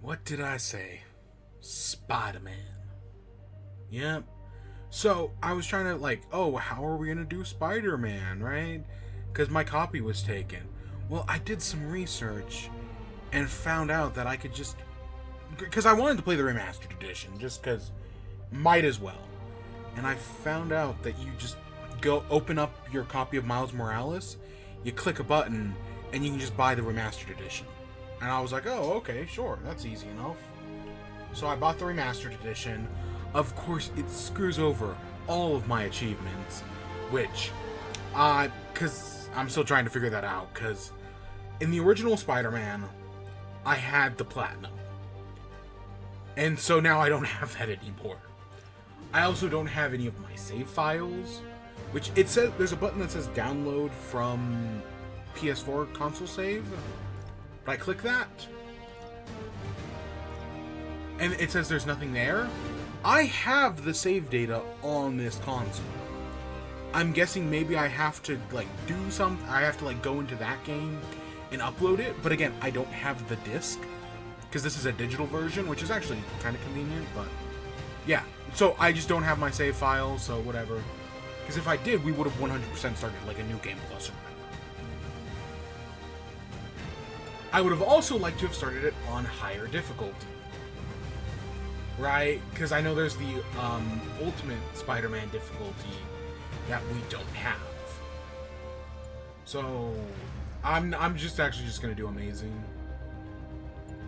What did I say? Spider-Man. Yep. So, I was trying to, like, oh, how are we gonna do Spider-Man, right? Because my copy was taken. Well, I did some research and found out that I could just... Because I wanted to play the Remastered Edition, just because... Might as well. And I found out that you just go open up your copy of Miles Morales, you click a button, and you can just buy the Remastered Edition. And I was like, oh, okay, sure, that's easy enough. So I bought the Remastered Edition. Of course, it screws over all of my achievements, which, because I'm still trying to figure that out, because in the original Spider-Man, I had the Platinum. And so now I don't have that anymore. I also don't have any of my save files, which it says, there's a button that says download from PS4 console save. But I click that, and it says there's nothing there. I have the save data on this console. I'm guessing maybe I have to like do something. I have to like go into that game and upload it. But again, I don't have the disc because this is a digital version, which is actually kind of convenient. But yeah, so I just don't have my save file, so whatever. Because if I did, we would have 100% started like a new game plus. I would have also liked to have started it on higher difficulty. Right? Because I know there's the Ultimate Spider-Man difficulty that we don't have. So, I'm just actually just going to do Amazing.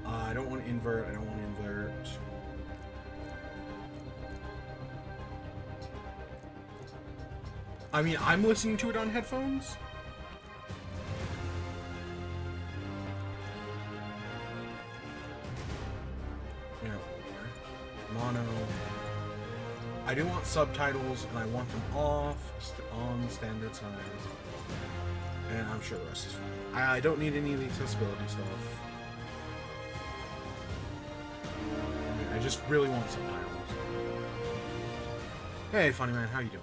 I don't want to invert. I mean, I'm listening to it on headphones. Mono. I do want subtitles, and I want them off on standard size. And I'm sure the rest is fine. I don't need any of the accessibility stuff. I just really want subtitles. Hey, funny man, how you doing?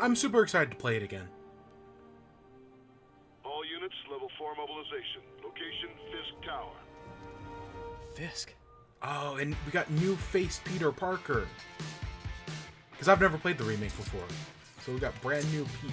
I'm super excited to play it again. All units, level 4 mobilization. Location, Fisk Tower. Fisk? Oh, and we got new face Peter Parker. Because I've never played the remake before. So we got brand new Pete.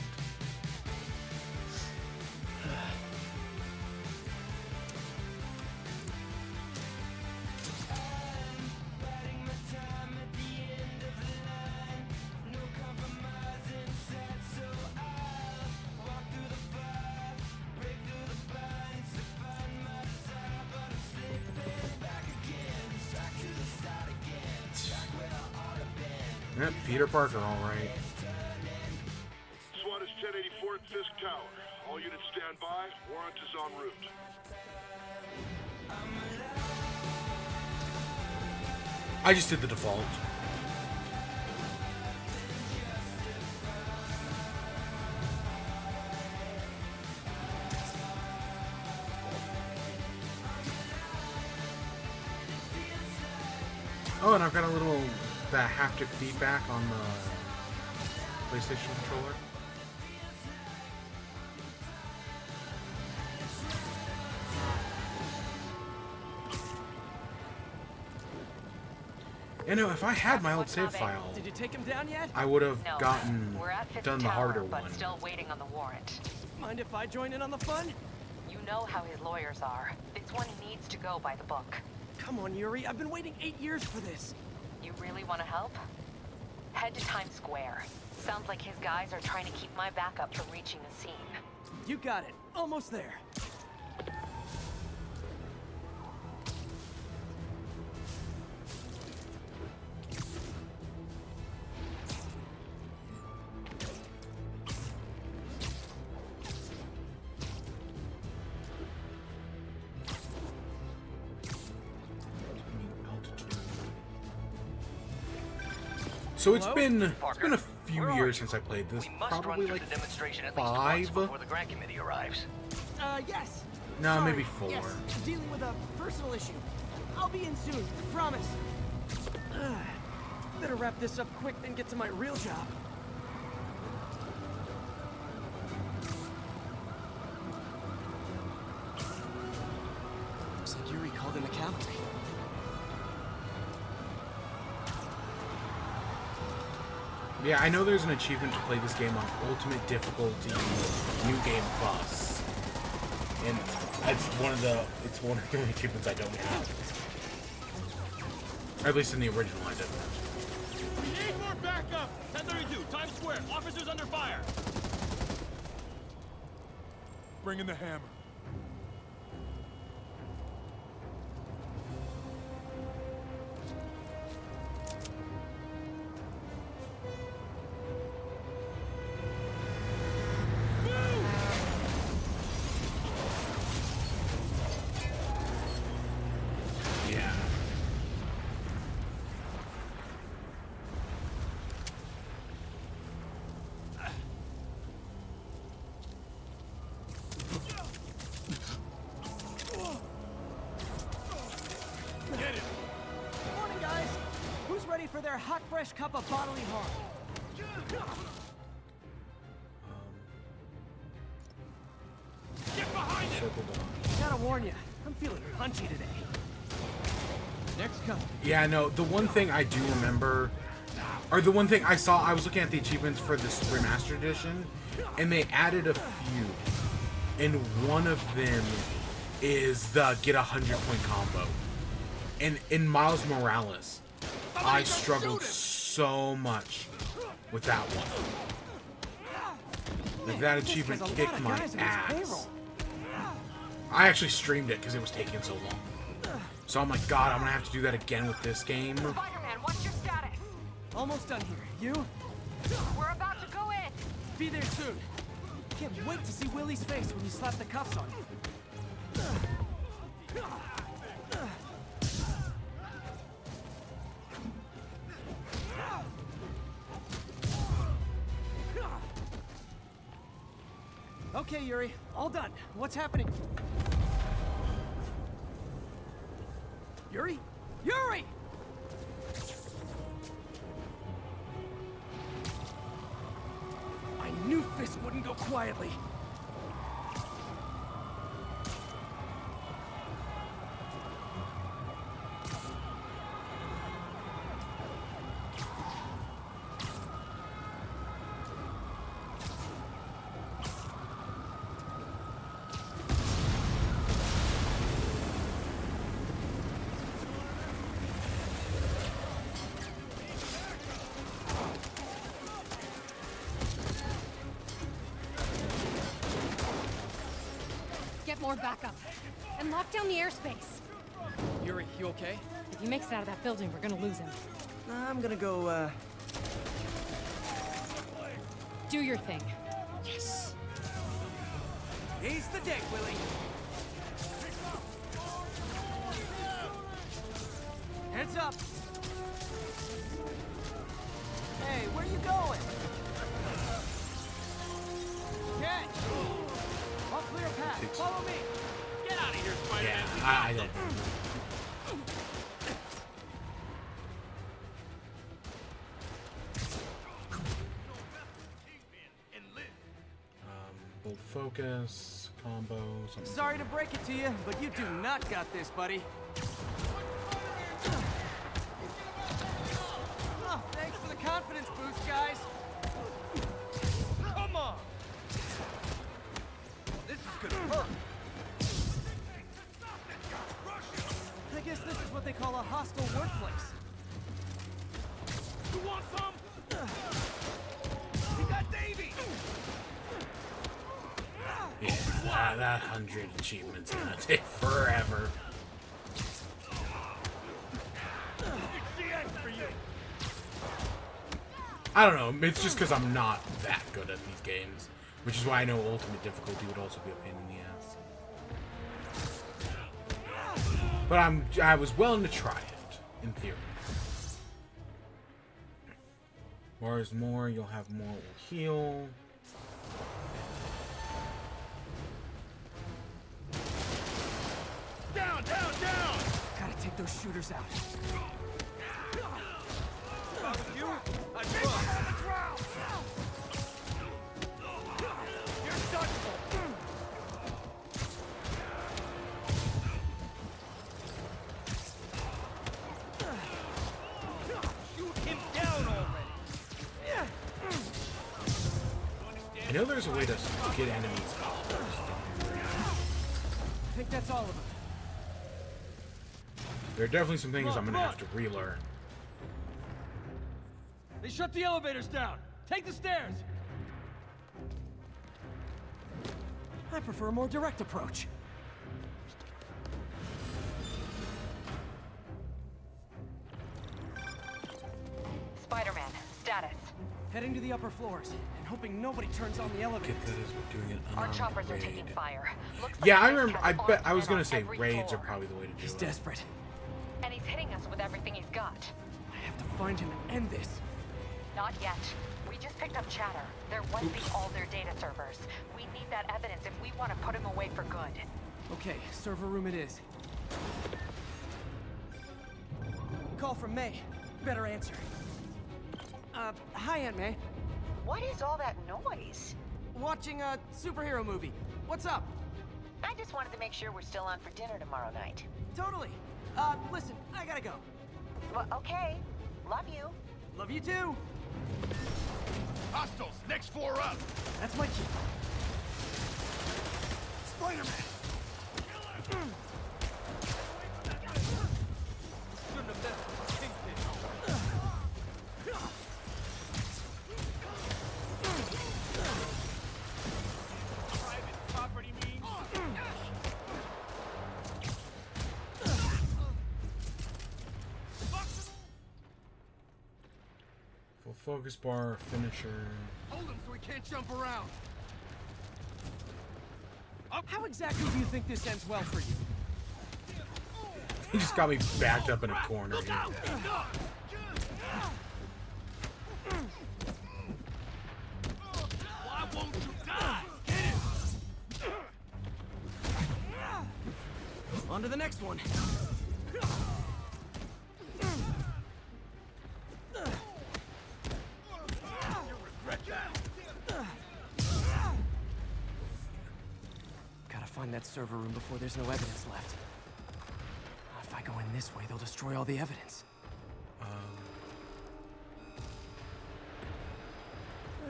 Yep, Peter Parker, alright. SWAT is 1084 at Fisk Tower. All units stand by. Warrant is en route. I just did the default. Oh, and I've got a little haptic feedback on the PlayStation controller. You know, if I had my old save file, Did you take him down yet? I would have No, done the harder but one. still waiting on the warrant. Mind if I join in on the fun? You know how his lawyers are. This one needs to go by the book. Come on, Yuri. I've been waiting 8 years for this. You really want to help? Head to Times Square. Sounds like his guys are trying to keep my backup from reaching the scene. You got it. Almost there. So it's Hello? been a Where few are years you? since I played this. We must run Probably through like the demonstration at least once 5. before the grant committee arrives. Yes. No, Sorry. maybe 4. Yes, dealing with a personal issue. I'll be in soon, promise. Better wrap this up quick and get to my real job. Looks like Yuri called in the cavalry. Yeah, I know there's an achievement to play this game on Ultimate Difficulty New Game Plus. And it's one of the only achievements I don't have. Or at least in the original I didn't. We need more backup! 1032, Times Square. Officers under fire. Bring in the hammer. Yeah. Get it! Morning, guys. Who's ready for their hot, fresh cup of bodily harm? Get behind it! Circle down. Gotta warn you, I'm feeling punchy today. Next cup. Yeah, no, the one thing I do remember, or the one thing I saw, I was looking at the achievements for this Remastered Edition, and they added a few. And one of them is the get 100-point combo. And in Miles Morales, I struggled so much with that one. Like, that achievement kicked my ass. I actually streamed it because it was taking so long. So I'm like, God, I'm gonna have to do that again with this game. Spider-Man, what's your status? Almost done here. You? We're about to go in. Be there soon. Can't wait to see Willie's face when you slap the cuffs on him. Okay, Yuri. All done. What's happening? Yuri? Yuri! I knew Fisk wouldn't go quietly. Get more backup. And lock down the airspace. Yuri, you okay? If he makes it out of that building, we're gonna lose him. I'm gonna go, Do your thing. Yes! He's the day, Willie! Heads up! Hey, where you going? Catch! I'll clear a path. Follow me! Get out of here, Spider-Man! Yeah, I don't. Bold focus, combo, something. Sorry to break it to you, but you do not got this, buddy. Oh, thanks for the confidence boost, guys. Come on! This is gonna hurt. that 100 achievements gonna take forever. I don't know, it's just because I'm not that good at these games. Which is why I know ultimate difficulty would also be a pain in the ass. But I was willing to try it, in theory. More is more, you'll have more will heal. Down, down, down! Gotta take those shooters out. You? I trust. You're stuck. Shoot him down already. I know there's a way to get enemies out. I think that's all of them. There are definitely some things I'm gonna have to relearn. They shut the elevators down. Take the stairs. I prefer a more direct approach. Spider-Man, status. Heading to the upper floors and hoping nobody turns on the elevators. Get that as we're doing an Our unarmed choppers are raid. taking fire. Looks like Yeah, I Fisk remember. has I bet armed I was men gonna on say every raids are floor. probably the way to do He's it. desperate. And he's hitting us with everything he's got. I have to find him and end this. Not yet. We just picked up chatter. They're wiping all their data servers. We need that evidence if we want to put him away for good. Okay, server room it is. Call from May. Better answer. Hi, Aunt May. What is all that noise? Watching a superhero movie. What's up? I just wanted to make sure we're still on for dinner tomorrow night. Totally. Listen, I gotta go. Well, okay. Love you. Love you too. Hostiles, next floor up. That's my cue. Spider-Man. Shouldn't have messed with Kingpin. Private property means. Full focus bar, finisher. Hold him so he can't jump around. How exactly do you think this ends well for you? He just got me backed up in a corner here. Why won't you die? Get it! On to the next one. Gotta find that server room before there's no evidence left. If I go in this way, they'll destroy all the evidence.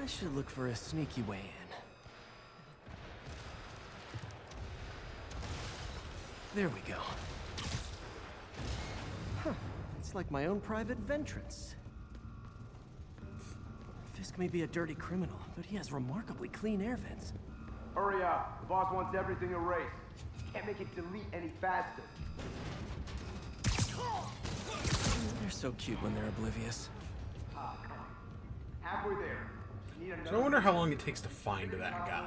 I should look for a sneaky way in. There we go. Huh. It's like my own private ventrance. Fisk may be a dirty criminal, but he has remarkably clean air vents. Hurry up. The boss wants everything erased. Can't make it delete any faster. They're so cute when they're oblivious. Halfway there. Need another. So I wonder how long it takes to find that guy.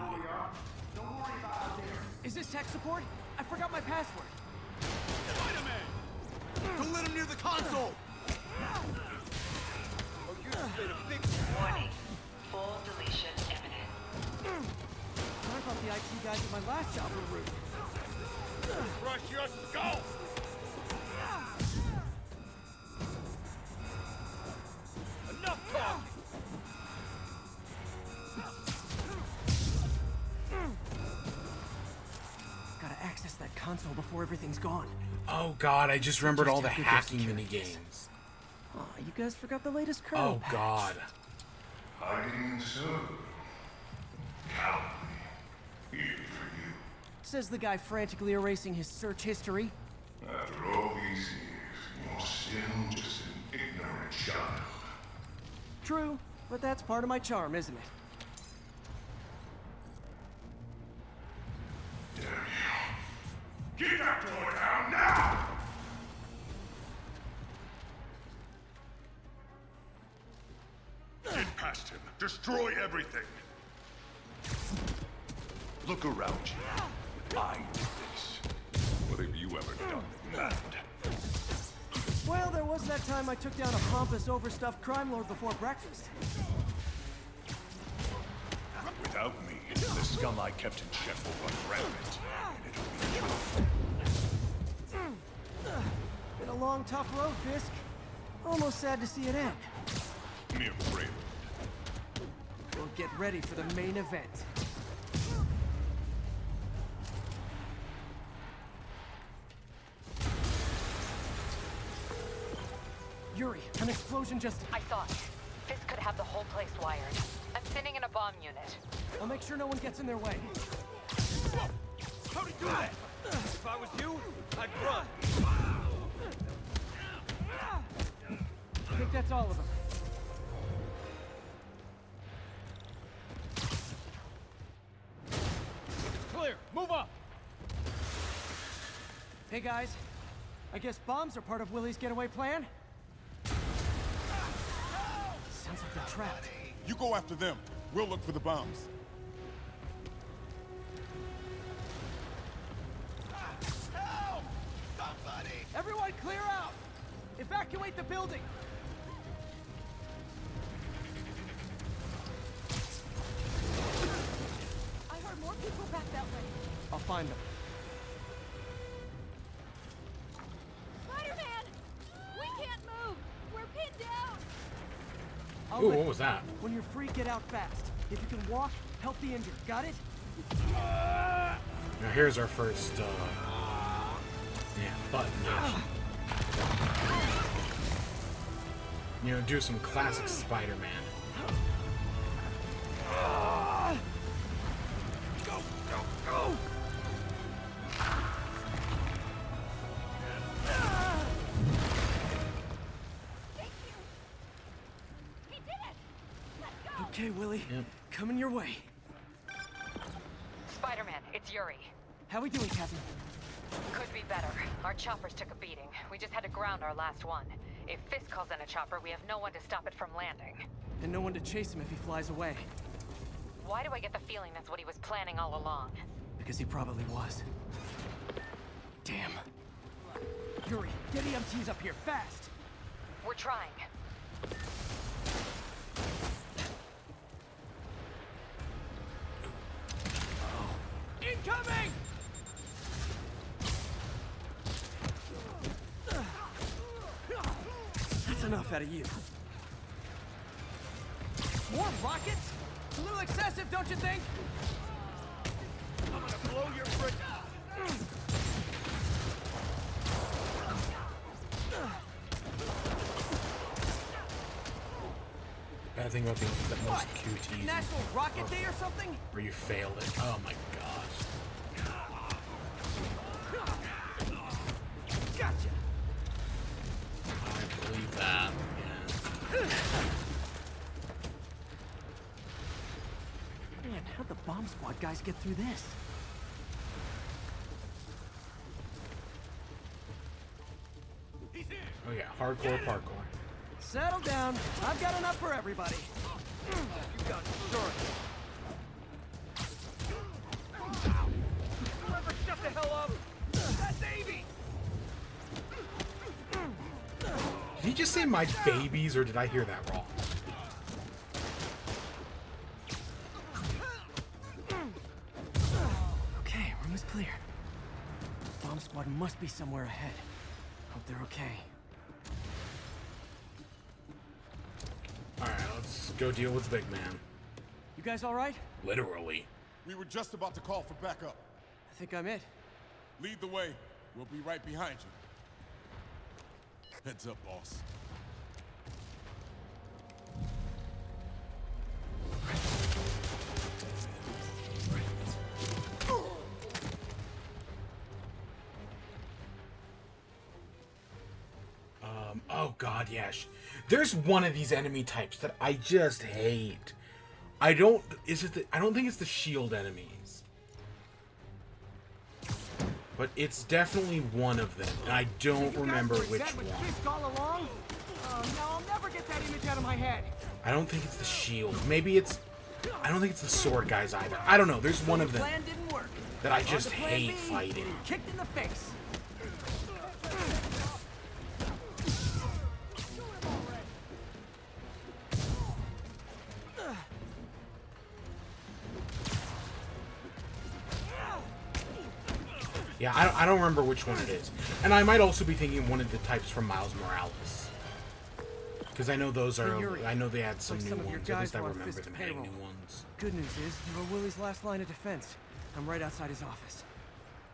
Don't worry about it there. Is this tech support? I forgot my password. Spider-Man! Don't let him near the console! Oh, you just made a big... Warning. Full deletion imminent. I thought the IT guys at my last job were rude. Rush your skull! Enough talking! Gotta access that console before everything's gone. Oh god, I just remembered all the Just have to hacking go mini securities. games. Aw, you guys forgot the latest kernel Oh patch. god. Hiding so. Cowardly. Here for you. Says the guy frantically erasing his search history. After all these years, you're still just an ignorant child. True, but that's part of my charm, isn't it? Get past him. Destroy everything. Look around you. I did this. What have you ever done, mad? Well, there was that time I took down a pompous, overstuffed crime lord before breakfast. Without me, the scum I kept in check will run rampant. And it'll be Been a long, tough road, Fisk. Almost sad to see it end. mere prelude. We'll get ready for the main event. Yuri, an explosion just... I saw it. Fisk could have the whole place wired. I'm sending in a bomb unit. I'll make sure no one gets in their way. How'd he do that? If I was you, I'd run. I think that's all of them. Clear. Move up. Hey guys, I guess bombs are part of Willie's getaway plan? Sounds like they're trapped. You go after them. We'll look for the bombs. Help! Somebody! Everyone clear out! Evacuate the building! I heard more people back that way. I'll find them. Spider-Man! We can't move! We're pinned down! I'll Ooh, let- what was that? When you're free, get out fast. If you can walk, help the injured. Got it? Now here's our first, button action. You know, do some classic Spider-Man. Go, go, go! Thank you! He did it! Let's go! Okay, Willie. Yep. Coming your way. Spider-Man, it's Yuri. How we doing, Captain? Could be better. Our choppers took a beating. We just had to ground our last one. If Fisk calls in a chopper, we have no one to stop it from landing. And no one to chase him if he flies away. Why do I get the feeling that's what he was planning all along? Because he probably was. Damn. Yuri, get EMTs up here, fast! We're trying. Incoming! That's enough out of you. More rockets? A little excessive, don't you think? I'm gonna blow your frick. Bad thing about the most QTs National Rocket Day or something? where you failed it. Oh my gosh. Gotcha! I believe that. Yeah. Man, how'd the bomb squad guys get through this? He's here! Oh yeah, hardcore parkour. Settle down. I've got enough for everybody. You got story. Whoever shut the hell up! That's Davey! Did he just say my babies, or did I hear that wrong? Okay, room is clear. Bomb squad must be somewhere ahead. Hope they're okay. Alright, let's go deal with the big man. You guys all right? Literally. We were just about to call for backup. I think I'm it. Lead the way. We'll be right behind you. Heads up, boss. Oh god, yes. There's one of these enemy types that I just hate. I don't think it's the shield enemies. But it's definitely one of them, and I don't remember which That was one. Fisk all along? Oh, no, I'll never get that image out of my head. I don't think it's the shield. Maybe it's... I don't think it's the sword guys either. I don't know. There's one of them Plan didn't work. that I just On to plan hate B, fighting. getting kicked in the face. Yeah, I don't remember which one it is. And I might also be thinking one of the types from Miles Morales. Because I know those are... I know they had some new ones. At least I remember them having new ones. Good news is, you were Willie's last line of defense. I'm right outside his office.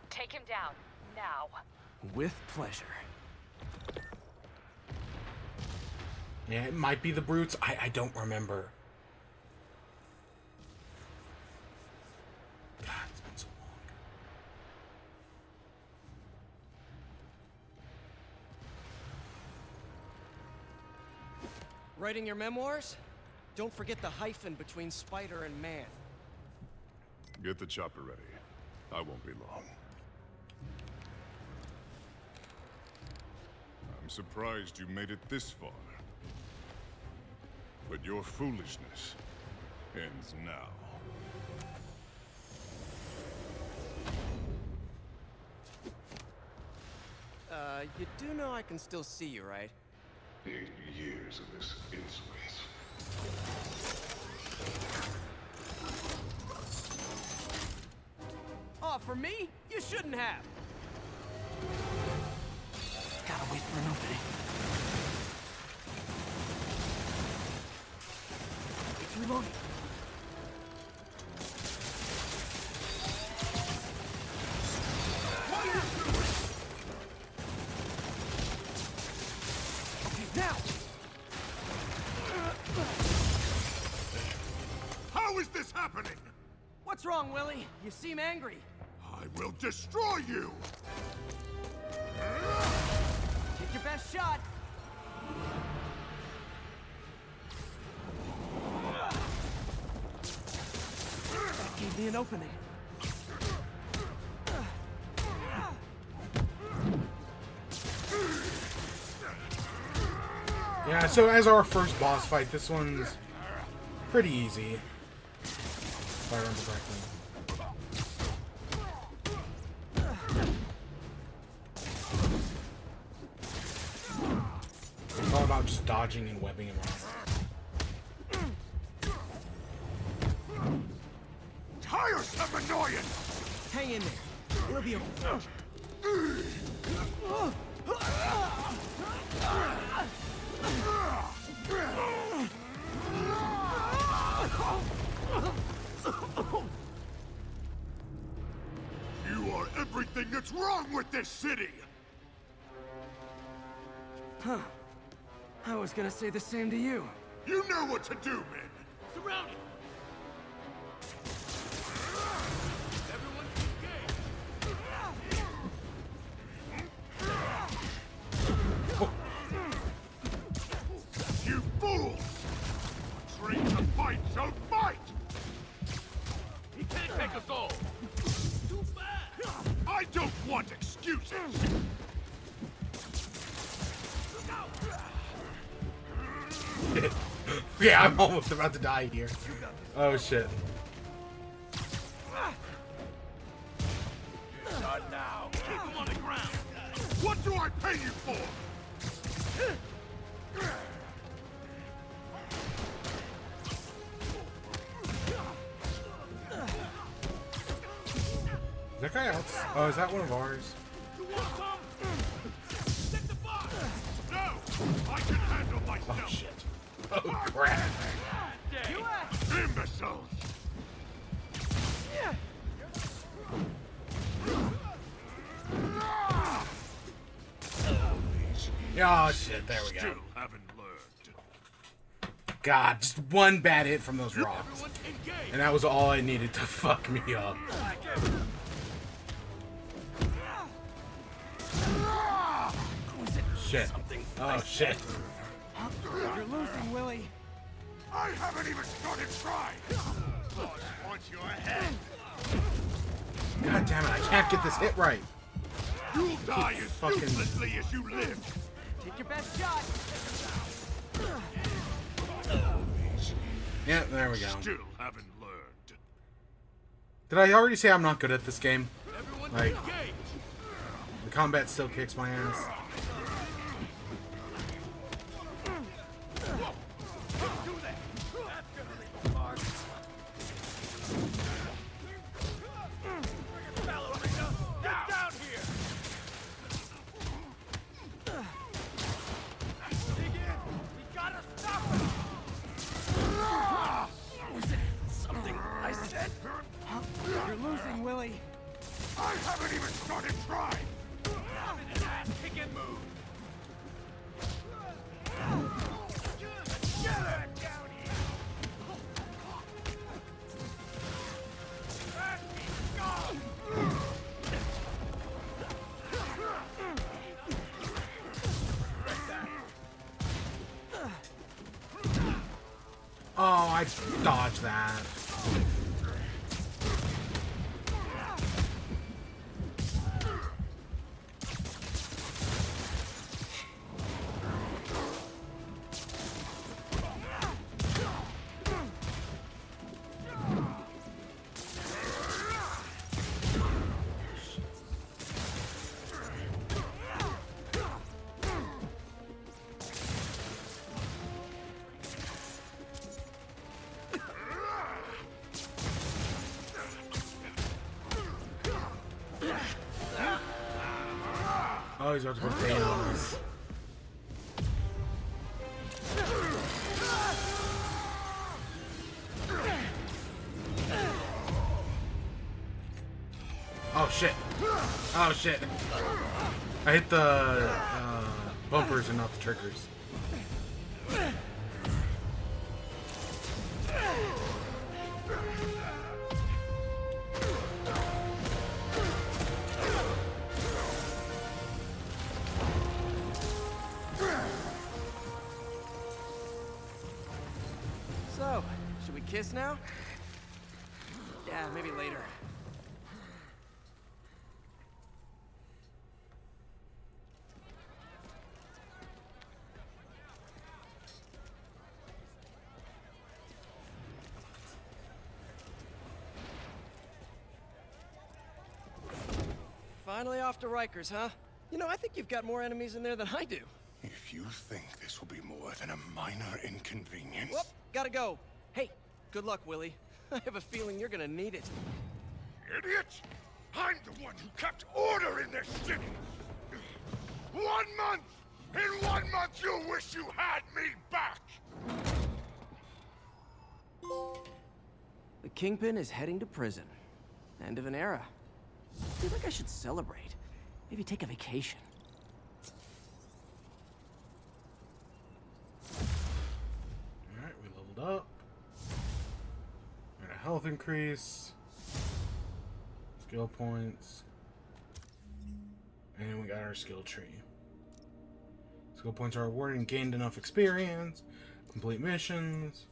Take him down, now. With pleasure. Yeah, it might be the brutes. I don't remember. God, it's been so long. Writing your memoirs? Don't forget the hyphen between spider and man. Get the chopper ready. I won't be long. I'm surprised you made it this far. But your foolishness ends now. You do know I can still see you, right? 8 years of this insolence. Oh, for me? You shouldn't have. Gotta wait for an opening. It's reloading. Now! How is this happening? What's wrong, Willie? You seem angry. I will destroy you! Take your best shot. That gave me an opening. Yeah, so as our first boss fight, this one's pretty easy. If I remember correctly. It's all about just dodging and webbing him around. Tiresome annoyance! Hang in there. It'll be over. You are everything that's wrong with this city! Huh. I was gonna say the same to you. You know what to do, men! Surround it! Everyone engage! You fools! Trained to fight, so fight! He can't take us all! Too bad! I don't want excuses! Yeah, I'm almost about to die here. Oh shit. Not now! Keep him on the ground! What do I pay you for? Is that guy else? Oh, is that one of ours? You want some? Take the box! No! I can handle myself! Oh shit. Oh crap. Imbeciles! Oh shit, there we go. Still haven't learned. God, just one bad hit from those rocks. Everyone engage! And that was all I needed to fuck me up. Shit. Oh shit. You're losing, Willie. I haven't even started trying! Boss wants your head! God damn it, I can't get this hit right. You'll die as fucking- uselessly as you live! Take your best shot. Yeah, there we go. Still haven't learned. Did I already say I'm not good at this game? Everyone Like, engage. the combat still kicks my ass. Get down here. Dig in. We gotta stop him. Was it something I said? You're losing, Willie. I haven't even started trying. Kick and move. Oh, I dodged that. Oh, he's about to put pain on us. Oh shit. Oh shit. I hit the bumpers and not the triggers. So, should we kiss now? Yeah, maybe later. Finally off to Rikers, huh? You know, I think you've got more enemies in there than I do. If you think this will be more than a minor inconvenience... Whoop, gotta go. Hey, good luck, Willie. I have a feeling you're gonna need it. Idiot! I'm the one who kept order in this city! 1 month! In 1 month you'll wish you had me back! The Kingpin is heading to prison. End of an era. I feel like I should celebrate. Maybe take a vacation. Alright, we leveled up. Got a health increase. Skill points. And we got our skill tree. Skill points are awarded and gained enough experience. Complete missions.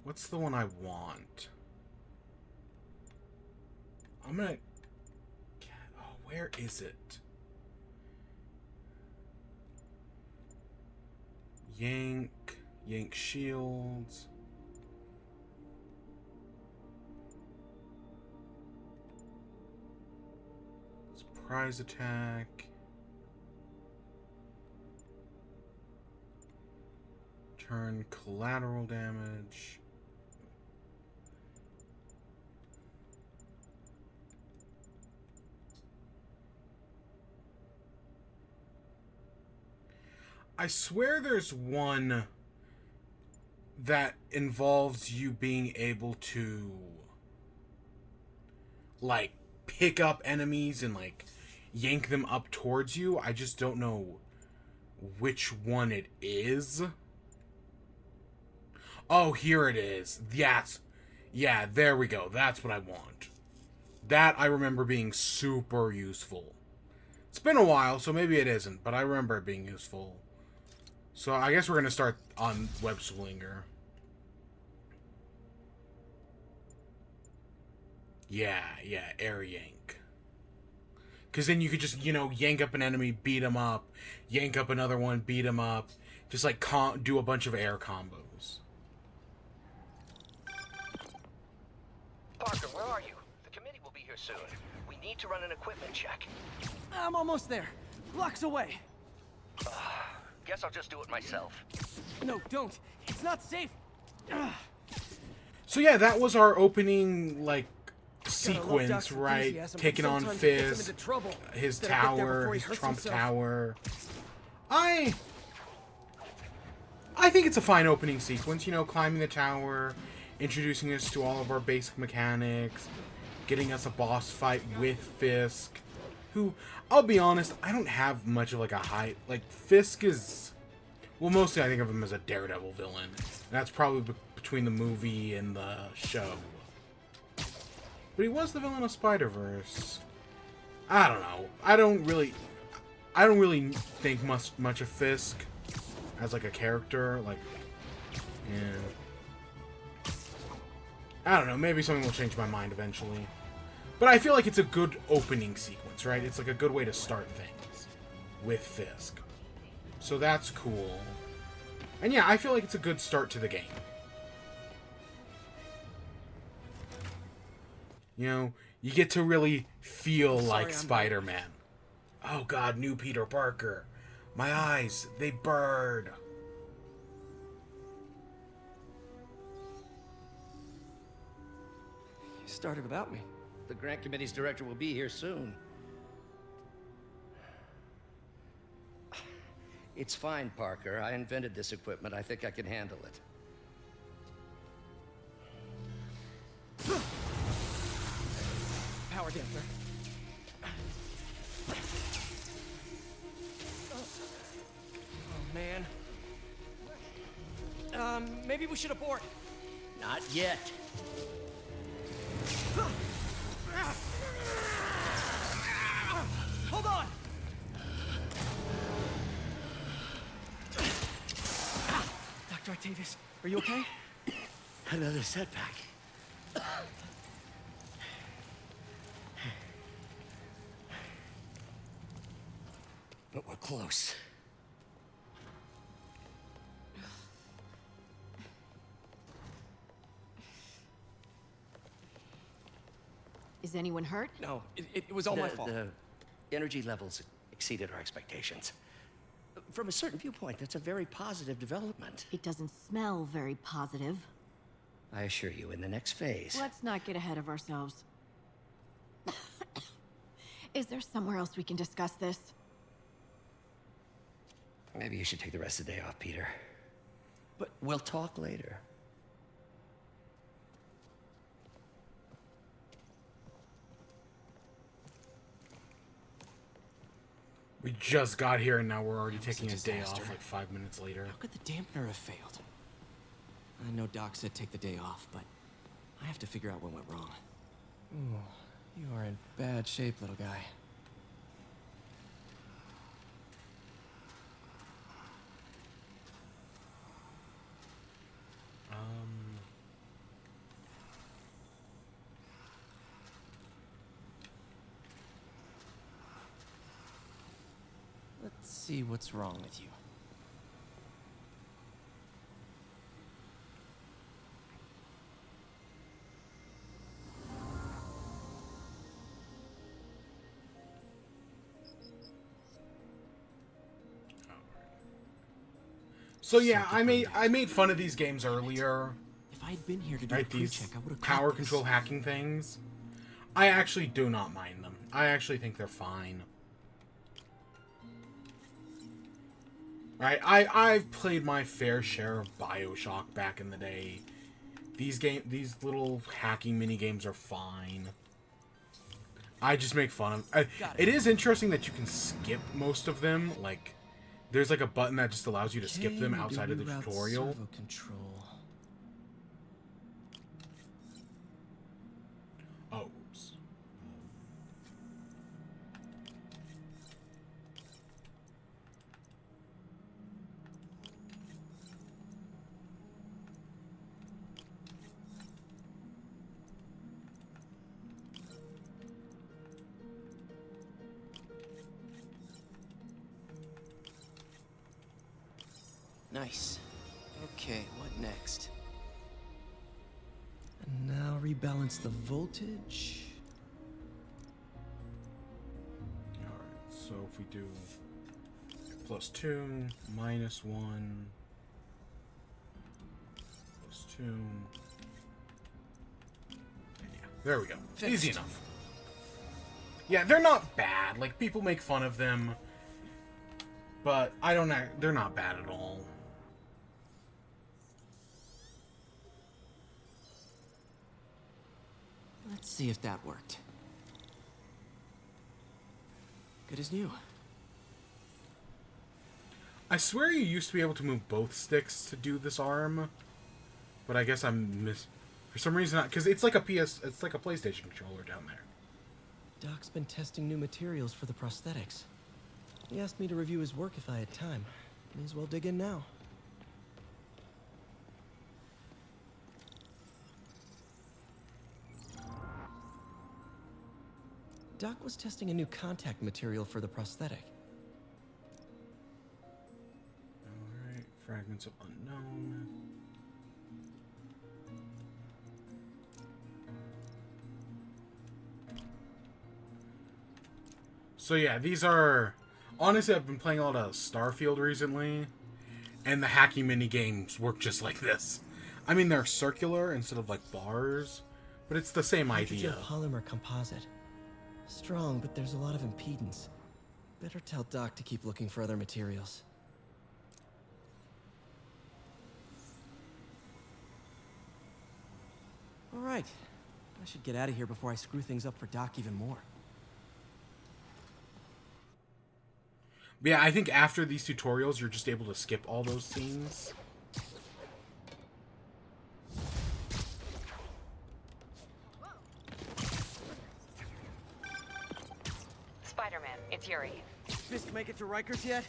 What's the one I want? I'm gonna... Oh, where is it? Yank shields. Surprise attack. Turn collateral damage. I swear there's one that involves you being able to, like, pick up enemies and, like, yank them up towards you. I just don't know which one it is. Oh, here it is. Yes. Yeah, there we go. That's what I want. That I remember being super useful. It's been a while, so maybe it isn't, but I remember it being useful. So I guess we're going to start on Web Slinger. Yeah, air yank. Because then you could just, you know, yank up an enemy, beat him up, yank up another one, beat him up. Just like do a bunch of air combos. Parker, where are you? The committee will be here soon. We need to run an equipment check. I'm almost there. Blocks away. Guess I'll just do it myself. No, don't. It's not safe. So yeah, that was our opening, like, Gotta love sequence, Doc's right? enthusiasm, but Taking on sometimes it gets him Fizz, into trouble. his Gotta get there tower, before he his hurts Trump himself. tower. I think it's a fine opening sequence, you know, climbing the tower, introducing us to all of our basic mechanics, getting us a boss fight with Fisk, who, I'll be honest, I don't have much of like a like, Fisk is, well, mostly I think of him as a Daredevil villain. And that's probably between the movie and the show. But he was the villain of Spider-Verse. I don't know. I don't really think much of Fisk as like a character. Like, yeah. I don't know. Maybe something will change my mind eventually. But I feel like it's a good opening sequence, right? It's like a good way to start things with Fisk. So that's cool. And yeah, I feel like it's a good start to the game. You know, you get to really feel like Spider-Man. Oh god, new Peter Parker. My eyes, they burn. You started without me. The grant committee's director will be here soon. It's fine, Parker. I invented this equipment. I think I can handle it. Power damper. Oh, man. Maybe we should abort. Not yet. Hold on! Dr. Octavius, are you okay? Another setback. But we're close. Is anyone hurt? No, it was all my fault. The energy levels exceeded our expectations. From a certain viewpoint, that's a very positive development. It doesn't smell very positive. I assure you, in the next phase... Let's not get ahead of ourselves. Is there somewhere else we can discuss this? Maybe you should take the rest of the day off, Peter. But we'll talk later. We just got here and now we're already That was taking a a day disaster. off like 5 minutes later. How could the dampener have failed? I know Doc said take the day off, but I have to figure out what went wrong. Ooh, you are in bad shape, little guy. Let's see what's wrong with you. So yeah, I made fun of these games earlier. If I had been here to do Right, the these pre-check, I would have power control hacking things. I actually do not mind them. I actually think they're fine. Right, I've played my fair share of BioShock back in the day. These little hacking mini games are fine. I just make fun of. It is interesting that you can skip most of them. Like, there's like a button that just allows you to skip them outside of the tutorial. Servo control. Oh, oops. Nice. Okay, what next? And now rebalance the voltage. Alright, so if we do +2, -1, +2. Yeah, there we go. Fixed. Easy enough. Yeah, they're not bad. Like, people make fun of them, but they're not bad at all. Let's see if that worked. Good as new. I swear you used to be able to move both sticks to do this arm, but I guess for some reason, because it's like a PlayStation controller down there. Doc's been testing new materials for the prosthetics. He asked me to review his work if I had time. May as well dig in now. Doc was testing a new contact material for the prosthetic. Alright, fragments of unknown. So yeah, these are... Honestly, I've been playing a lot of Starfield recently, and the hacky mini games work just like this. I mean, they're circular instead of like bars, but it's the same idea. Polymer composite. Strong, but there's a lot of impedance. Better tell Doc to keep looking for other materials. All right. I should get out of here before I screw things up for Doc even more. But yeah, I think after these tutorials, you're just able to skip all those scenes. Spider-Man, it's Yuri. Fisk make it to Rikers yet?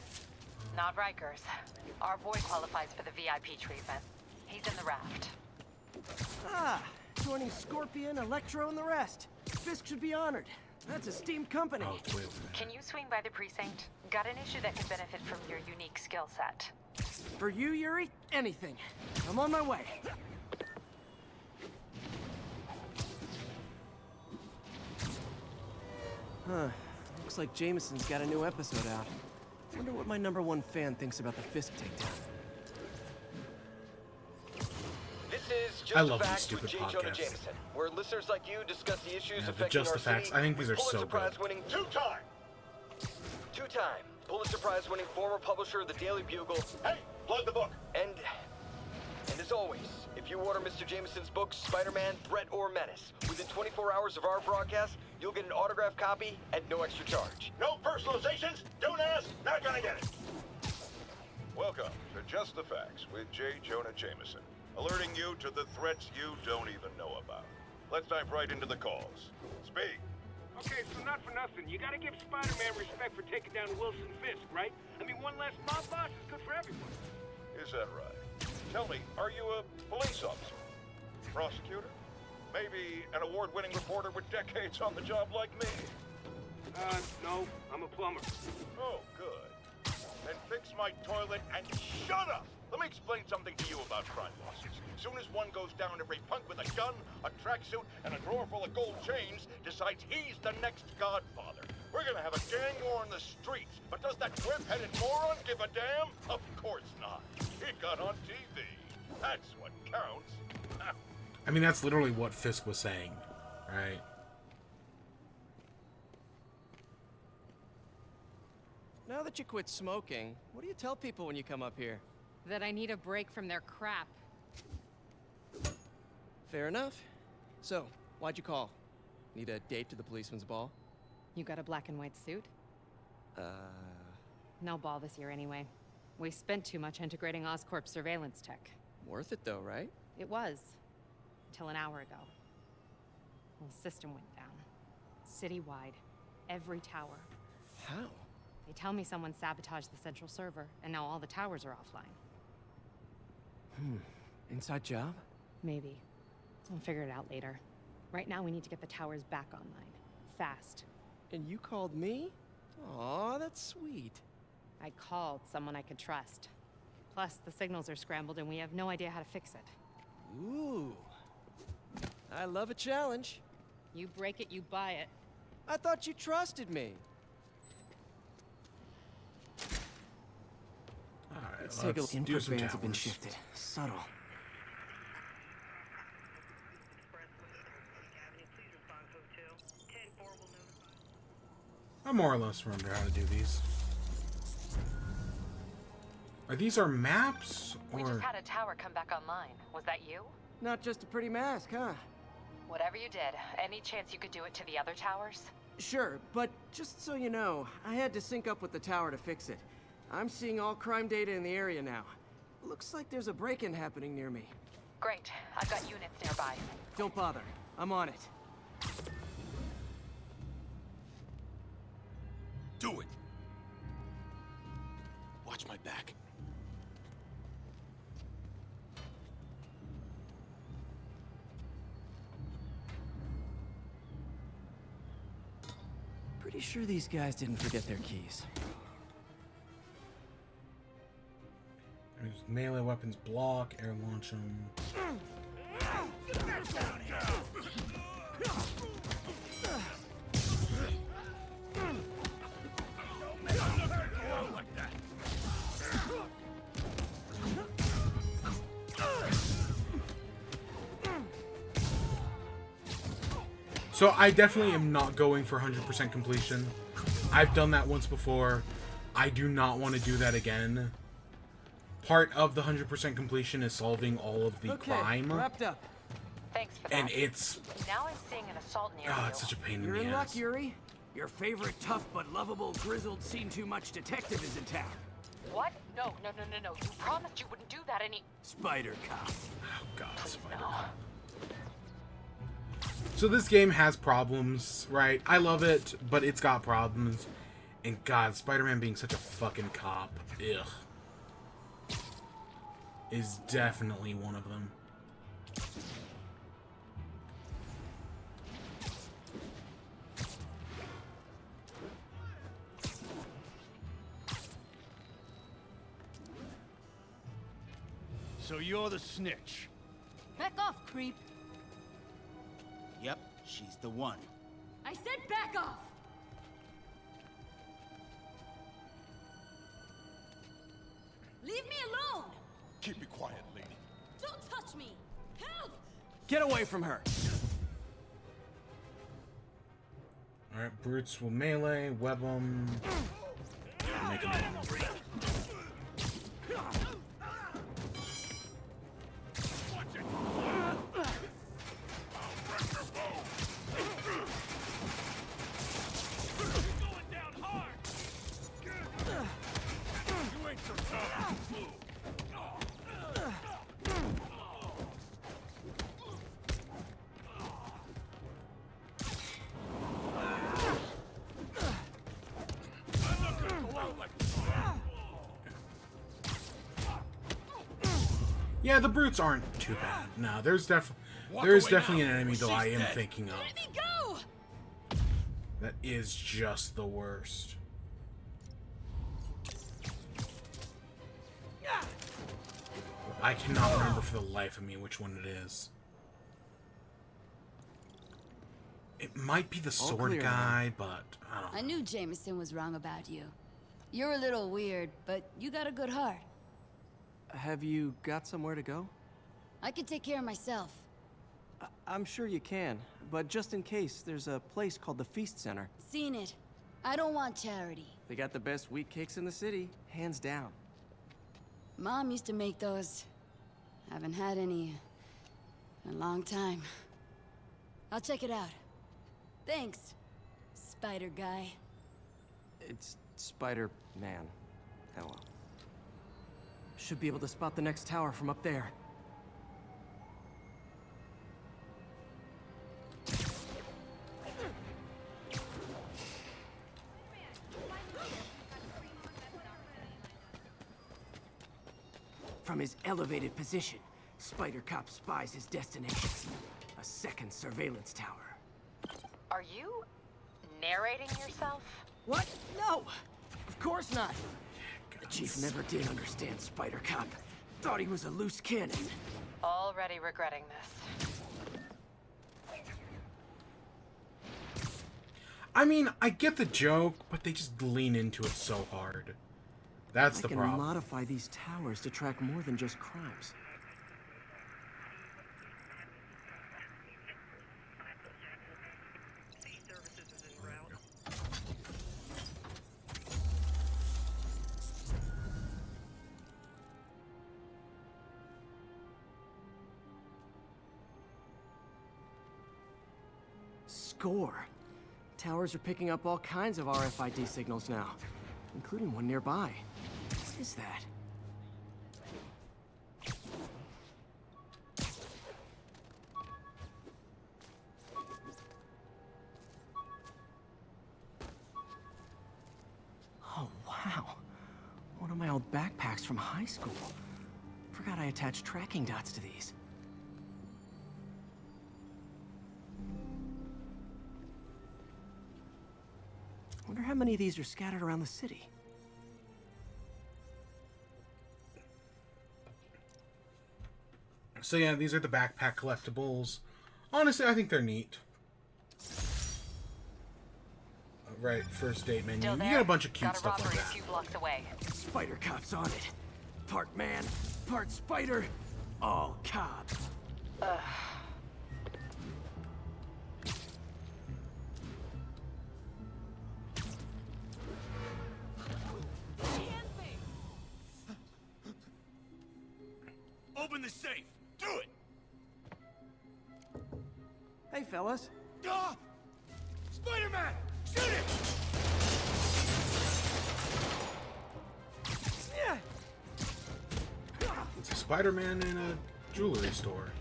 Not Rikers. Our boy qualifies for the VIP treatment. He's in the raft. Ah, joining Scorpion, Electro, and the rest. Fisk should be honored. That's a steamed company. Oh, it's way over there. Can you swing by the precinct? Got an issue that could benefit from your unique skill set. For you, Yuri, anything. I'm on my way. Huh. Looks like Jameson's got a new episode out. Wonder what my #1 fan thinks about the Fisk takedown. This is Just I the love these Facts stupid with J. Jonah podcasts. Jameson, where listeners like you discuss the issues Yeah, the affecting Just our the Facts. city. I think these are with so Pulitzer good. Prize-winning two-time Pulitzer Prize-winning former publisher of the Daily Bugle. Hey, plug the book. And as always, if you order Mr. Jameson's books, Spider-Man, Threat, or Menace, within 24 hours of our broadcast, you'll get an autographed copy at no extra charge. No personalizations. Don't ask. Not gonna get it. Welcome to Just the Facts with J. Jonah Jameson, alerting you to the threats you don't even know about. Let's dive right into the calls. Speak. Okay, so not for nothing. You gotta give Spider-Man respect for taking down Wilson Fisk, right? I mean, one less mob boss is good for everyone. Is that right? Tell me, are you a police officer? Prosecutor? Maybe an award-winning reporter with decades on the job like me? No, I'm a plumber. Oh, good. Then fix my toilet and shut up! Let me explain something to you about crime bosses. Soon as one goes down, every punk with a gun, a tracksuit, and a drawer full of gold chains decides he's the next godfather. We're gonna have a gang war in the streets, but does that whip-headed moron give a damn? Of course not. He got on TV. That's what counts. I mean, that's literally what Fisk was saying, right? Now that you quit smoking, what do you tell people when you come up here? That I need a break from their crap. Fair enough. So, why'd you call? Need a date to the policeman's ball? You got a black and white suit? No ball this year anyway. We spent too much integrating Oscorp's surveillance tech. Worth it though, right? It was. Until an hour ago. The system went down. Citywide. Every tower. How? They tell me someone sabotaged the central server, and now all the towers are offline. Inside job? Maybe. We'll figure it out later. Right now, we need to get the towers back online. Fast. And you called me? Aw, that's sweet. I called someone I could trust. Plus, the signals are scrambled and we have no idea how to fix it. Ooh. I love a challenge. You break it, you buy it. I thought you trusted me. Alright, Let's take a look. do Input some bands have been towers. shifted. Subtle. I more or less remember how to do these. Are these our maps? We just had a tower come back online. Was that you? Not just a pretty mask, huh? Whatever you did, any chance you could do it to the other towers? Sure, but just so you know, I had to sync up with the tower to fix it. I'm seeing all crime data in the area now. Looks like there's a break-in happening near me. Great. I've got units nearby. Don't bother. I'm on it. Do it. Watch my back. Pretty sure these guys didn't forget their keys. There's melee weapons block, air launch them. So I definitely am not going for 100% completion. I've done that once before. I do not want to do that again. Part of the 100% completion is solving all of the crime. Wrapped up. Thanks for that. And it's... Now I'm seeing an assault near you. it's such a pain You're in in the luck, ass. Yuri. Your favorite tough but lovable, grizzled, seen-too-much detective is in town. What? No. You promised you wouldn't do that any... Spider Cop. Oh god, Spider. So this game has problems, right? I love it, but it's got problems. And god, Spider-Man being such a fucking cop, ugh, is definitely one of them. So you're the snitch. Back off, creep. Yep, she's the one. I said back off! Leave me alone! Keep it quiet, lady. Don't touch me! Help! Get away from her! Alright, brutes will melee, web them, make them. Yeah, the brutes aren't too bad. No, there's definitely an enemy though I am thinking of. Let me go! That is just the worst. I cannot remember for the life of me which one it is. It might be the sword guy, but I don't know. I knew Jameson was wrong about you. You're a little weird, but you got a good heart. Have you got somewhere to go? I can take care of myself. I'm sure you can, but just in case, there's a place called the Feast Center. Seen it. I don't want charity. They got the best wheat cakes in the city, hands down. Mom used to make those. Haven't had any in a long time. I'll check it out. Thanks, Spider Guy. It's Spider-Man. Oh well. Should be able to spot the next tower from up there. From his elevated position, Spider Cop spies his destination. A second surveillance tower. Are you narrating yourself? What? No! Of course not! The chief never did understand Spider Cop. Thought he was a loose cannon. Already regretting this. I mean, I get the joke, but they just lean into it so hard. That's the problem. I can modify these towers to track more than just crimes. Score. Towers are picking up all kinds of RFID signals now, including one nearby. What is that? Oh, wow. One of my old backpacks from high school. Forgot I attached tracking dots to these. Wonder how many of these are scattered around the city. So yeah, these are the backpack collectibles. Honestly, I think they're neat. Right, first date menu. You get a bunch of cute stuff like that. A few blocks away. Spider Cop's on it. Part man, part spider, all cop. Open the safe! Do it! Hey, fellas. Spider-Man! Shoot it! It's a Spider-Man in a jewelry store.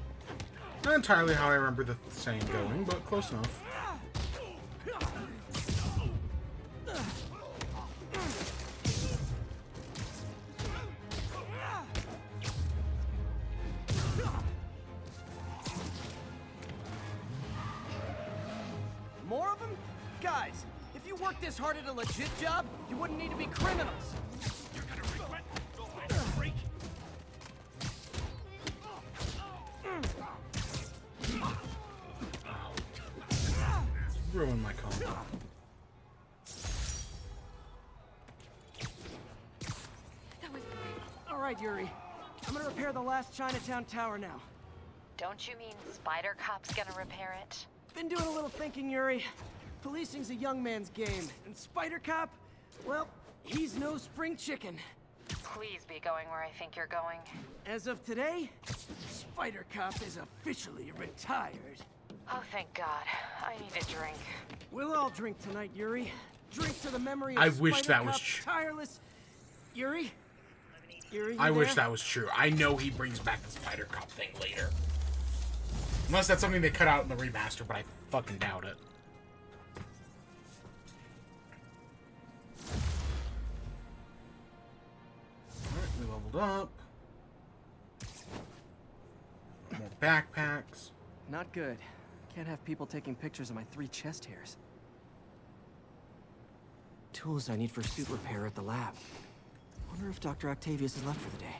Not entirely how I remember the saying going, but close enough. More of them? Guys, if you worked this hard at a legit job, you wouldn't need to be criminals. You're gonna regret that, little freak! Ruin my combo. All right, Yuri. I'm gonna repair the last Chinatown tower now. Don't you mean Spider Cop's gonna repair it? Been doing a little thinking, Yuri. Policing's a young man's game, and Spider Cop, well, he's no spring chicken. Please be going where I think you're going. As of today, Spider Cop is officially retired. Oh, thank God. I need a drink. We'll all drink tonight, Yuri. Drink to the memory of I wish Spider that was Cop's true. tireless... Yuri? Yuri, you I wish there? that was true. I know he brings back the Spider Cop thing later. Unless that's something they cut out in the remaster, but I fucking doubt it. Alright, we leveled up. More backpacks. Not good. Can't have people taking pictures of my 3 chest hairs. Tools I need for suit repair at the lab. Wonder if Dr. Octavius is left for the day.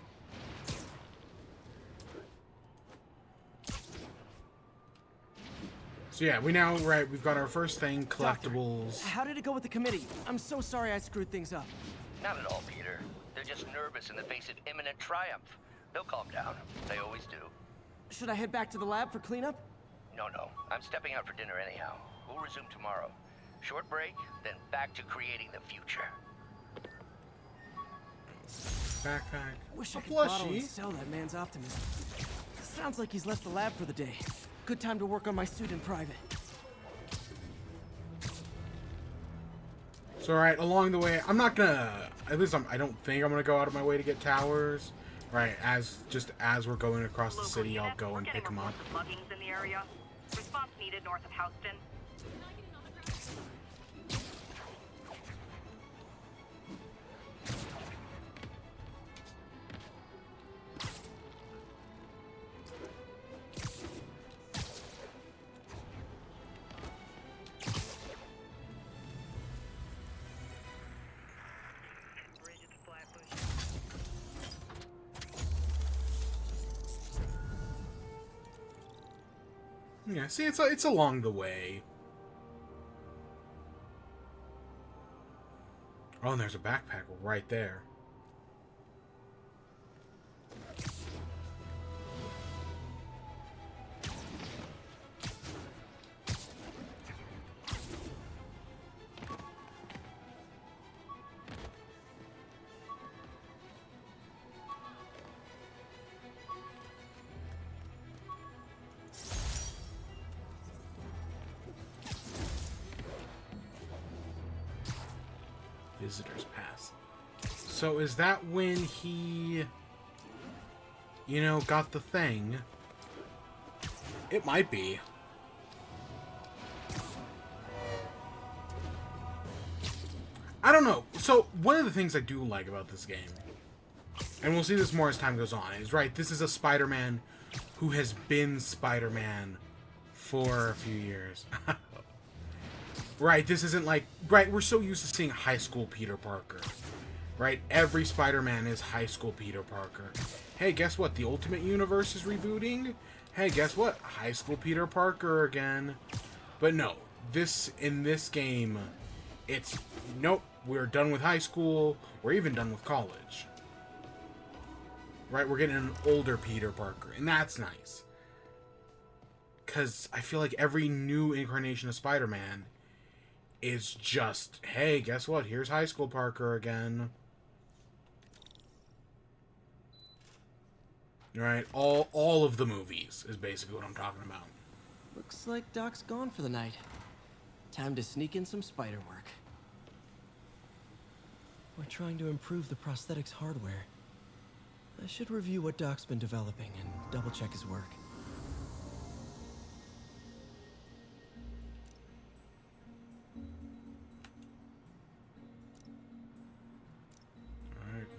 So yeah, we've got our first thing, collectibles. Doctor, how did it go with the committee? I'm so sorry I screwed things up. Not at all, Peter. They're just nervous in the face of imminent triumph. They'll calm down. They always do. Should I head back to the lab for cleanup? No. I'm stepping out for dinner anyhow. We'll resume tomorrow. Short break, then back to creating the future. Backpack. Wish I A could bottle plushie. and sell that man's optimism. Sounds like he's left the lab for the day. Good time to work on my suit in private. So alright, along the way, I'm not gonna, at least I don't think I'm gonna go out of my way to get towers. Right, as we're going across the city, I'll go and pick them up. Muggings in the area. Response needed north of Houston. Bridge at the Flatbush. Yeah, see, it's along the way. Oh, and there's a backpack right there. Visitor's pass. So is that when he, you know, got the thing? It might be. I don't know. So one of the things I do like about this game, and we'll see this more as time goes on, is right, this is a Spider-Man who has been Spider-Man for a few years. Right, this isn't like... Right, we're so used to seeing high school Peter Parker. Right, every Spider-Man is high school Peter Parker. Hey, guess what? The Ultimate Universe is rebooting? Hey, guess what? High school Peter Parker again. But no, in this game, it's... Nope, we're done with high school. We're even done with college. Right, we're getting an older Peter Parker, and that's nice. Because I feel like every new incarnation of Spider-Man is just, hey, guess what? Here's high school Parker again. Right? All of the movies is basically what I'm talking about. Looks like Doc's gone for the night. Time to sneak in some spider work. We're trying to improve the prosthetics hardware. I should review what Doc's been developing and double-check his work.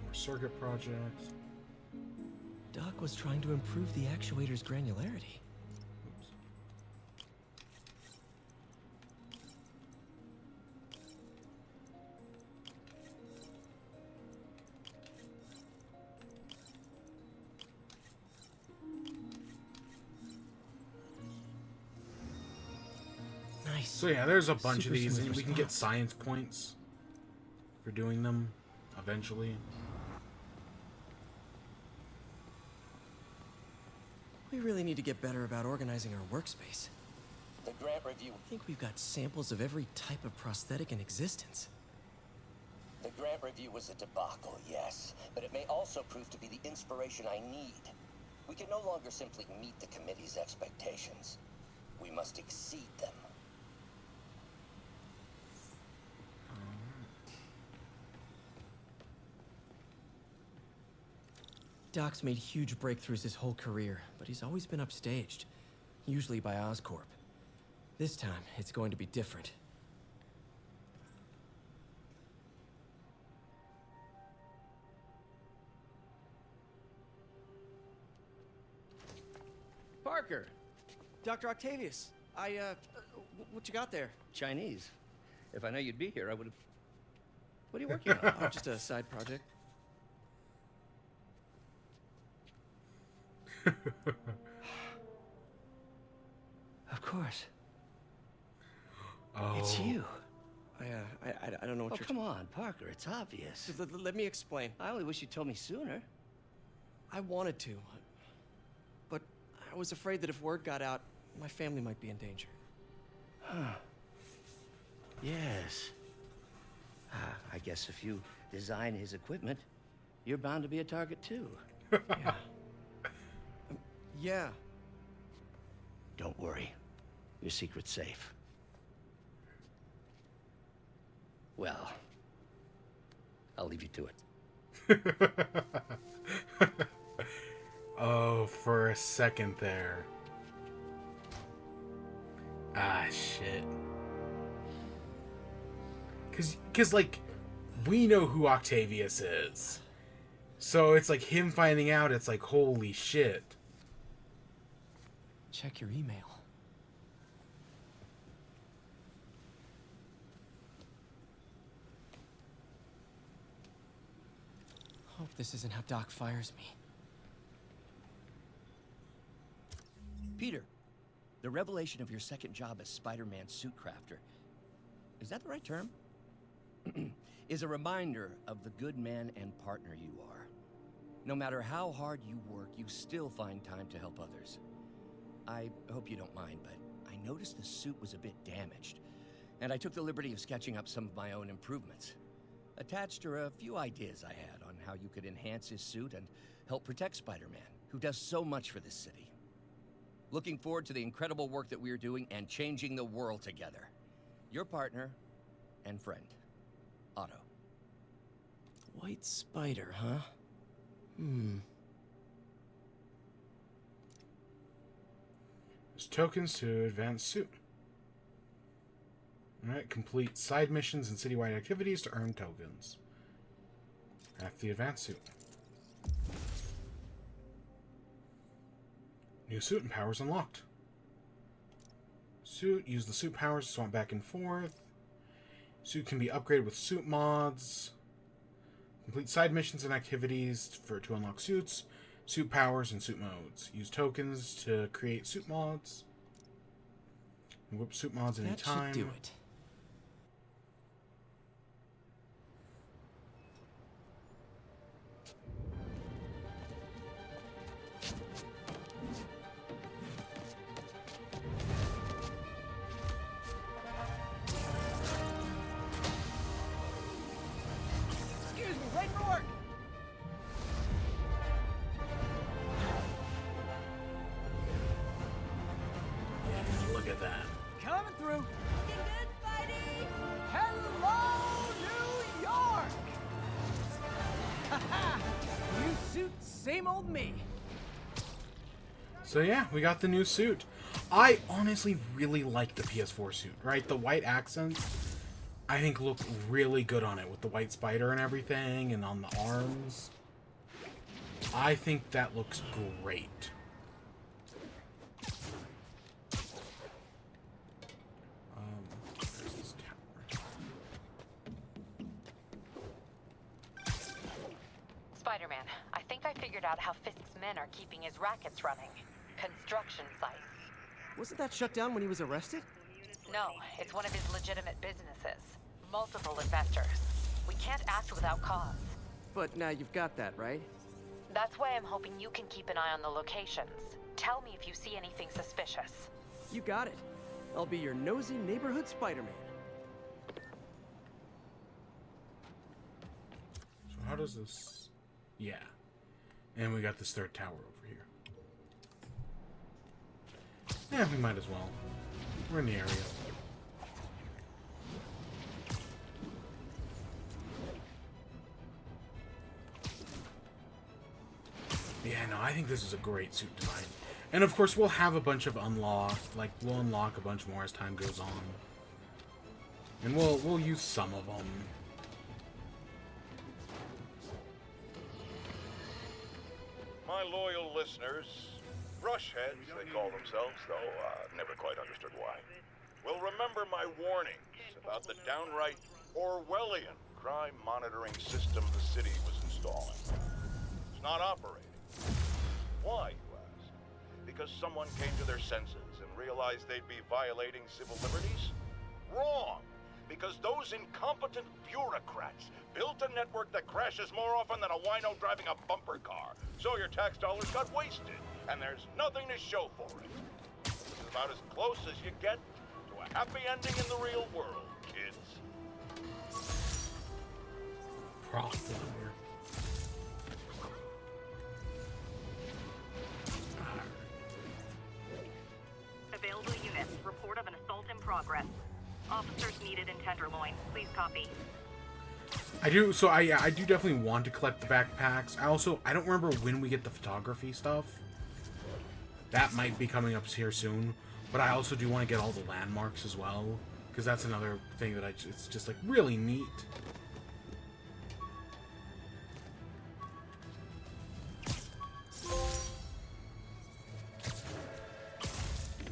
More circuit projects. Doc was trying to improve the actuator's granularity. Oops. Nice. So yeah, there's a bunch Super of these, smooth and we can get response. science points for doing them eventually. We really need to get better about organizing our workspace. The grant review. I think we've got samples of every type of prosthetic in existence. The grant review was a debacle, yes, but it may also prove to be the inspiration I need. We can no longer simply meet the committee's expectations. We must exceed them. Doc's made huge breakthroughs his whole career, but he's always been upstaged, usually by Oscorp. This time, it's going to be different. Parker! Dr. Octavius! What you got there? Chinese. If I know you'd be here, I would have... What are you working on? Oh, just a side project. Of course. Oh. It's you. I don't know what Oh, you're... come on, Parker, it's obvious. Let me explain. I only wish you told me sooner. I wanted to, but I was afraid that if word got out, my family might be in danger. Huh. Yes. I guess if you design his equipment, you're bound to be a target too. Yeah. Yeah. Don't worry. Your secret's safe. Well, I'll leave you to it. Oh, for a second there. Ah, shit. Cause like, we know who Octavius is. So it's like him finding out, it's like, holy shit. Check your email. Hope this isn't how Doc fires me. Peter, The revelation of your second job as Spider-Man suit crafter, is that the right term? Is a reminder of the good man and partner you are. No matter how hard you work, you still find time to help others. I hope you don't mind, but I noticed the suit was a bit damaged, and I took the liberty of sketching up some of my own improvements. Attached are a few ideas I had on how you could enhance his suit and help protect Spider-Man, who does so much for this city. Looking forward to the incredible work that we are doing and changing the world together. Your partner and friend, Otto. White Spider, huh? There's tokens to advance suit. Alright, complete side missions and citywide activities to earn tokens. After the advanced suit. New suit and powers unlocked. Suit, use the suit powers to swap back and forth. Suit can be upgraded with suit mods. Complete side missions and activities to unlock suits, suit powers, and suit modes. Use tokens to create suit mods. Whip suit mods anytime. That should do it. Look at that. Coming through. Looking good, Spidey. Hello, New York. Haha. New suit, same old me. So yeah, we got the new suit. I honestly really like the PS4 suit, right? The white accents, I think, look really good on it with the white spider and everything, and on the arms. I think that looks great. There's this tower. Spider-Man, I think I figured out how Fisk's men are keeping his rackets running. Construction sites. Wasn't that shut down when he was arrested? No, it's one of his legitimate businesses. Multiple investors. We can't act without cause. But now you've got that, right? That's why I'm hoping you can keep an eye on the locations. Tell me if you see anything suspicious. You got it. I'll be your nosy neighborhood Spider-Man. So how does this... Yeah. And we got this third tower over here. Yeah, we might as well. We're in the area. Yeah, no, I think this is a great suit design. And of course, we'll have a bunch of unlocked. Like, we'll unlock a bunch more as time goes on. And we'll use some of them. My loyal listeners, brushheads they call themselves, though never quite understood why, will remember my warnings about the downright Orwellian crime monitoring system the city was installing. It's not operating. Why, you ask? Because someone came to their senses and realized they'd be violating civil liberties? Wrong! Because those incompetent bureaucrats built a network that crashes more often than a wino driving a bumper car. So your tax dollars got wasted, and there's nothing to show for it. It's about as close as you get to a happy ending in the real world, kids. Problem. Available units. Report of an assault in progress. Officers needed in Tenderloin. Please copy. I do, so I do definitely want to collect the backpacks. I don't remember when we get the photography stuff. That might be coming up here soon. But I also do want to get all the landmarks as well. Because that's another thing that it's just like really neat.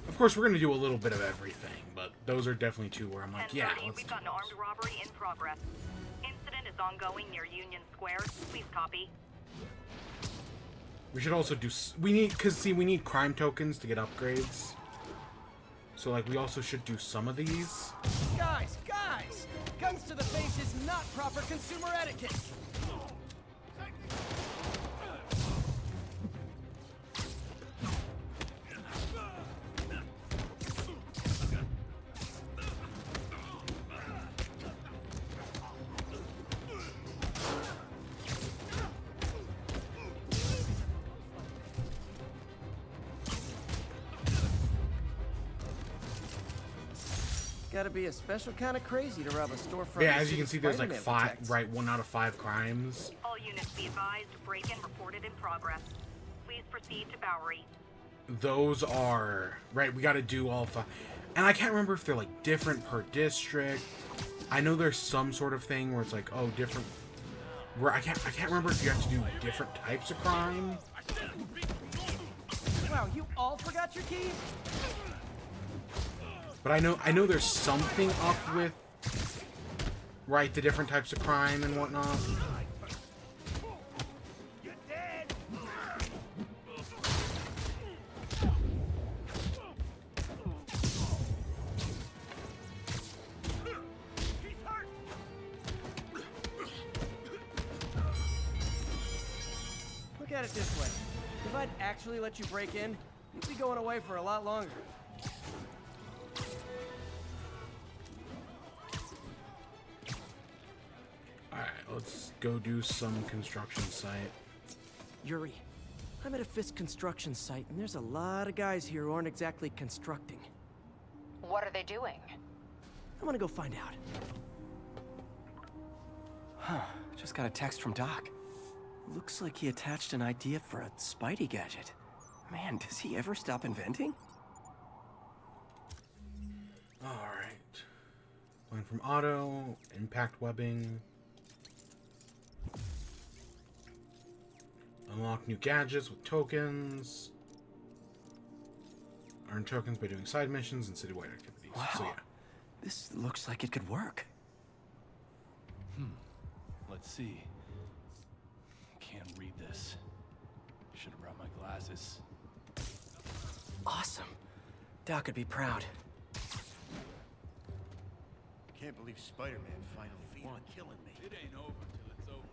Of course, we're going to do a little bit of everything, but those are definitely two where I'm like, yeah, let's We've got an armed robbery in progress. Incident is ongoing near Union Square. Please copy. We should also do... We need... Because, see, we need crime tokens to get upgrades. So, like, we also should do some of these. Guys! Guns to the face is not proper consumer etiquette! Gotta be a special kind of crazy to rob a storefront. Yeah, as you can see, there's like Spider-Man 5, protects. right, 1 out of 5 crimes. All units be advised, break-in reported in progress. Please proceed to Bowery. Those are, right, we gotta do all 5. And I can't remember if they're like different per district. I know there's some sort of thing where it's like, oh, different, where I can't remember if you have to do different types of crime. Wow, you all forgot your keys? But I know there's something up with, right, the different types of crime and whatnot. Look at it this way. If I'd actually let you break in, you'd be going away for a lot longer. Alright, let's go do some construction site. Yuri, I'm at a Fisk construction site, and there's a lot of guys here who aren't exactly constructing. What are they doing? I want to go find out. Huh, just got a text from Doc. Looks like he attached an idea for a Spidey gadget. Man, does he ever stop inventing? Alright. Line from auto, impact webbing. Unlock new gadgets with tokens. Earn tokens by doing side missions and citywide activities. Wow. So yeah. This looks like it could work. Let's see. Can't read this. Should have brought my glasses. Awesome. Doc would be proud. Can't believe Spider-Man finally won. Killing me. It ain't over till it's over.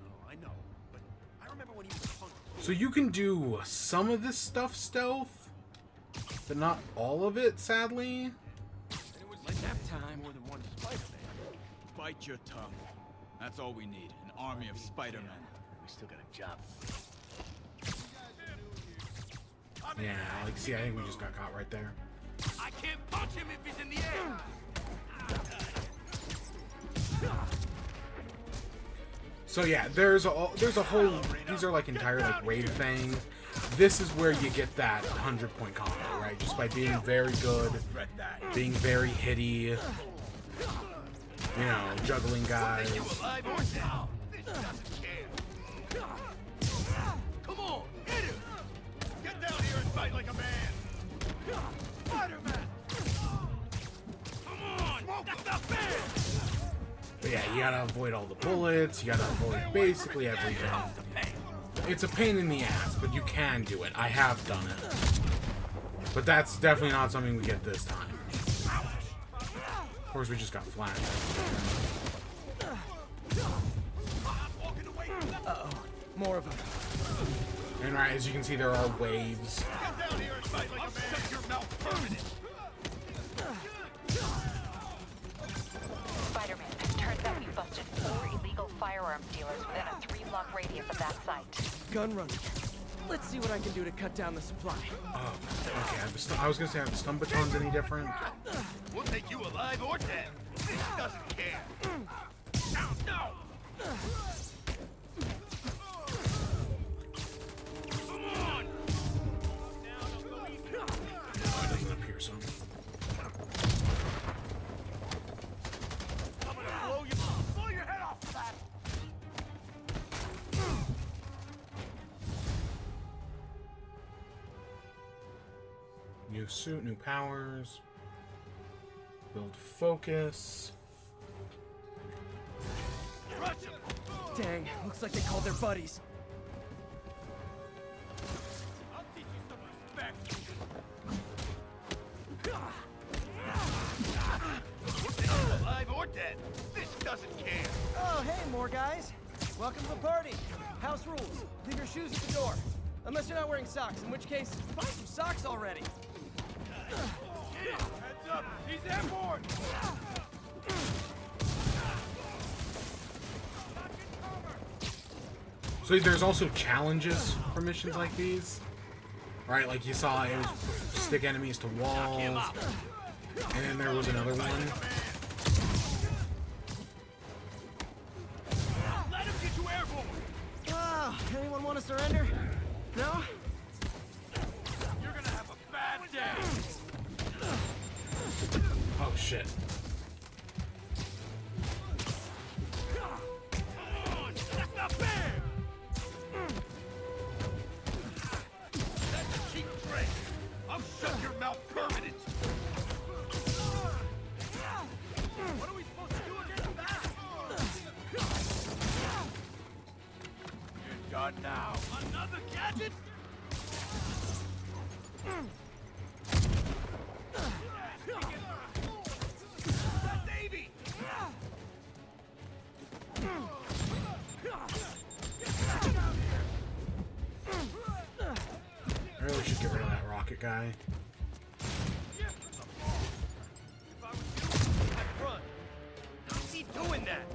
Oh, I know, but I remember when he was a punk. So you can do some of this stuff stealth, but not all of it, sadly. Like that time. More than one Spider-Man. Bite your tongue. That's all we need. An army of Spider-Men. We still got a job. Yeah, like, see, I think we just got caught right there. I can't punch him if he's in the air. So yeah, there's a whole, these are like entire like raid things. This is where you get that 100-point combo, right? Just by being very good, being very hitty, you know, juggling guys. Come on, hit him! Get down here and fight like a man! Spider-Man! Come on! That's not fair! But yeah, you gotta avoid all the bullets, you gotta avoid basically everything. It's a pain in the ass, but you can do it. I have done it. But that's definitely not something we get this time. Of course, we just got flashed. Uh-oh. More of them. And right, as you can see, there are waves. Get down here and fight like a man! I'll shut your mouth permanent! Spider-Man, turns out we busted 4 illegal firearms dealers within a 3-block radius of that site. Gun running. Let's see what I can do to cut down the supply. Oh, okay. I was gonna say, are the stun batons any different? We'll take you alive or dead. This doesn't care. No! Come on! Oh, it doesn't appear so. I'm gonna blow your head off for that! New suit, new powers. Build focus. Dang, looks like they called their buddies. I'll teach you some respect. Alive or dead, this doesn't care. Oh, hey, more guys. Welcome to the party. House rules. Leave your shoes at the door. Unless you're not wearing socks, in which case, buy some socks already. Heads up, he's airborne. So there's also challenges for missions like these. Right, like you saw, it was stick enemies to walls. And then there was another one. Let him get you airborne. Oh, anyone want to surrender? No? You're gonna have a bad day. Oh shit. That's not fair. That's a cheap trick. I'll shut your mouth permanent. What are we supposed to do against that? You're done now. Another gadget? Davey! I really should get rid of that rocket guy. How's he doing that?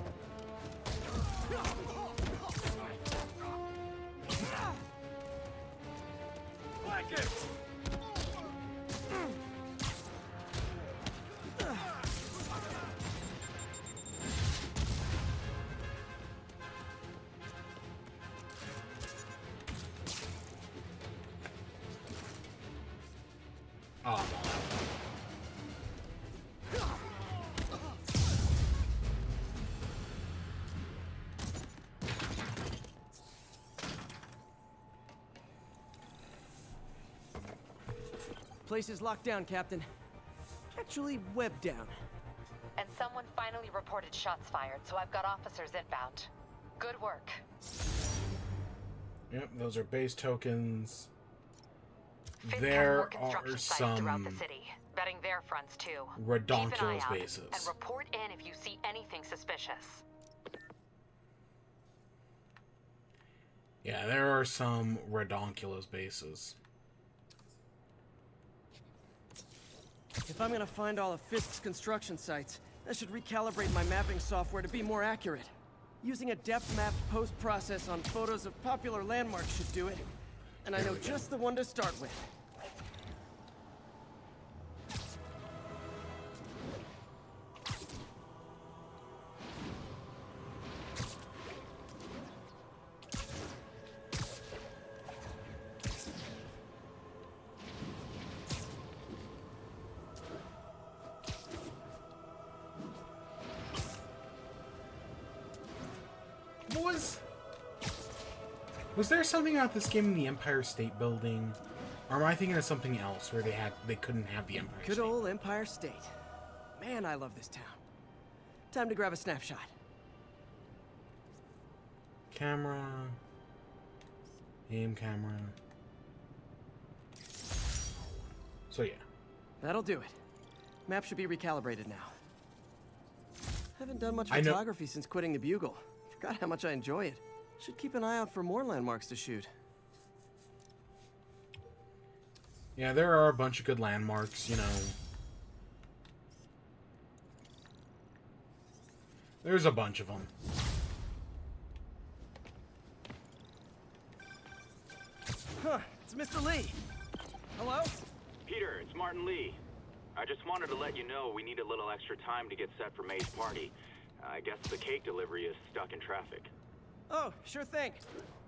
Like it! Oh, Place is locked down, Captain. Actually, webbed down. And someone finally reported shots fired, so I've got officers inbound. Good work. Yep, those are base tokens. Finn has There more are construction sites throughout the some city, vetting their fronts too. Keep an eye redonkulous out bases. and report in if you see anything suspicious. Yeah, there are some redonkulous bases. If I'm gonna find all of Fisk's construction sites, I should recalibrate my mapping software to be more accurate. Using a depth-mapped post-process on photos of popular landmarks should do it. And I know just the one to start with. Was there something about this game in the Empire State Building? Or am I thinking of something else where they couldn't have the Empire Good State? old Empire State. Man, I love this town. Time to grab a snapshot. Camera. Aim camera. So yeah. That'll do it. Map should be recalibrated now. Haven't done much I know- photography since quitting the Bugle. Forgot how much I enjoy it. Should keep an eye out for more landmarks to shoot. Yeah, there are a bunch of good landmarks, you know. There's a bunch of them. Huh, it's Mr. Lee. Hello? Peter, it's Martin Lee. I just wanted to let you know we need a little extra time to get set for May's party. I guess the cake delivery is stuck in traffic. Oh, sure thing.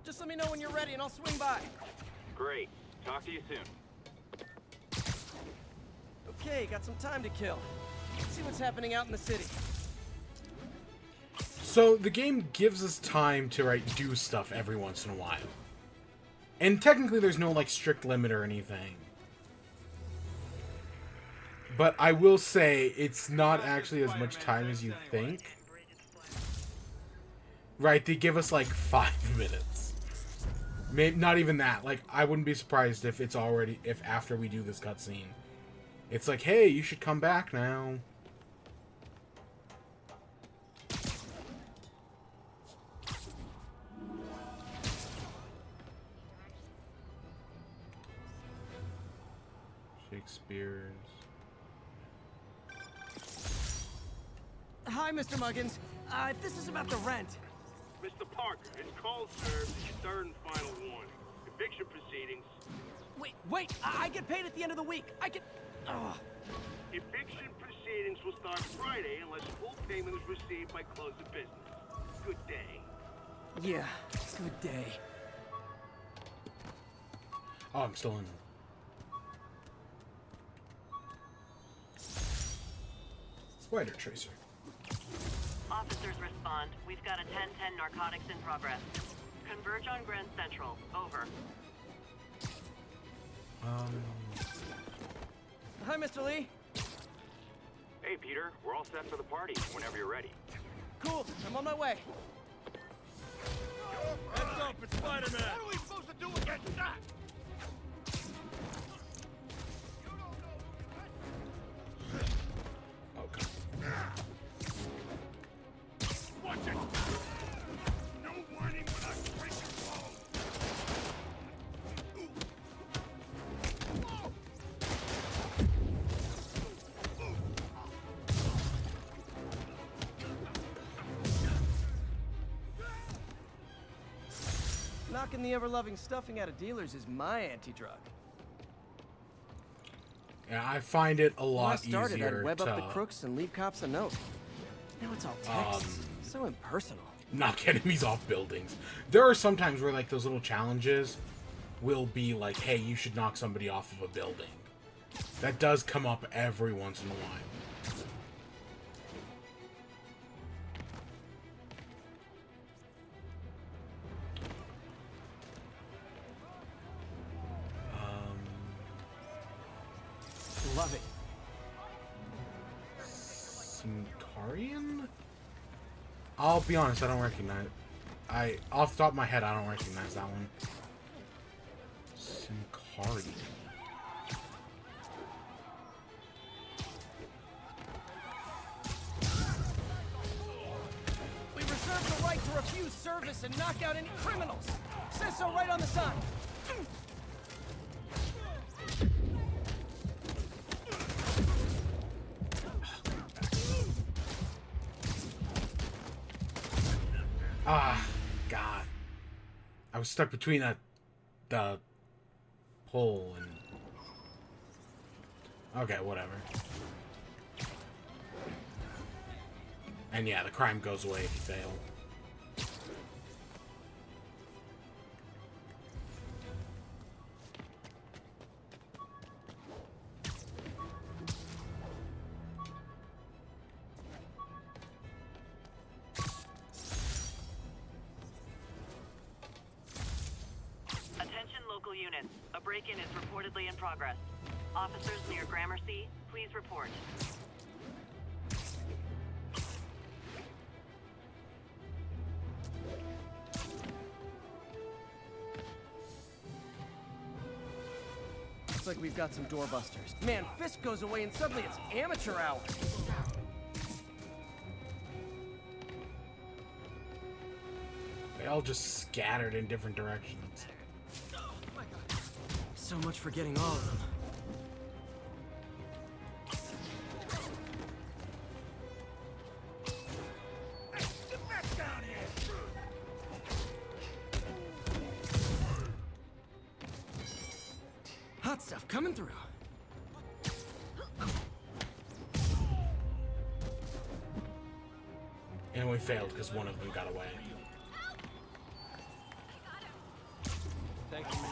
Just let me know when you're ready and I'll swing by. Great. Talk to you soon. Okay, got some time to kill. Let's see what's happening out in the city. So the game gives us time to do stuff every once in a while. And technically there's no strict limit or anything. But I will say it's not actually as much time as you think. Right, they give us 5 minutes. Maybe not even that. I wouldn't be surprised if it's already, if after we do this cutscene, It's like, hey, you should come back now. Shakespeare's. Hi, Mr. Muggins. This is about the rent. Mr. Parker, it's cold served, your third and final warning. Eviction proceedings. Wait! I get paid at the end of the week. I get. Ugh. Eviction proceedings will start Friday unless full payment is received by close of business. Good day. Yeah, good day. Oh, I'm still in. Spider Tracer. Officers respond. We've got a 10-10 narcotics in progress. Converge on Grand Central. Over. Hi, Mr. Lee. Hey, Peter. We're all set for the party whenever you're ready. Cool. I'm on my way. Heads up, it's Spider-Man! What are we supposed to do against that? Okay. Watch it! No whining when I break your balls! Knocking the ever-loving stuffing out of dealers is my anti-drug. Yeah, I find it a When I lot started, easier I'd web to up the crooks and leave cops a note. Now it's all text. So impersonal. knock enemies off buildings. There are some times where like those little challenges will be like, hey, you should knock somebody off of a building. That does come up every once in a while. Love it. Sincarian? I'll be honest, I don't recognize. Off the top of my head, I don't recognize that one. Sincarian. We reserve the right to refuse service and knock out any criminals. Says so right on the sign. Ah, God. I was stuck between the pole and... Okay, whatever. And yeah, the crime goes away if you fail. Attention local units. A break-in is reportedly in progress. Officers near Gramercy, please report. Looks like we've got some doorbusters. Man, Fisk goes away and suddenly it's amateur hour. They all just scattered in different directions. So much for getting all of them. Hot stuff coming through. And we failed because one of them got away. Thank you, man.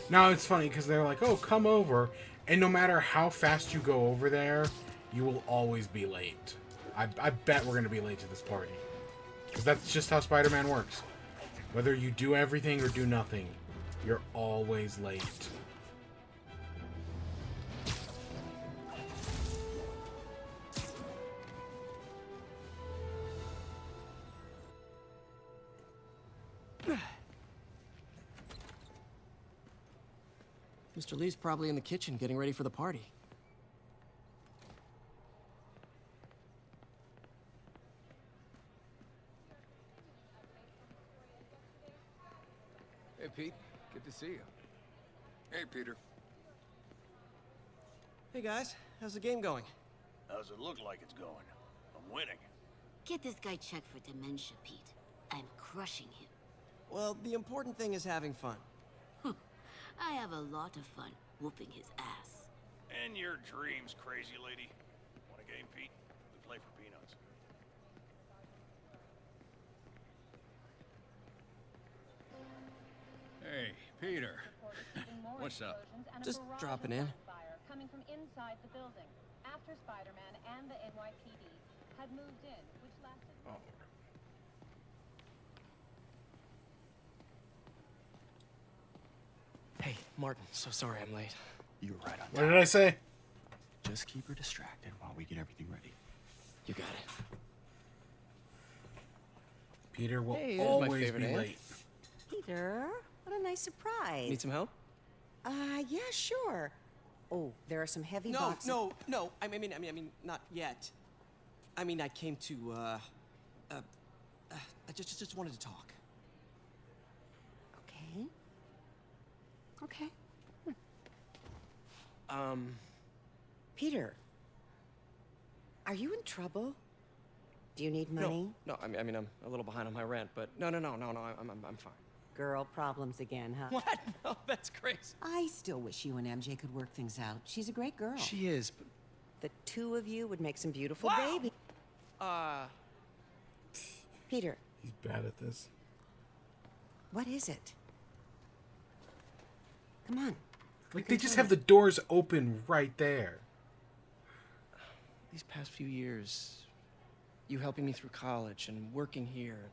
Now it's funny because they're like, oh, come over. And no matter how fast you go over there, you will always be late. I bet we're going to be late to this party. Because that's just how Spider-Man works. Whether you do everything or do nothing, you're always late. Mr. Lee's probably in the kitchen getting ready for the party. Hey, Pete. Good to see you. Hey, Peter. Hey guys, how's the game going? How's it look like it's going? I'm winning. Get this guy checked for dementia, Pete. I'm crushing him. Well, the important thing is having fun. I have a lot of fun whooping his ass. And your dreams, crazy lady. Want a game, Pete? We play for peanuts. Hey, Peter. What's up? Just dropping in. Coming from inside the building after Spider-Man and the NYPD had moved in, which lasted. Oh. Hey, Martin, so sorry I'm late. You were right on What time. did I say? Just keep her distracted while we get everything ready. You got it. Peter will Hey, there's my always favorite be aunt. late. Peter, what a nice surprise. Need some help? Yeah, sure. Oh, there are some heavy No, boxes. no. I mean, not yet. I mean, I came to, I just wanted to talk. Okay. Okay. Peter, are you in trouble? Do you need money? No, I mean, I'm a little behind on my rent, but no, I'm fine. Girl problems again, huh? What? No, that's crazy. I still wish you and MJ could work things out. She's a great girl. She is, but... The two of you would make some beautiful babies. Peter, He's bad at this. what is it? Come on. Like, they just have the doors open right there. These past few years, you helping me through college and working here,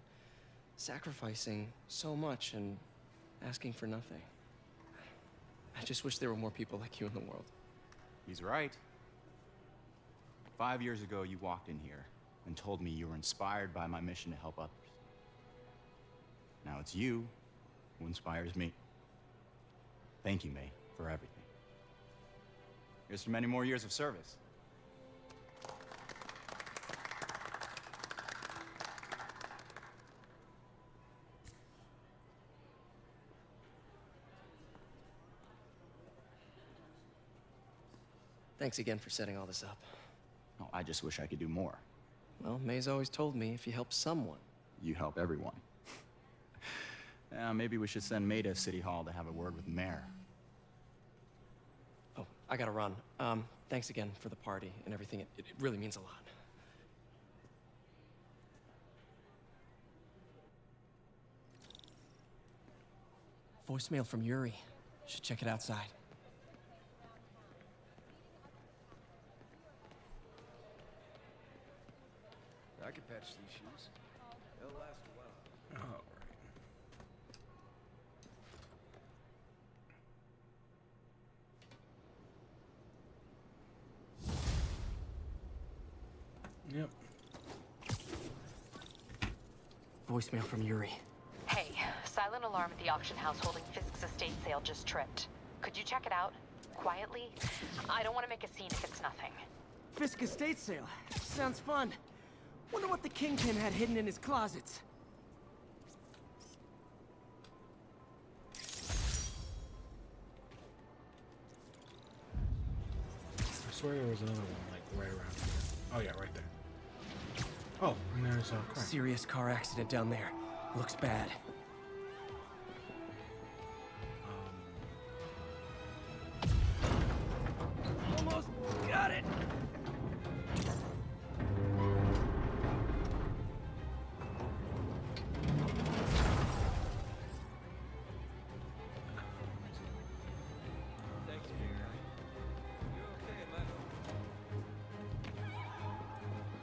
sacrificing so much and asking for nothing. I just wish there were more people like you in the world. He's right. 5 years ago, you walked in here and told me you were inspired by my mission to help others. Now it's you who inspires me. Thank you, May, for everything. Here's to many more years of service. Thanks again for setting all this up. Oh, I just wish I could do more. Well, May's always told me if you help someone, You help everyone. Maybe we should send May to City Hall to have a word with the mayor. Oh, I gotta run. Thanks again for the party and everything. It really means a lot. Voicemail from Yuri. Should check it outside. I could patch these shoes. They'll last a while. Oh, right. Yep. Voicemail from Yuri. Hey, silent alarm at the auction house holding Fisk's estate sale just tripped. Could you check it out? Quietly? I don't want to make a scene if it's nothing. Fisk estate sale. Sounds fun. Wonder what the Kingpin had hidden in his closets. I swear there was another one, like, right around here. Oh, yeah, right there. Oh, and there's a car. Serious car accident down there. Looks bad. Almost got it!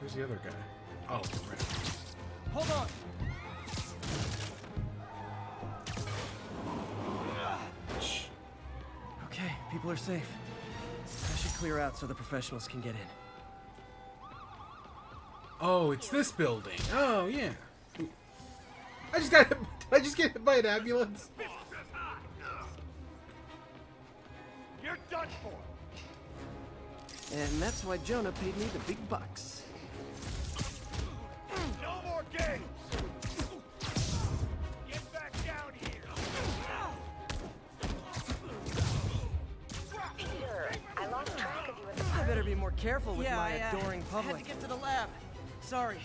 Who's the other guy? Oh, right. Hold on! Okay, people are safe. I should clear out so the professionals can get in. Oh, it's this building. Oh, yeah. I just got hit. Did I just get hit by an ambulance? You're done for. And that's why Jonah paid me the big bucks. No more games. Get back down here. Peter, I lost track of you at the I party. better be more careful with my Yeah, adoring public. had to get to the lab. Sorry.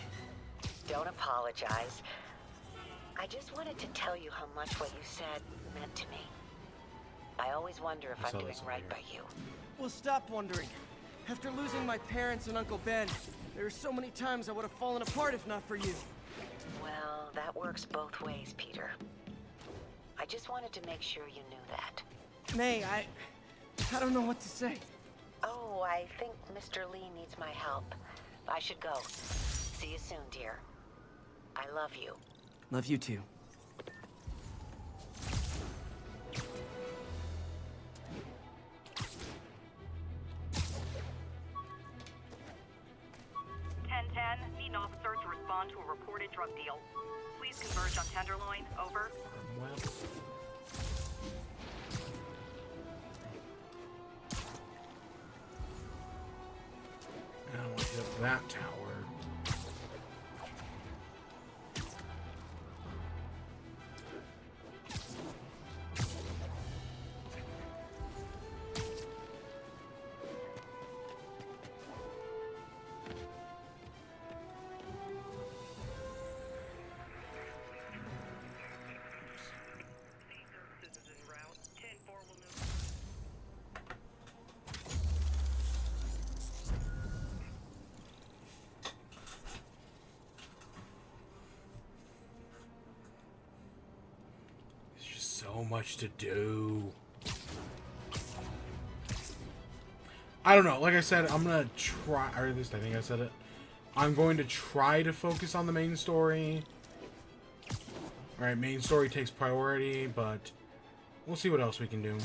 Don't apologize. I just wanted to tell you how much what you said meant to me. I always wonder if I'm doing right by you. Well, stop wondering. After losing my parents and Uncle Ben, there are so many times I would have fallen apart if not for you. Well, that works both ways, Peter. I just wanted to make sure you knew that. May, I don't know what to say. Oh, I think Mr. Lee needs my help. I should go. See you soon, dear. I love you. Love you too. Need an officer to respond to a reported drug deal. Please converge on Tenderloin. Over. I don't want to hit that tower. So much to do. I don't know. Like I said, I'm gonna try, or at least I think I said it. I'm going to try to focus on the main story. Alright, main story takes priority, but we'll see what else we can do.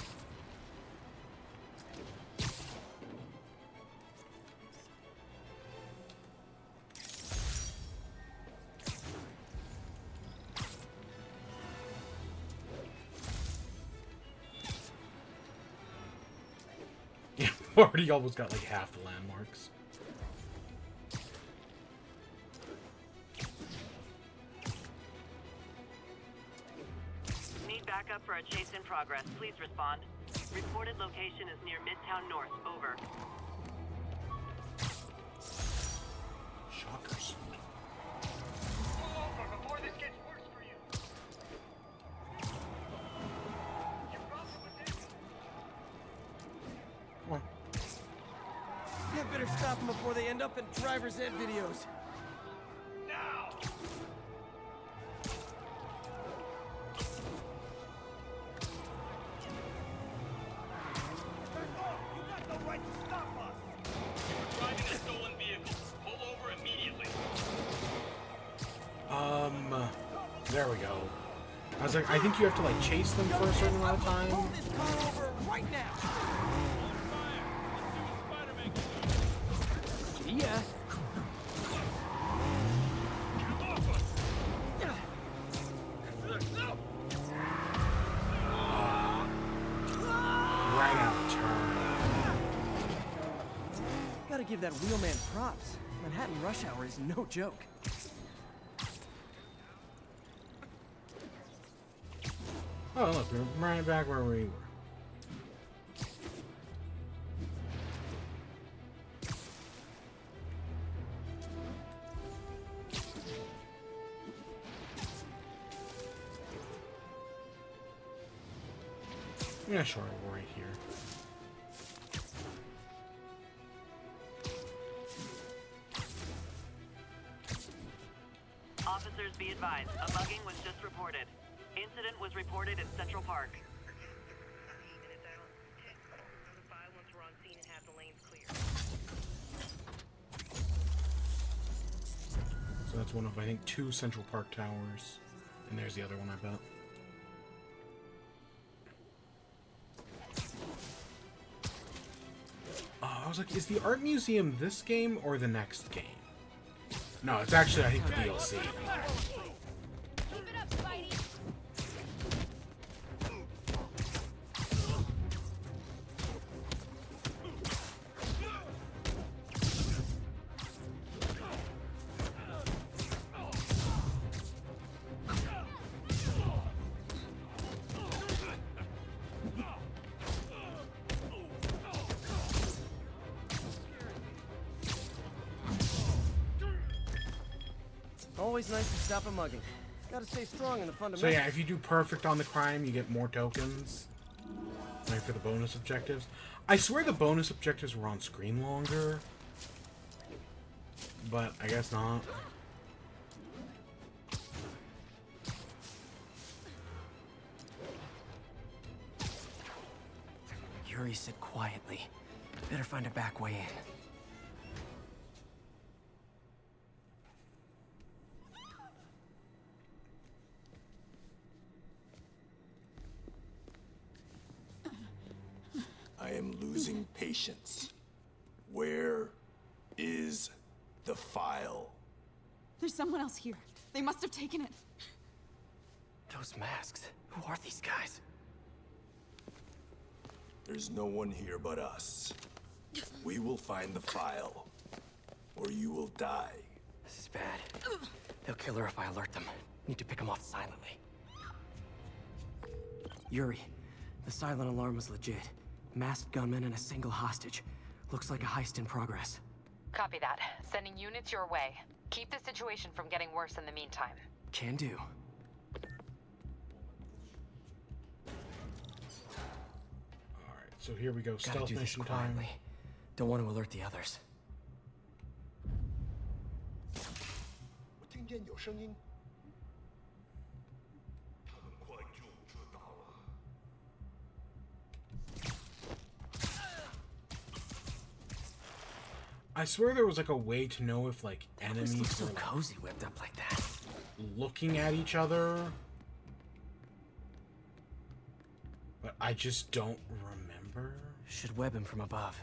Already almost got like half the landmarks. Need backup for a chase in progress. Please respond. Reported location is near Midtown North. Over. Shockers. Before this gets worse for you. I better stop them before they end up in driver's ed videos. Now. You got no right to stop us. You're driving a stolen vehicle. Pull over immediately. There we go. I was like, I think you have to like chase them for a certain amount of time. Pull this car over right now. Yeah. Right out of turn. Gotta give that wheelman props. Manhattan rush hour is no joke. Oh, look, we're right back where we were. Yeah, sure, we're right here. Officers be advised, a mugging was just reported. Incident was reported in Central Park. So that's one of, I think, 2 Central Park towers. And there's the other one, I bet. I was like, is the art museum this game or the next game? No, it's actually, I think, the DLC. Keep it up, Spidey. always nice to stop a mugging. Gotta stay strong in the So fundamentals. yeah, if you do perfect on the crime, you get more tokens. Like for the bonus objectives. I swear the bonus objectives were on screen longer. But I guess not. Yuri said quietly. Better find a back way in. I am losing patience. Where is the file? There's someone else here. They must have taken it. Those masks. Who are these guys? There's no one here but us. We will find the file, or you will die. This is bad. They'll kill her if I alert them. Need to pick them off silently. Yuri, the silent alarm was legit. Masked gunmen and a single hostage. Looks like a heist in progress. Copy that. Sending units your way. Keep the situation from getting worse in the meantime. Can do. Alright, so here we go. Gotta Stealth do this mission time. quietly. Don't want to alert the others. 我听见有声音。他们快就知道了。 I swear there was like a way to know if like This enemies looks so were like, cozy whipped up like that. looking at each other. But I just don't remember. Should web him from above.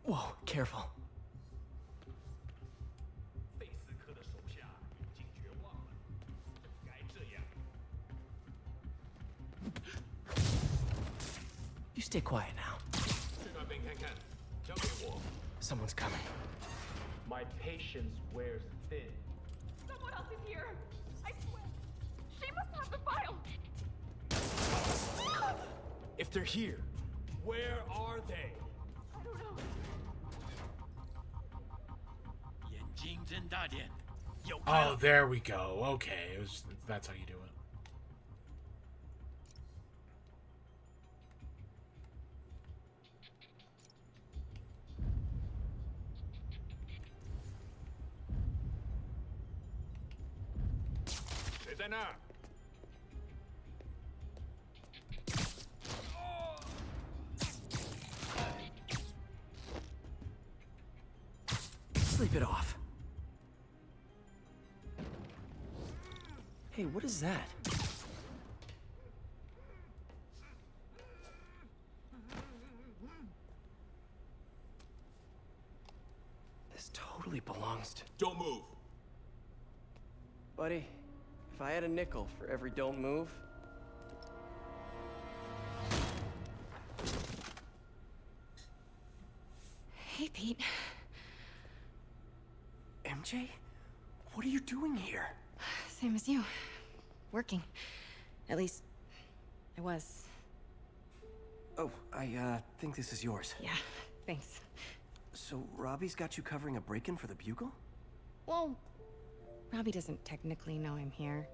Whoa, careful. You stay quiet now. Someone's coming. My patience wears thin. Someone else is here. I swear. She must have the file. If they're here, where are they? I don't know. 眼睛睁大点，有 Oh, there we go. Okay, that's how you do it. Sleep it off. Hey, what is that? This totally belongs to... Don't move. Buddy, if I had a nickel for every don't move... Hey, Pete. MJ? What are you doing here? Same as you. Working. At least, I was. Oh, I think this is yours. Yeah, thanks. So, Robbie's got you covering a break-in for the Bugle? Well, Robbie doesn't technically know I'm here.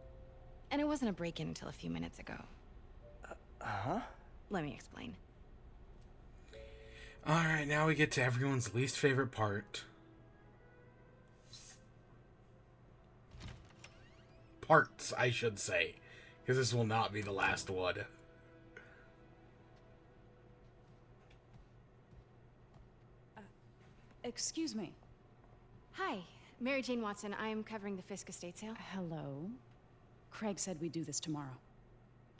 And it wasn't a break-in until a few minutes ago. Uh-huh? Let me explain. Alright, now we get to everyone's least favorite part. Parts, I should say. Because this will not be the last one. Excuse me. Hi, Mary Jane Watson. I'm covering the Fisk estate sale. Hello. Craig said we'd do this tomorrow.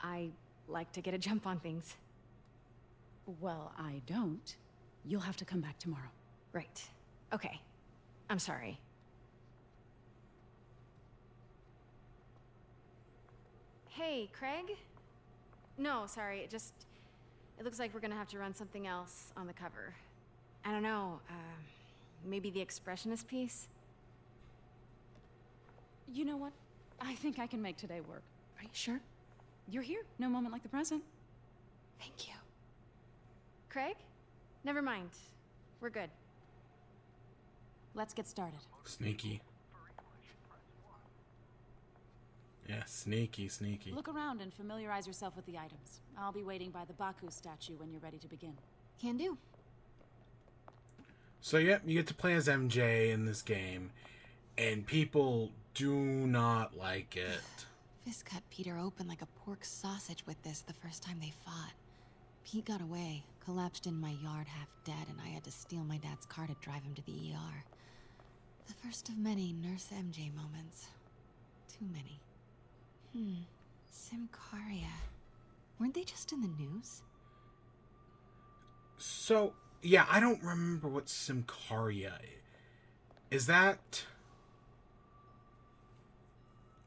I like to get a jump on things. Well, I don't. You'll have to come back tomorrow. Right. Okay. I'm sorry. Hey, Craig? No, sorry. It looks like we're gonna have to run something else on the cover. I don't know, maybe the expressionist piece? You know what? I think I can make today work. Are you sure? You're here. No moment like the present. Thank you. Craig? Never mind. We're good. Let's get started. Sneaky. Yeah, sneaky, sneaky. Look around and familiarize yourself with the items. I'll be waiting by the Baku statue when you're ready to begin. Can do. So, yep, you get to play as MJ in this game, and people do not like it. Fisk cut Peter open like a pork sausage with this the first time they fought. Pete got away, collapsed in my yard half dead, and I had to steal my dad's car to drive him to the ER. The first of many Nurse MJ moments. Too many. Simcaria. Weren't they just in the news? So, yeah, I don't remember what Simcaria is. That...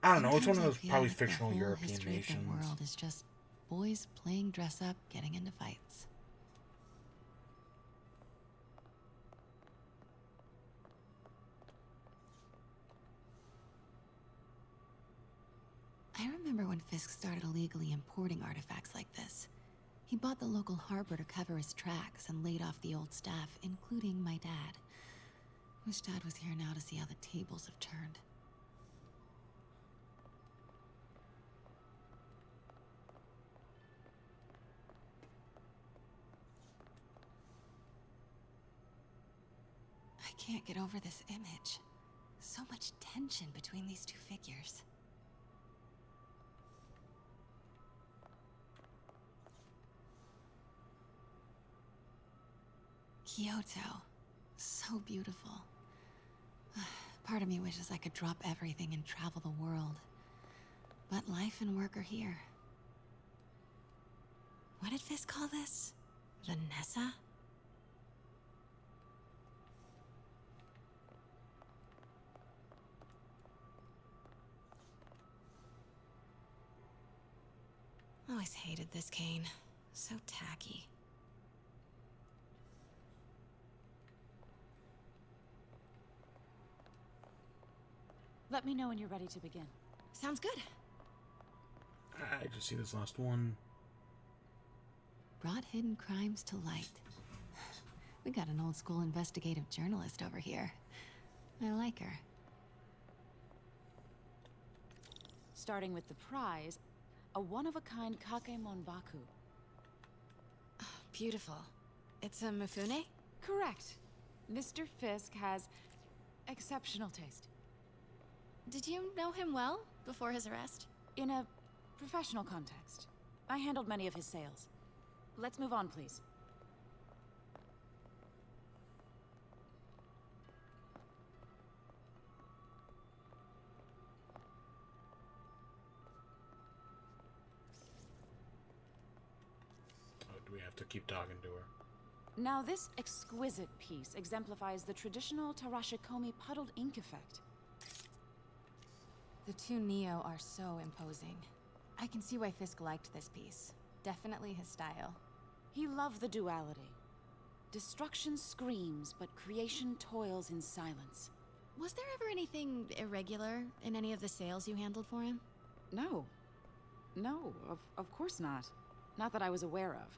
I don't know, it's one of those probably fictional European nations. The world is just boys playing dress up, getting into fights. I remember when Fisk started illegally importing artifacts like this. He bought the local harbor to cover his tracks and laid off the old staff, including my dad. Wish Dad was here now to see how the tables have turned. I can't get over this image. So much tension between these two figures. Kyoto. So beautiful. Part of me wishes I could drop everything and travel the world. But life and work are here. What did Fisk call this? Vanessa? Always hated this cane. So tacky. Let me know when you're ready to begin. Sounds good. I just see this last one. Brought hidden crimes to light. We got an old school investigative journalist over here. I like her. Starting with the prize, a one-of-a-kind Kakemon Baku. Beautiful. It's a Mifune? Correct. Mr. Fisk has exceptional taste. Did you know him well before his arrest? In a professional context. I handled many of his sales. Let's move on, please. Oh, do we have to keep talking to her? Now, this exquisite piece exemplifies the traditional Tarashikomi puddled ink effect. The two Neo are so imposing. I can see why Fisk liked this piece. Definitely his style. He loved the duality. Destruction screams, but creation toils in silence. Was there ever anything irregular in any of the sales you handled for him? No. No, of course not. Not that I was aware of.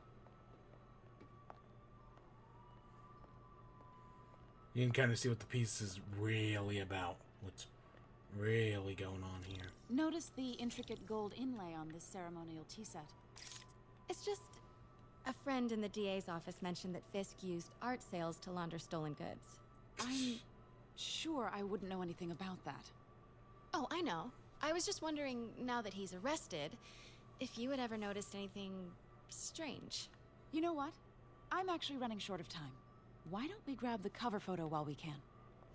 You can kind of see what the piece is really about. What's really going on here. Notice the intricate gold inlay on this ceremonial tea set. It's just... a friend in the DA's office mentioned that Fisk used art sales to launder stolen goods. I'm sure I wouldn't know anything about that. Oh, I know. I was just wondering, now that he's arrested, if you had ever noticed anything strange. You know what? I'm actually running short of time. Why don't we grab the cover photo while we can?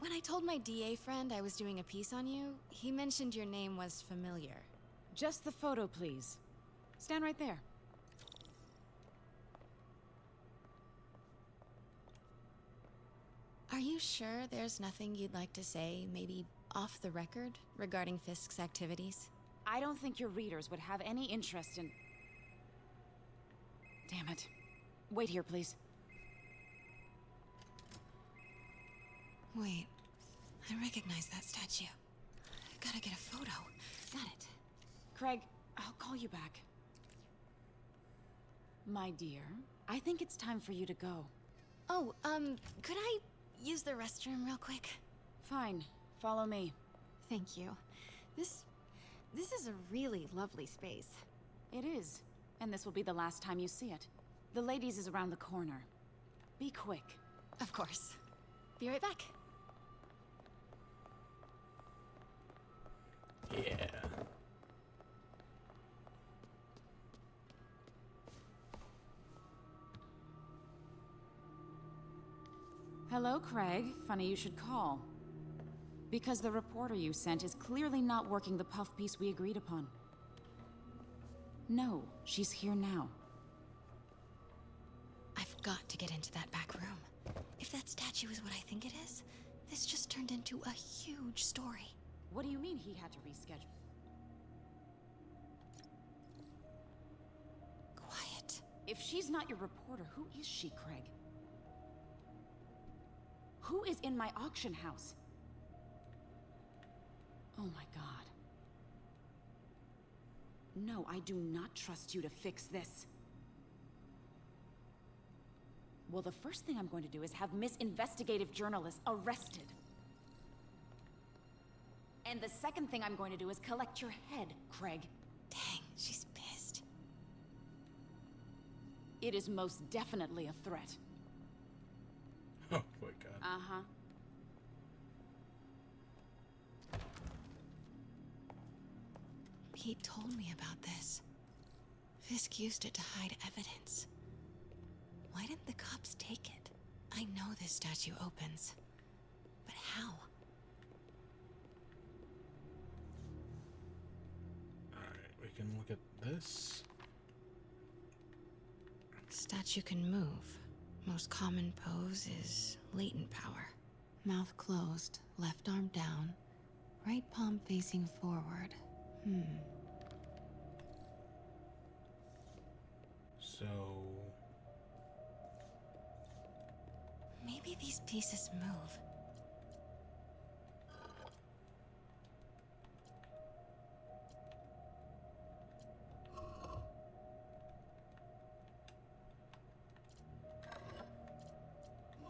When I told my DA friend I was doing a piece on you, he mentioned your name was familiar. Just the photo, please. Stand right there. Are you sure there's nothing you'd like to say, maybe off the record, regarding Fisk's activities? I don't think your readers would have any interest in... Damn it. Wait here, please. Wait, I recognize that statue. Gotta get a photo. Got it. Craig, I'll call you back. My dear, I think it's time for you to go. Oh, could I use the restroom real quick? Fine. Follow me. Thank you. This is a really lovely space. It is. And this will be the last time you see it. The ladies is around the corner. Be quick. Of course. Be right back. Yeah. Hello, Craig. Funny you should call. Because the reporter you sent is clearly not working the puff piece we agreed upon. No, she's here now. I've got to get into that back room. If that statue is what I think it is, this just turned into a huge story. What do you mean he had to reschedule? Quiet. If she's not your reporter, who is she, Craig? Who is in my auction house? Oh my god. No, I do not trust you to fix this. Well, the first thing I'm going to do is have Miss Investigative Journalist arrested. And the second thing I'm going to do is collect your head, Craig. Dang, she's pissed. It is most definitely a threat. Oh my god. Uh-huh. Pete told me about this. Fisk used it to hide evidence. Why didn't the cops take it? I know this statue opens. But how? Alright, we can look at this. Statue can move. Most common pose is latent power. Mouth closed, left arm down, right palm facing forward. So... maybe these pieces move.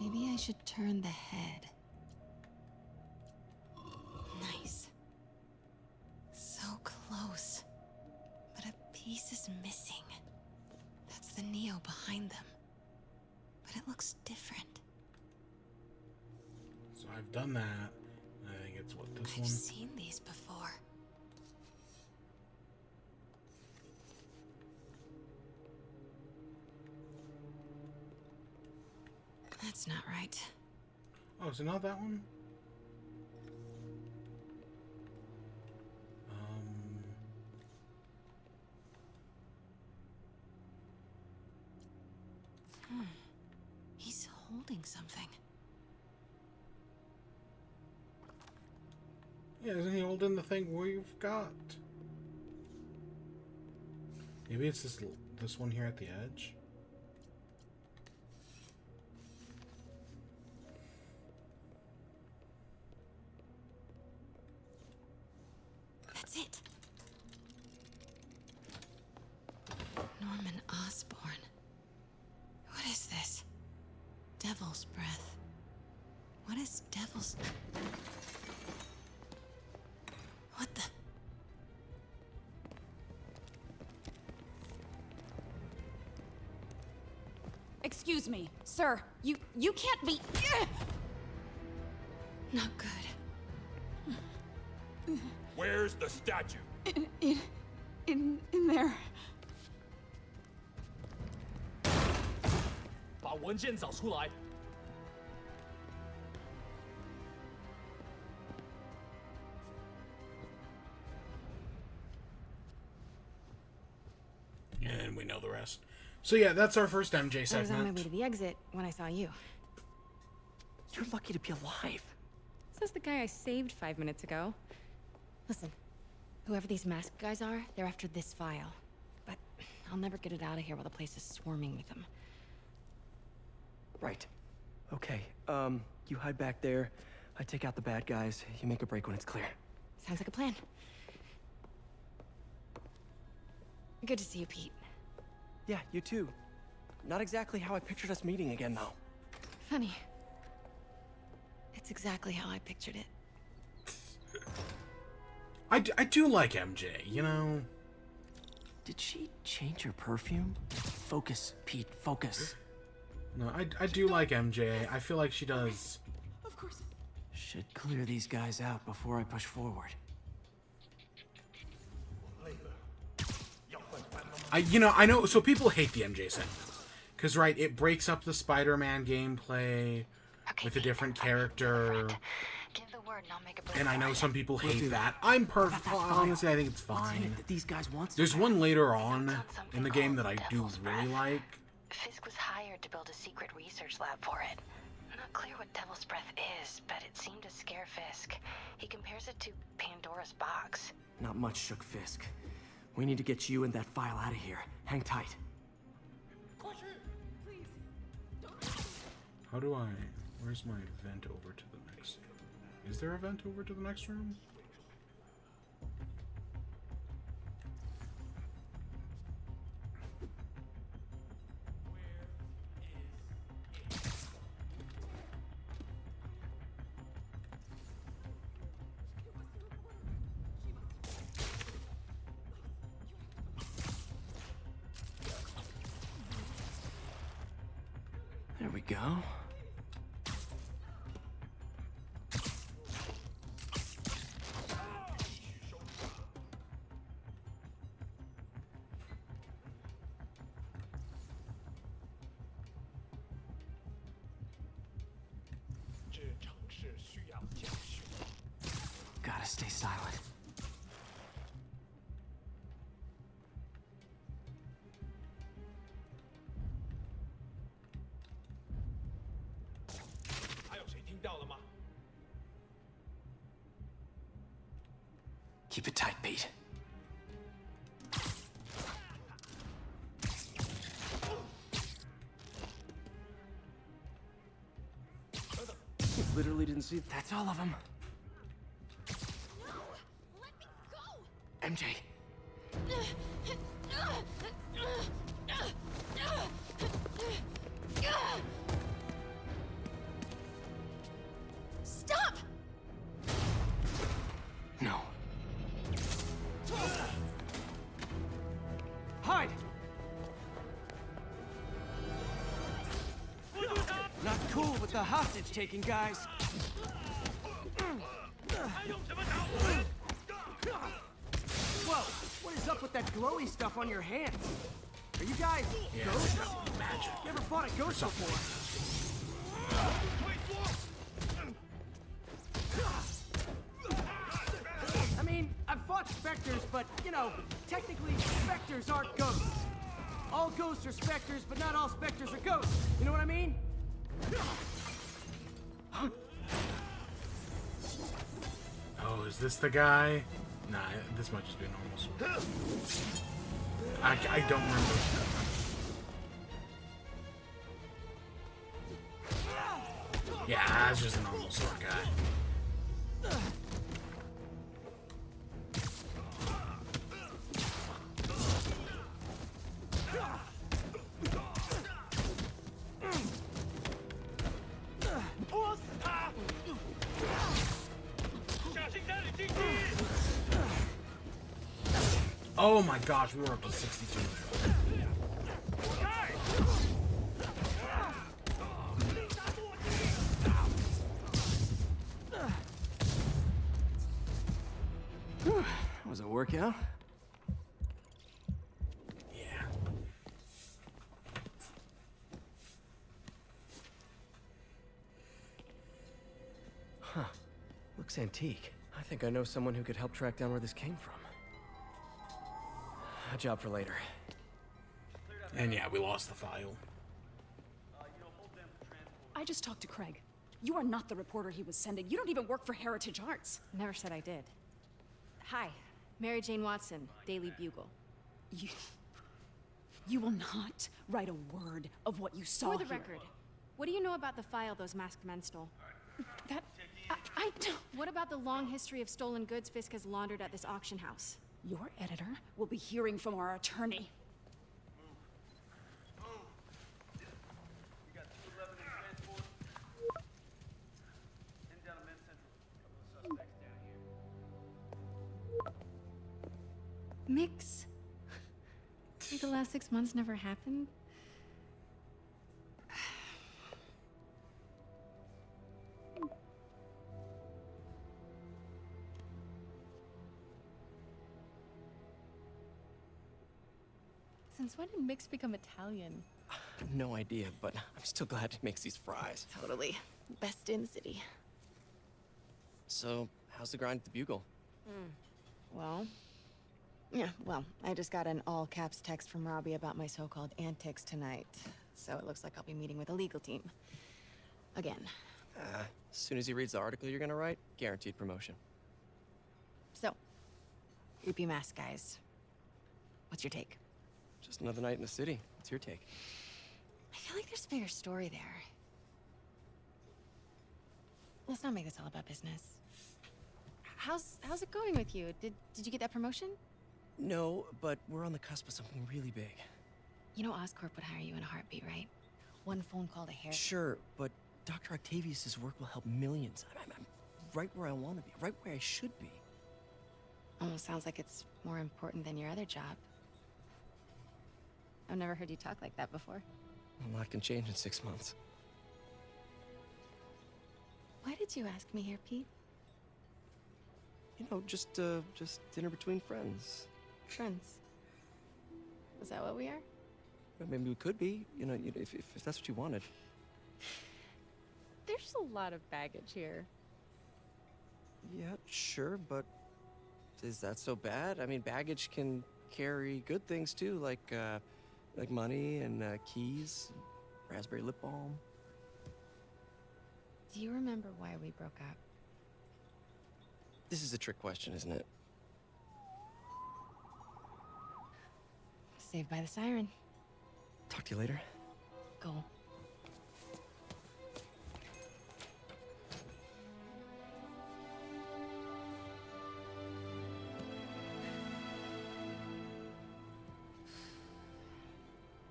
Maybe I should turn the head. Nice. So close. But a piece is missing. That's the Neo behind them. But it looks different. So I've done that. I think it's what, this one? I've seen these before. That's not right. Oh, is it not that one? He's holding something. Yeah, isn't he holding the thing we've got? Maybe it's this one here at the edge? That's it. Norman Osborn. What is this? Devil's breath. What is devil's... What the... Excuse me, sir. You can't be... Not good. Where's the statue? In there. 把文件找出来。 And we know the rest. So yeah, that's our first MJ I was on my way segment. to the exit when I saw you. You're lucky to be alive. Says the guy I saved 5 minutes ago. Listen, whoever these masked guys are, they're after this file. But I'll never get it out of here while the place is swarming with them. Right. Okay, you hide back there. I take out the bad guys. You make a break when it's clear. Sounds like a plan. Good to see you, Pete. Yeah, you too. Not exactly how I pictured us meeting again, though. Funny. It's exactly how I pictured it. I do like MJ, you know? Did she change her perfume? Focus, Pete, focus. No, I do like MJ. I feel like she does. Of course. Should clear these guys out before I push forward. I know, so people hate the MJ segment. Because, right, it breaks up the Spider-Man gameplay with a different character. Give the word and I'll make a And I know some people hate that. I'm perfect. Honestly, I think it's fine. These guys want There's one later on in the game that I do really like. Fisk was hired to build a secret research lab for it. Not clear what Devil's Breath is, but it seemed to scare Fisk. He compares it to Pandora's box. Not much shook Fisk. We need to get you and that file out of here. Hang tight. How do I... Where's my vent over to the next... Is there a vent over to the next room? There we go. Gotta stay silent. Keep it tight, Pete. Literally didn't see. That's all of them. MJ. Stop! No. Hide! Not cool with the hostage taking, guys. Whoa, what is up with that glowy stuff on your hands? Are you guys ghosts? Magic. You ever fought a ghost before? I mean, I've fought specters, but, you know, technically, specters aren't ghosts. All ghosts are specters, but not all specters are ghosts. You know what I mean? Oh, is this the guy? Nah, this might just be a normal sword. I don't remember. Yeah, that's just a normal sword guy. Oh my gosh, we were up to 62 there. Was it a workout? Yeah. Huh. Looks antique. I think I know someone who could help track down where this came from. A job for later. And yeah, we lost the file. I just talked to Craig. You are not the reporter he was sending. You don't even work for Heritage Arts. Never said I did. Hi, Mary Jane Watson, Daily Bugle. You will not write a word of what you saw For the here. record, what do you know about the file those masked men stole? That... I don't... What about the long history of stolen goods Fisk has laundered at this auction house? Your editor will be hearing from our attorney. Like the last 6 months never happened? Since when did Mix become Italian? No idea, but I'm still glad he makes these fries. Totally. Best in the city. So, how's the grind at the Bugle? Well, I just got an all-caps text from Robbie about my so-called antics tonight. So it looks like I'll be meeting with a legal team. Again. As soon as he reads the article you're gonna write, guaranteed promotion. So, creepy mask guys. What's your take? Just another night in the city. What's your take? I feel like there's a bigger story there. Let's not make this all about business. How's it going with you? Did you get that promotion? No, but we're on the cusp of something really big. You know Oscorp would hire you in a heartbeat, right? One phone call to hair. Sure, but Dr. Octavius' work will help millions. I'm right where I want to be, right where I should be. Almost sounds like it's more important than your other job. I've never heard you talk like that before. A lot can change in 6 months. Why did you ask me here, Pete? You know, just dinner between friends. Friends. Is that what we are? Well, maybe we could be, you know, if that's what you wanted. There's a lot of baggage here. Yeah, sure, but is that so bad? I mean, baggage can carry good things too, like money and keys, raspberry lip balm. Do you remember why we broke up? This is a trick question, isn't it? Saved by the siren. Talk to you later. Go.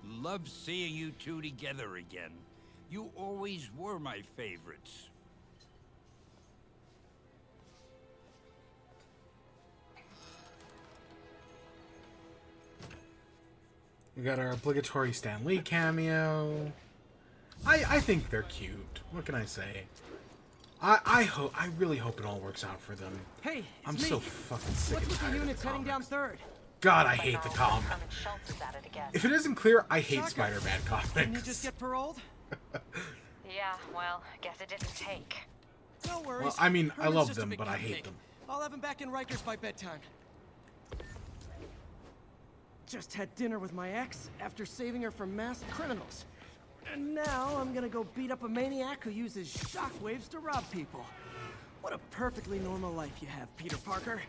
Love seeing you two together again. You always were my favorites. We got our obligatory Stan Lee cameo. I think they're cute. What can I say? I really hope it all works out for them. Hey, I'm it's me. so fucking sick What's and with the tired of units the heading down third? God, I hate the comic. If it isn't clear, I hate Shocker. Spider-Man Didn't you comics. just get paroled? Yeah, well, guess it didn't take. No worries. Well, I mean, I Herman's love just a them, big but I cupcake. hate them. I'll have him back in Rikers by bedtime. Just had dinner with my ex after saving her from masked criminals. And now I'm gonna go beat up a maniac who uses shockwaves to rob people. What a perfectly normal life you have, Peter Parker.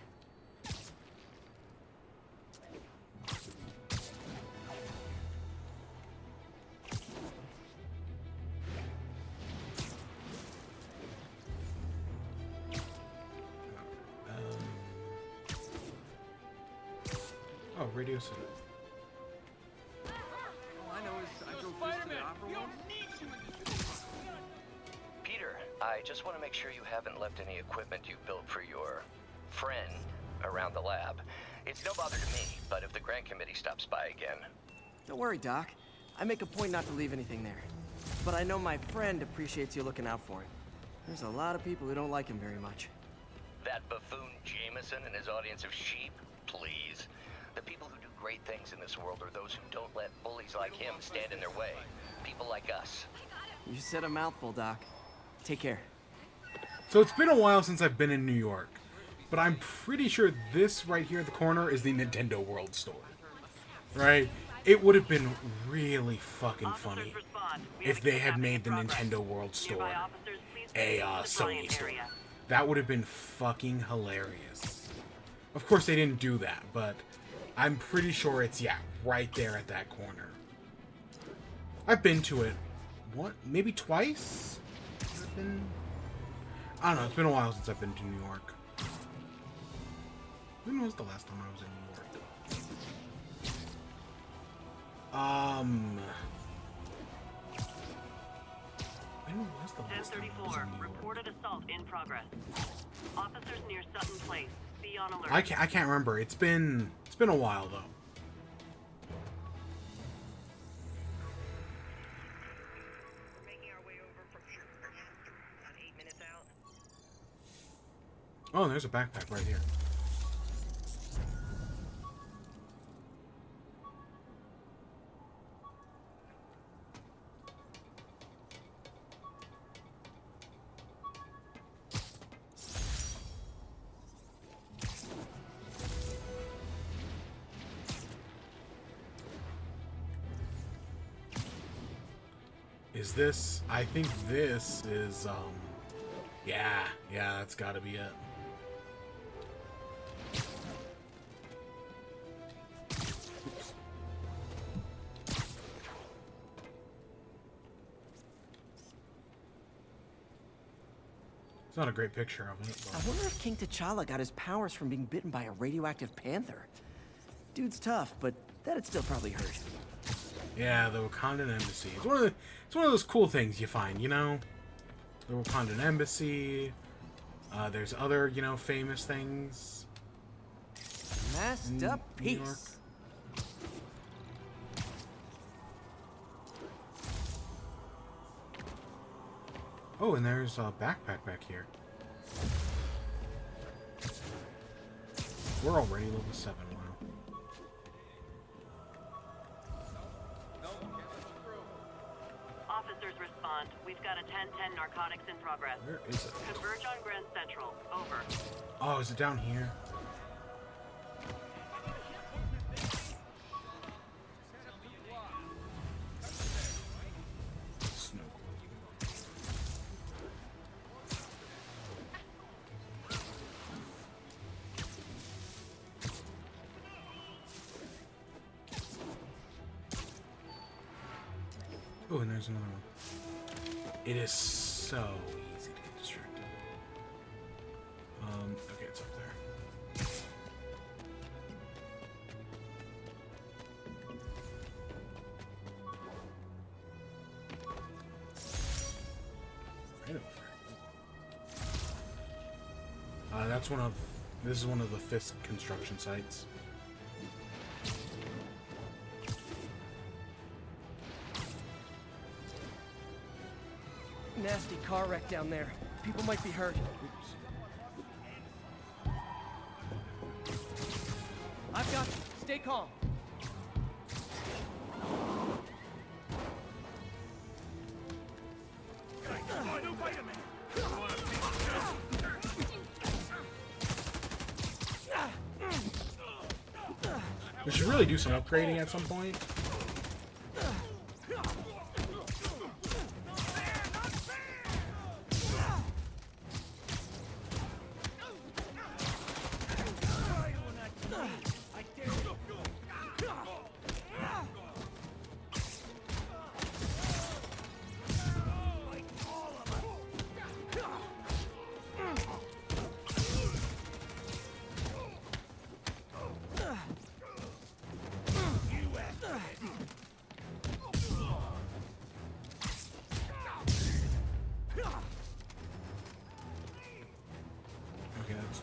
Oh, Radio City. All I know is I drove this to the opera once. Peter, I just want to make sure you haven't left any equipment you built for your friend around the lab. It's no bother to me, but if the grant committee stops by again... Don't worry, Doc. I make a point not to leave anything there. But I know my friend appreciates you looking out for him. There's a lot of people who don't like him very much. That buffoon Jameson and his audience of sheep? Please. The people who do great things in this world are those who don't let bullies like him stand in their way. People like us. You said a mouthful, Doc. Take care. So it's been a while since I've been in New York, but I'm pretty sure this right here at the corner is the Nintendo World Store. Right? It would have been really fucking funny if they had made the Nintendo World Store a Sony store. That would have been fucking hilarious. Of course they didn't do that, but I'm pretty sure it's, yeah, right there at that corner. I've been to it, what, maybe twice? I don't know, it's been a while since I've been to New York. When was the last time I was in New York? When was the last time I was in New York? Reported assault in progress. Officers near Sutton Place. Be on alert. I can't remember. It's been a while though. Oh, there's a backpack right here. Is this? I think this is, yeah, that's gotta be it. Oops. It's not a great picture of it. But... I wonder if King T'Challa got his powers from being bitten by a radioactive panther. Dude's tough, but that'd still probably hurt. Yeah, the Wakandan Embassy. It's one of those cool things you find, you know? The Wakandan Embassy. There's other, you know, famous things. Masked up piece. Oh, and there's a backpack back here. We're already level 7, wow. Officers respond. We've got a 10-10 narcotics in progress. Where is it? Converge on Grand Central. Over. Oh, is it down here? Oh, and there's another one. It is so easy to get distracted. Okay, it's up there. Right over there. This is one of the Fisk construction sites. Nasty car wreck down there. People might be hurt. I've got you. Stay calm. We should really do some upgrading at some point.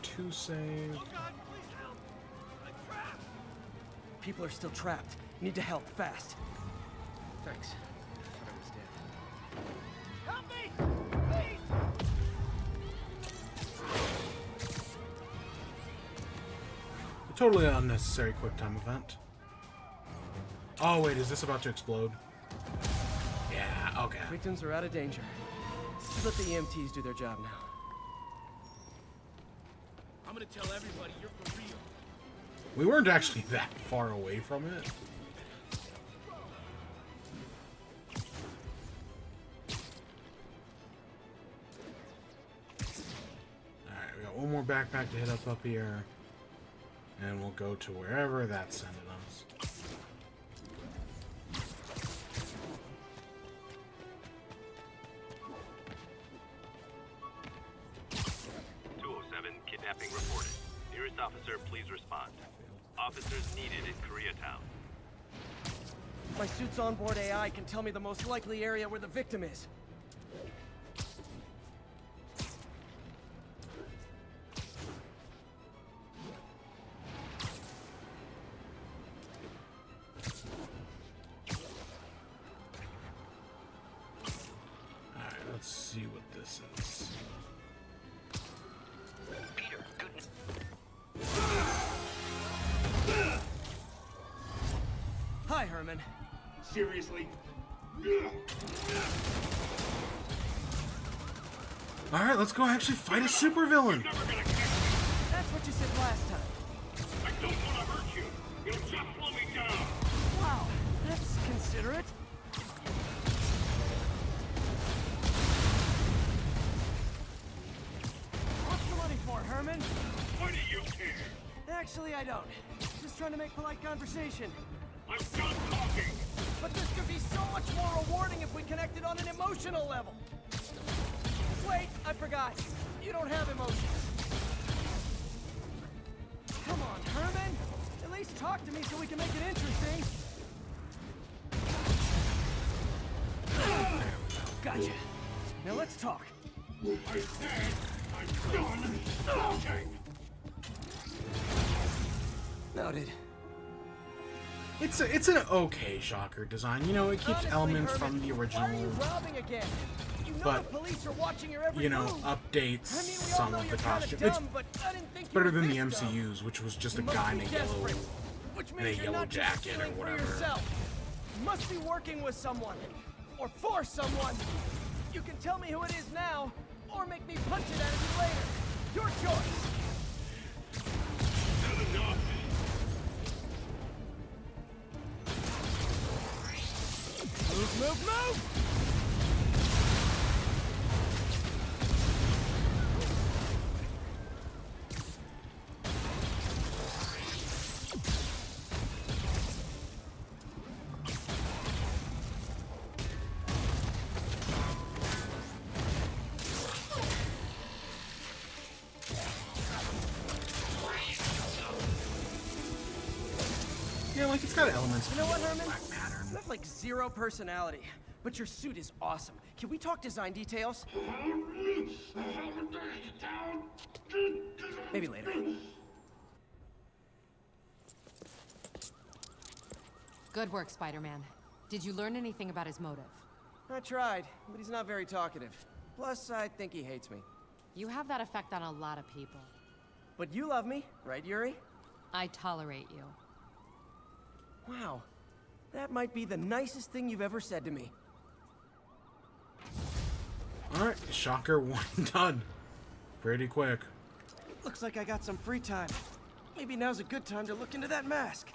Two save. People are still trapped. Need to help fast. Thanks. I thought I was dead. Help me! Please! A totally unnecessary quick time event. Oh wait, is this about to explode? Yeah, okay. Victims are out of danger. Just let the EMTs do their job now. I'm gonna tell everybody you're for real. We weren't actually that far away from it. Alright, we got one more backpack to hit up here. And we'll go to wherever that's sending us. Kidnapping reported. Nearest officer, please respond. Officers needed in Koreatown. My suit's onboard AI can tell me the most likely area where the victim is. Alright, let's see what this is. Peter, goodness. Hi, Herman. Seriously? Alright, let's go actually fight a supervillain. That's what you said last time. I don't want to hurt you. It'll just slow me down. Wow, that's considerate. What's the money for, Herman? Why do you care? Actually, I don't. Just trying to make polite conversation. I'm done talking. But this could be so much more rewarding if we connected on an emotional level. Wait, I forgot. You don't have emotions. Come on, Herman. At least talk to me so we can make it interesting. Gotcha. Now let's talk. I said I'm done talking. Noted. It's an okay Shocker design. You know, it keeps Honestly, elements Herman, from the why are original, you robbing again? You know but, the police are watching your every you know, move. updates I mean, we all some know of the you're kinda costumes. dumb, but I didn't think you Better were than the this dumb. MCU's, which was just a You must guy be in a yellow, desperate, which in a means you're yellow not just jacket or stealing for whatever. yourself. You must be working with someone, or for someone. You can tell me who it is now, or make me punch it out of you later. Your choice. Not enough. Move, move, move! Yeah, like it's got elements. You know what, Herman? Black pattern. You have like zero personality, but your suit is awesome. Can we talk design details? Maybe later. Good work, Spider-Man. Did you learn anything about his motive? I tried, but he's not very talkative. Plus, I think he hates me. You have that effect on a lot of people. But you love me, right, Yuri? I tolerate you. Wow. That might be the nicest thing you've ever said to me. Alright, Shocker 1 done. Pretty quick. Looks like I got some free time. Maybe now's a good time to look into that mask.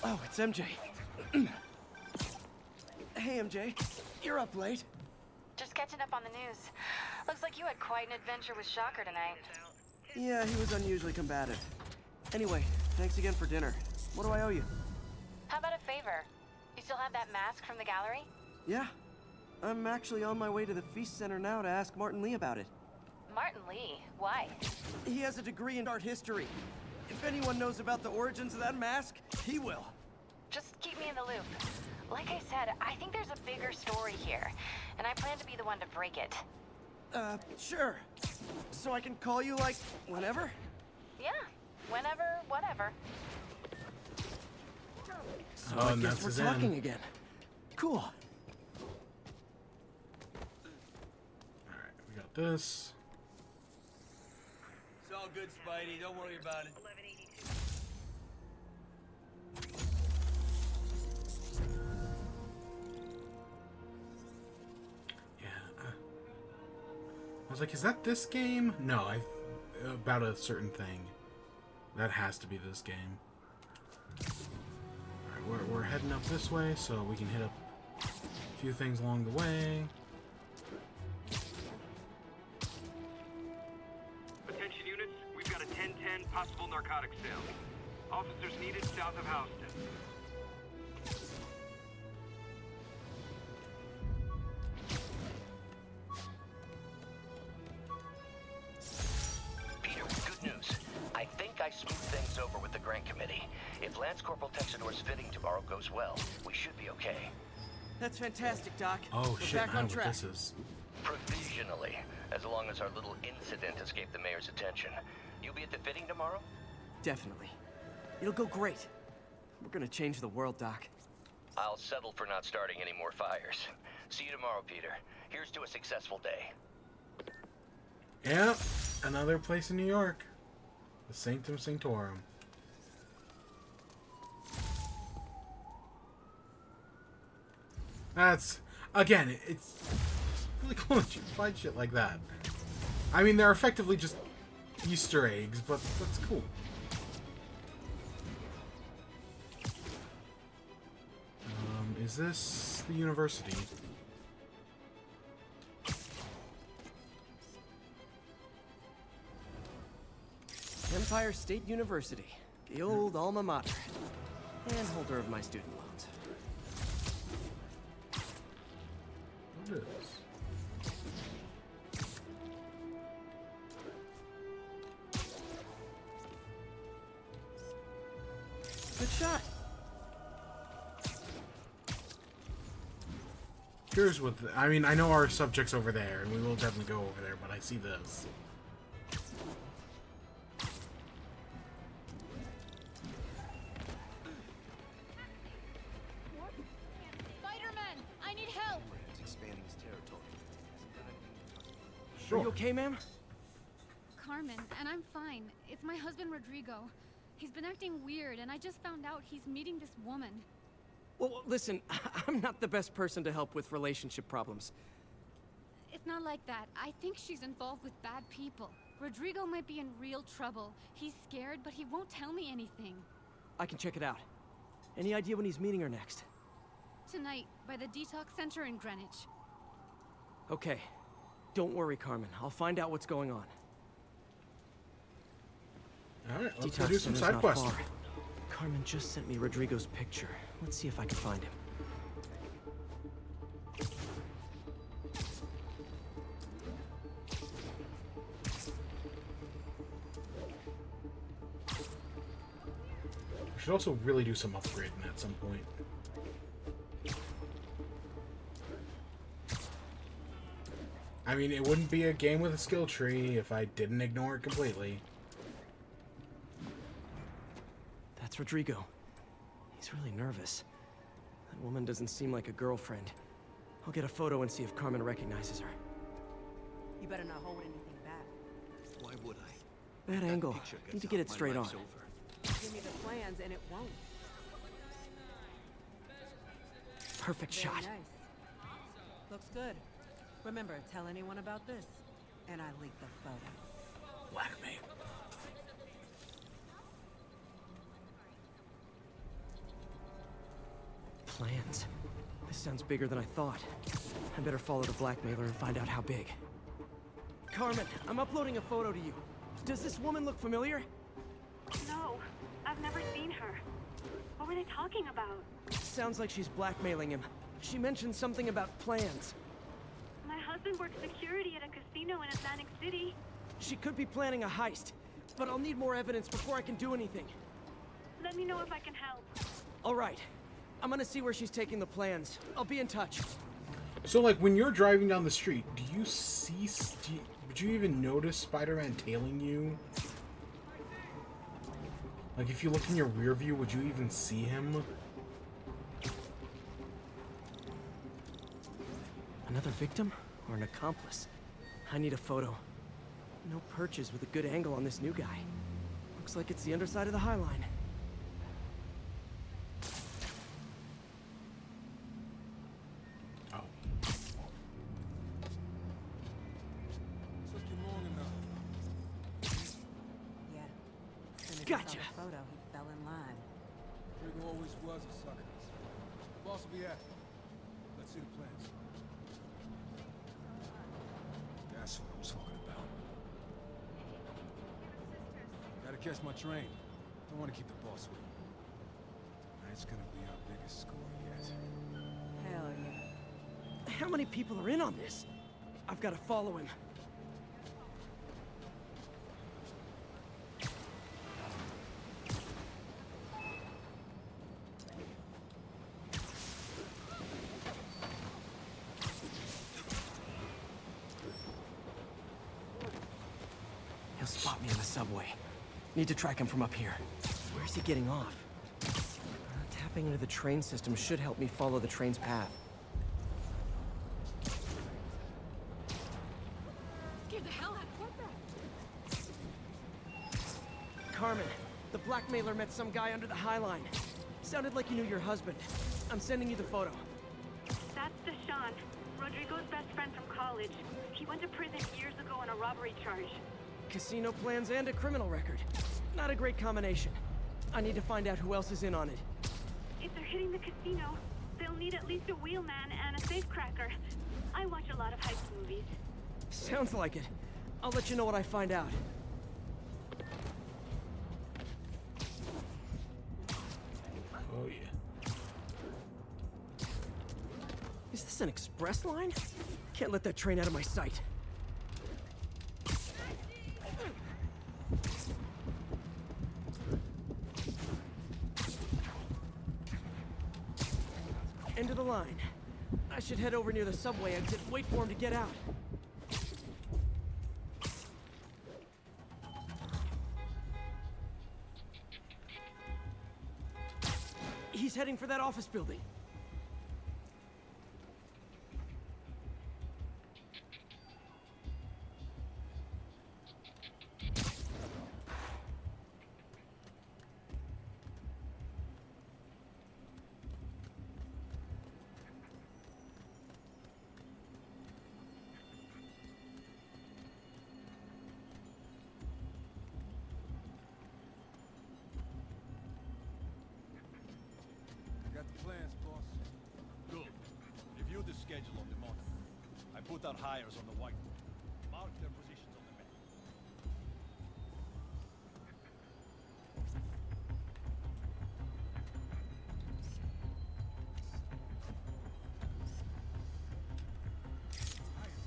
Oh, it's MJ. Hey, MJ. You're up late. Just catching up on the news. Looks like you had quite an adventure with Shocker tonight. Yeah, he was unusually combative. Anyway, thanks again for dinner. What do I owe you? How about a favor? You still have that mask from the gallery? Yeah. I'm actually on my way to the Feast Center now to ask Martin Lee about it. Martin Lee? Why? He has a degree in art history. If anyone knows about the origins of that mask, he will. Just keep me in the loop. Like I said, I think there's a bigger story here, and I plan to be the one to break it. Sure. So I can call you, like, whenever? Yeah, whenever, whatever. So Oh, I and guess that's we're his talking end. again. Cool. Alright, we got this. It's all good, Spidey. Don't worry about it. Yeah. I was like, is that this game? No, about a certain thing. That has to be this game. Alright, we're heading up this way, so we can hit up a few things along the way. Attention units, we've got a 10-10 possible narcotics sale. Officers needed south of Houston. Peter, good news. I think I smoothed things over with the grant committee. If Lance Corporal Texador's fitting tomorrow goes well, we should be okay. That's fantastic, Doc. Oh We're shit, back I know on what track. this is. Provisionally, as long as our little incident escaped the mayor's attention. You'll be at the fitting tomorrow? Definitely. It'll go great. We're gonna change the world, Doc. I'll settle for not starting any more fires. See you tomorrow, Peter. Here's to a successful day. Yeah, Another place in New York. The Sanctum Sanctorum. That's, again, it's really cool that you find shit like that. I mean, they're effectively just Easter eggs, but that's cool. Is this the university? Empire State University, the old alma mater, and holder of my student loans. What is? Good shot. Here's what I mean, I know our subject's over there, and we will definitely go over there, but I see this. Spider-Man, I need help. It's expanding his territory. Are you okay, ma'am? Carmen, and I'm fine. It's my husband, Rodrigo. He's been acting weird, and I just found out he's meeting this woman. Well, listen, I'm not the best person to help with relationship problems. It's not like that. I think she's involved with bad people. Rodrigo might be in real trouble. He's scared, but he won't tell me anything. I can check it out. Any idea when he's meeting her next? Tonight, by the detox center in Greenwich. Okay. Don't worry, Carmen. I'll find out what's going on. Alright, let's Detox go do some center's side not quests. far. Carmen just sent me Rodrigo's picture. Let's see if I can find him. We should also really do some upgrading at some point. I mean, it wouldn't be a game with a skill tree if I didn't ignore it completely. That's Rodrigo. He's really nervous. That woman doesn't seem like a girlfriend. I'll get a photo and see if Carmen recognizes her. You better not hold anything back. Why would I? Bad angle. Need to get it straight on. Give me the plans and it won't. Perfect Very shot. nice. Looks good. Remember, tell anyone about this, and I leak the photo. Blackmail. Plans. This sounds bigger than I thought. I better follow the blackmailer and find out how big. Carmen, I'm uploading a photo to you. Does this woman look familiar? No, I've never seen her. What were they talking about? Sounds like she's blackmailing him. She mentioned something about plans. My husband works security at a casino in Atlantic City. She could be planning a heist, but I'll need more evidence before I can do anything. Let me know if I can help. All right. I'm gonna see where she's taking the plans. I'll be in touch. So, like, when you're driving down the street, do you see... would you even notice Spider-Man tailing you? Like, if you look in your rear view, would you even see him? Another victim or an accomplice? I need a photo. No perches with a good angle on this new guy. Looks like it's the underside of the High Line. Yeah. As soon as Gotcha. he saw the photo, he fell in line. Rodrigo always was a sucker. Boss will be after. Let's see the plans. That's what I'm talking about. Gotta catch my train. Don't want to keep the boss waiting. Tonight's gonna be our biggest score yet. Hell yeah. How many people are in on this? I've got to follow him. He'll spot me in the subway. Need to track him from up here. Where's he getting off? Tapping into the train system should help me follow the train's path. Scared the hell out of me. blackmailer met some guy under the High Line. Sounded like he knew your husband. I'm sending you the photo. That's Deshaun, Rodrigo's best friend from college. He went to prison years ago on a robbery charge. Casino plans and a criminal record. Not a great combination. I need to find out who else is in on it. If they're hitting the casino, they'll need at least a wheelman and a safecracker. I watch a lot of heist movies. Sounds like it. I'll let you know what I find out. Oh, yeah. Is this an express line? Can't let that train out of my sight. End of the line. I should head over near the subway exit and wait for him to get out. He's heading for that office building. Got the plans, boss. Good. Review the schedule on the monitor. I put our hires on the whiteboard. Mark their positions on the map.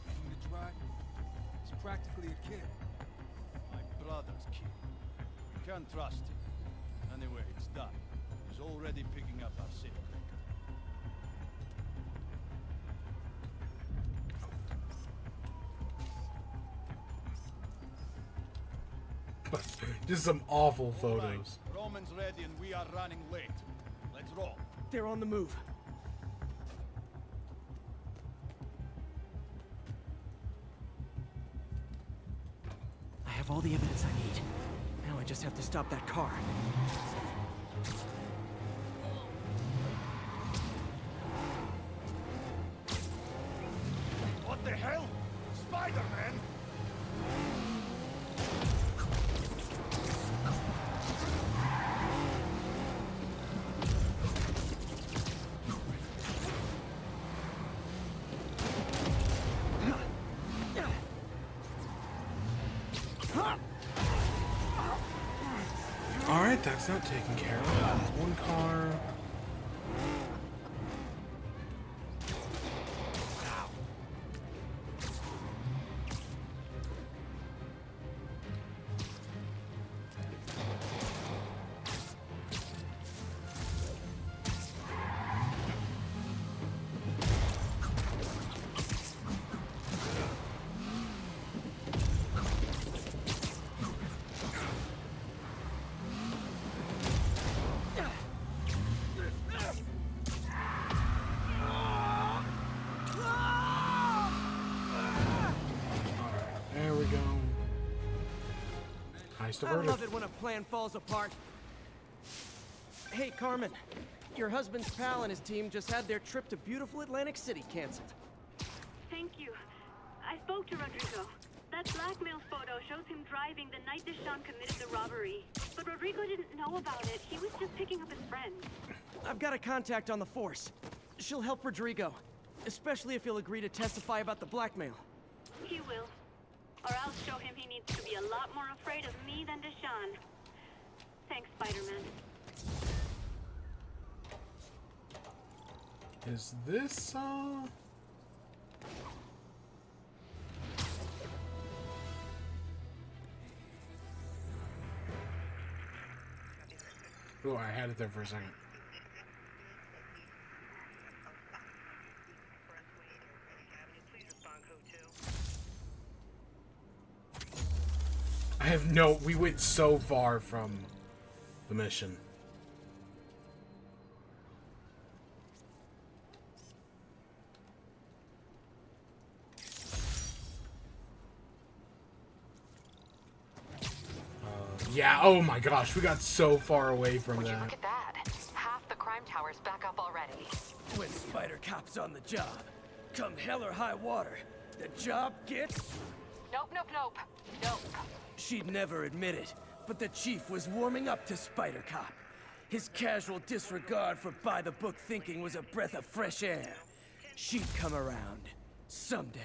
Doing the drive? It's practically a kill. My brother's kid. You can't trust him. Anyway, it's done. He's already picking up our safecracker. Just some awful photos. Roman's ready and we are running late. Let's roll. They're on the move. I have all the evidence I need. Now I just have to stop that car. What the hell? Spider-Man? Alright, that's not taken care of. One car. There we go. Heist I averted. love it when a plan falls apart. Hey, Carmen. Your husband's pal and his team just had their trip to beautiful Atlantic City canceled. Thank you. I spoke to Rodrigo. That blackmail photo shows him driving the night Deshaun committed the robbery. But Rodrigo didn't know about it. He was just picking up his friend. I've got a contact on the force. She'll help Rodrigo, especially if he'll agree to testify about the blackmail. He will. Or I'll show him he needs to be a lot more afraid of me than Deshaun. Thanks, Spider-Man. Is this, Oh, I had it there for a second. I have no... We went so far from the mission. Yeah, oh my gosh, we got so far away from Would you that. look at that? Half the crime tower's back up already. When Spider Cop's on the job, come hell or high water, the job gets... Nope, nope, nope. Nope. She'd never admit it, but the chief was warming up to Spider Cop. His casual disregard for by-the-book thinking was a breath of fresh air. She'd come around. Someday.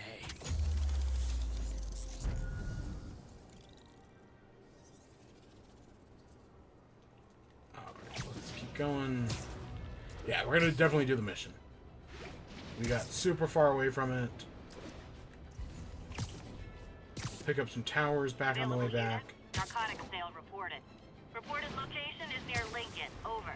Alright, let's keep going. Yeah, we're gonna definitely do the mission. We got super far away from it. Pick up some towers back on the way back. Narcotics sale reported. Reported location is near Lincoln. Over.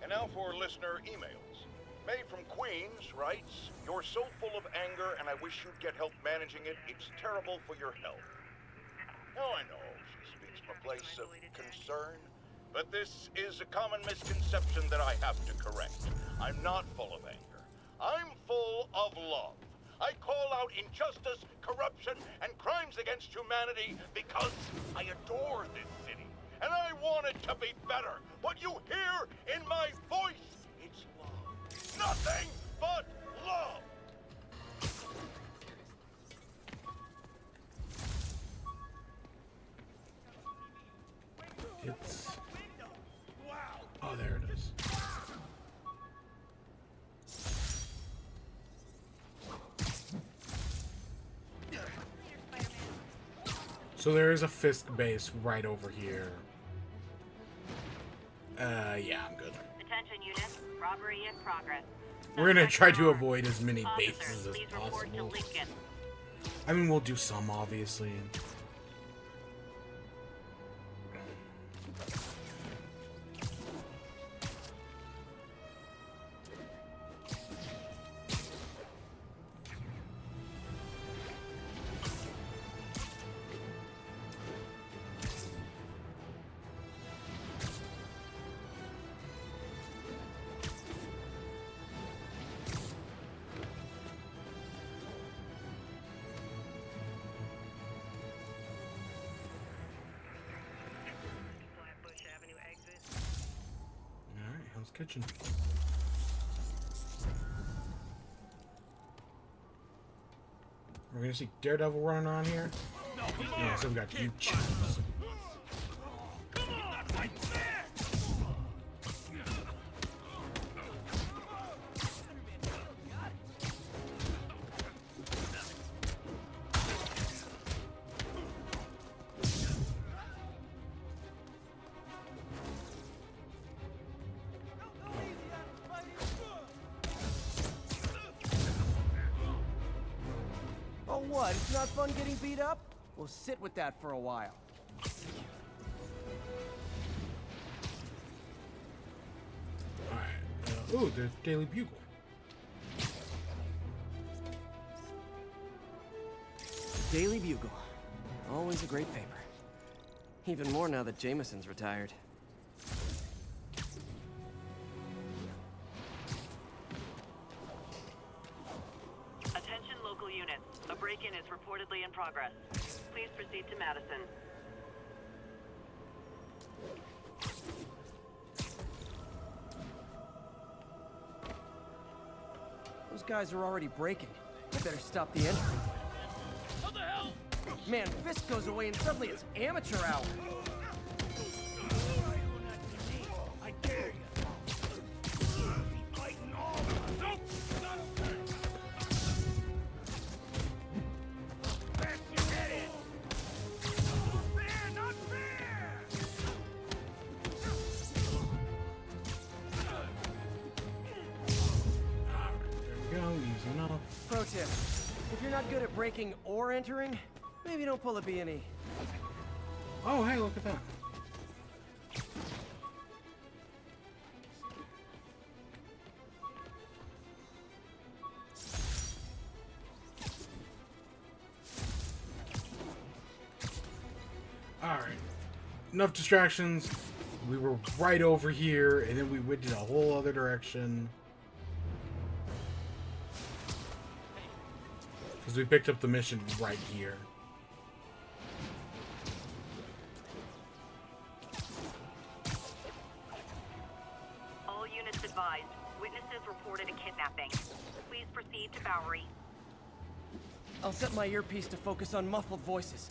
And now for listener emails. May from Queens writes, "You're so full of anger and I wish you'd get help managing it. It's terrible for your health." Now I know she speaks from a place of concern, but this is a common misconception that I have to correct. I'm not full of anger. I'm full of love. I call out injustice, corruption, and crimes against humanity because I adore this city. And I want it to be better. What you hear in my voice, it's love. Nothing but love. It's... Oh, there it is. So there is a Fisk base right over here. Yeah, I'm good. Attention units, robbery in progress. We're gonna try to avoid as many Officers, bases as please report to possible. Lincoln. I mean, we'll do some, obviously. Alright, Hell's Kitchen. We're gonna see Daredevil running around here. Yeah, so we got you chumps. Oh, what? It's not fun getting beat up? We'll sit with that for a while. Alright. Ooh, there's Daily Bugle. Daily Bugle. Always a great paper. Even more now that Jameson's retired. Attention local units. A break-in is reportedly in progress. Please proceed to Madison. Those guys are already breaking. I better stop the entry. What the hell? Man, Fisk goes away and suddenly it's amateur hour. I dare you. Be fighting all. Nope, not okay. Bash your head in. Fair, not fair. There we go, easy enough. Pro tip. If you're not good at breaking or entering, maybe don't pull a B&E. Oh, hey, look at that. Alright. Enough distractions. We were right over here, and then we went in a whole other direction. Because we picked up the mission right here. All units advised. Witnesses reported a kidnapping. Please proceed to Bowery. I'll set my earpiece to focus on muffled voices.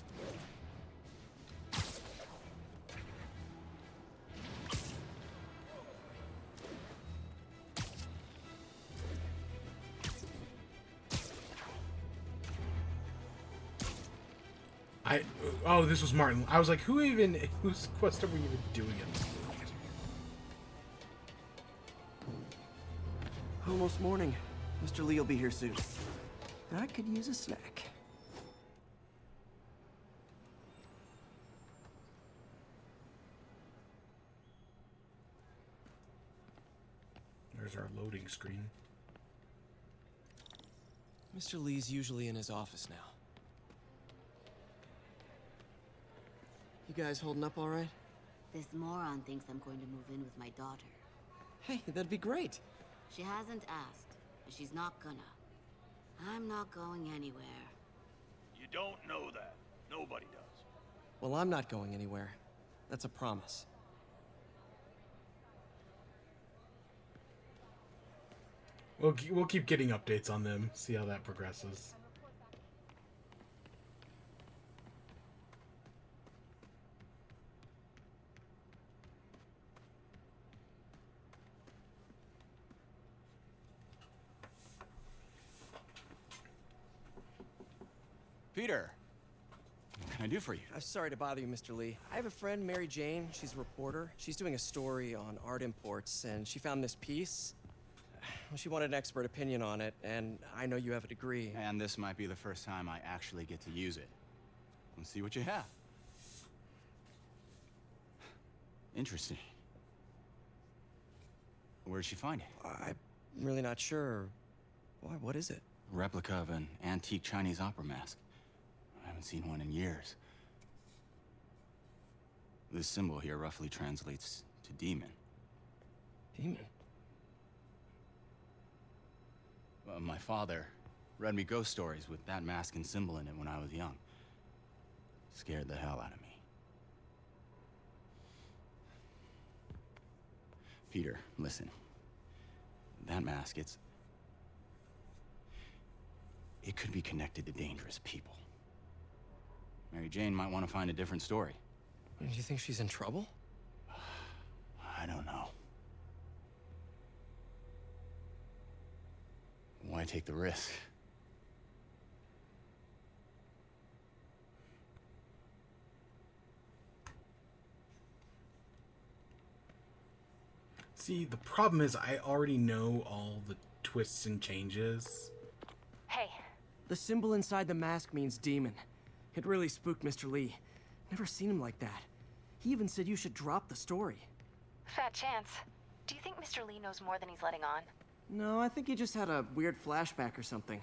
Oh, this was Martin. I was like, whose quest are we even doing at this point? Almost morning. Mr. Lee will be here soon. I could use a snack. There's our loading screen. Mr. Lee's usually in his office now. You guys holding up all right? This moron thinks I'm going to move in with my daughter. Hey, that'd be great. She hasn't asked, but she's not gonna. I'm not going anywhere. You don't know that. Nobody does. Well, I'm not going anywhere. That's a promise. We'll keep getting updates on them, see how that progresses. Peter, what can I do for you? I'm sorry to bother you, Mr. Lee. I have a friend, Mary Jane. She's a reporter. She's doing a story on art imports, and she found this piece. Well, she wanted an expert opinion on it, and I know you have a degree. And this might be the first time I actually get to use it. Let's see what you have. Interesting. Where did she find it? I'm really not sure. Why, what is it? A replica of an antique Chinese opera mask. I haven't seen one in years. This symbol here roughly translates to demon. Demon? My father read me ghost stories with that mask and symbol in it when I was young. Scared the hell out of me. Peter, listen. That mask, it could be connected to dangerous people. Mary Jane might want to find a different story. Do you think she's in trouble? I don't know. Why take the risk? See, the problem is I already know all the twists and changes. Hey. The symbol inside the mask means demon. It really spooked Mr. Lee. Never seen him like that. He even said you should drop the story. Fat chance. Do you think Mr. Lee knows more than he's letting on? No, I think he just had a weird flashback or something.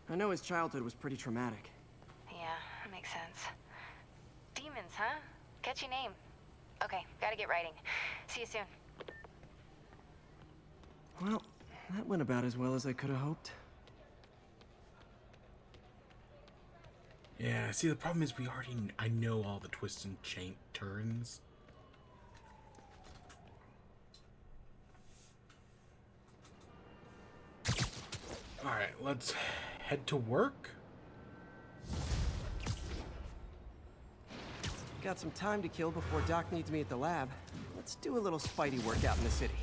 I know his childhood was pretty traumatic. Yeah, that makes sense. Demons, huh? Catchy name. Okay, gotta get writing. See you soon. Well, that went about as well as I could have hoped. Yeah, see, the problem is I know all the twists and turns. Alright, let's head to work. Got some time to kill before Doc needs me at the lab. Let's do a little Spidey workout in the city.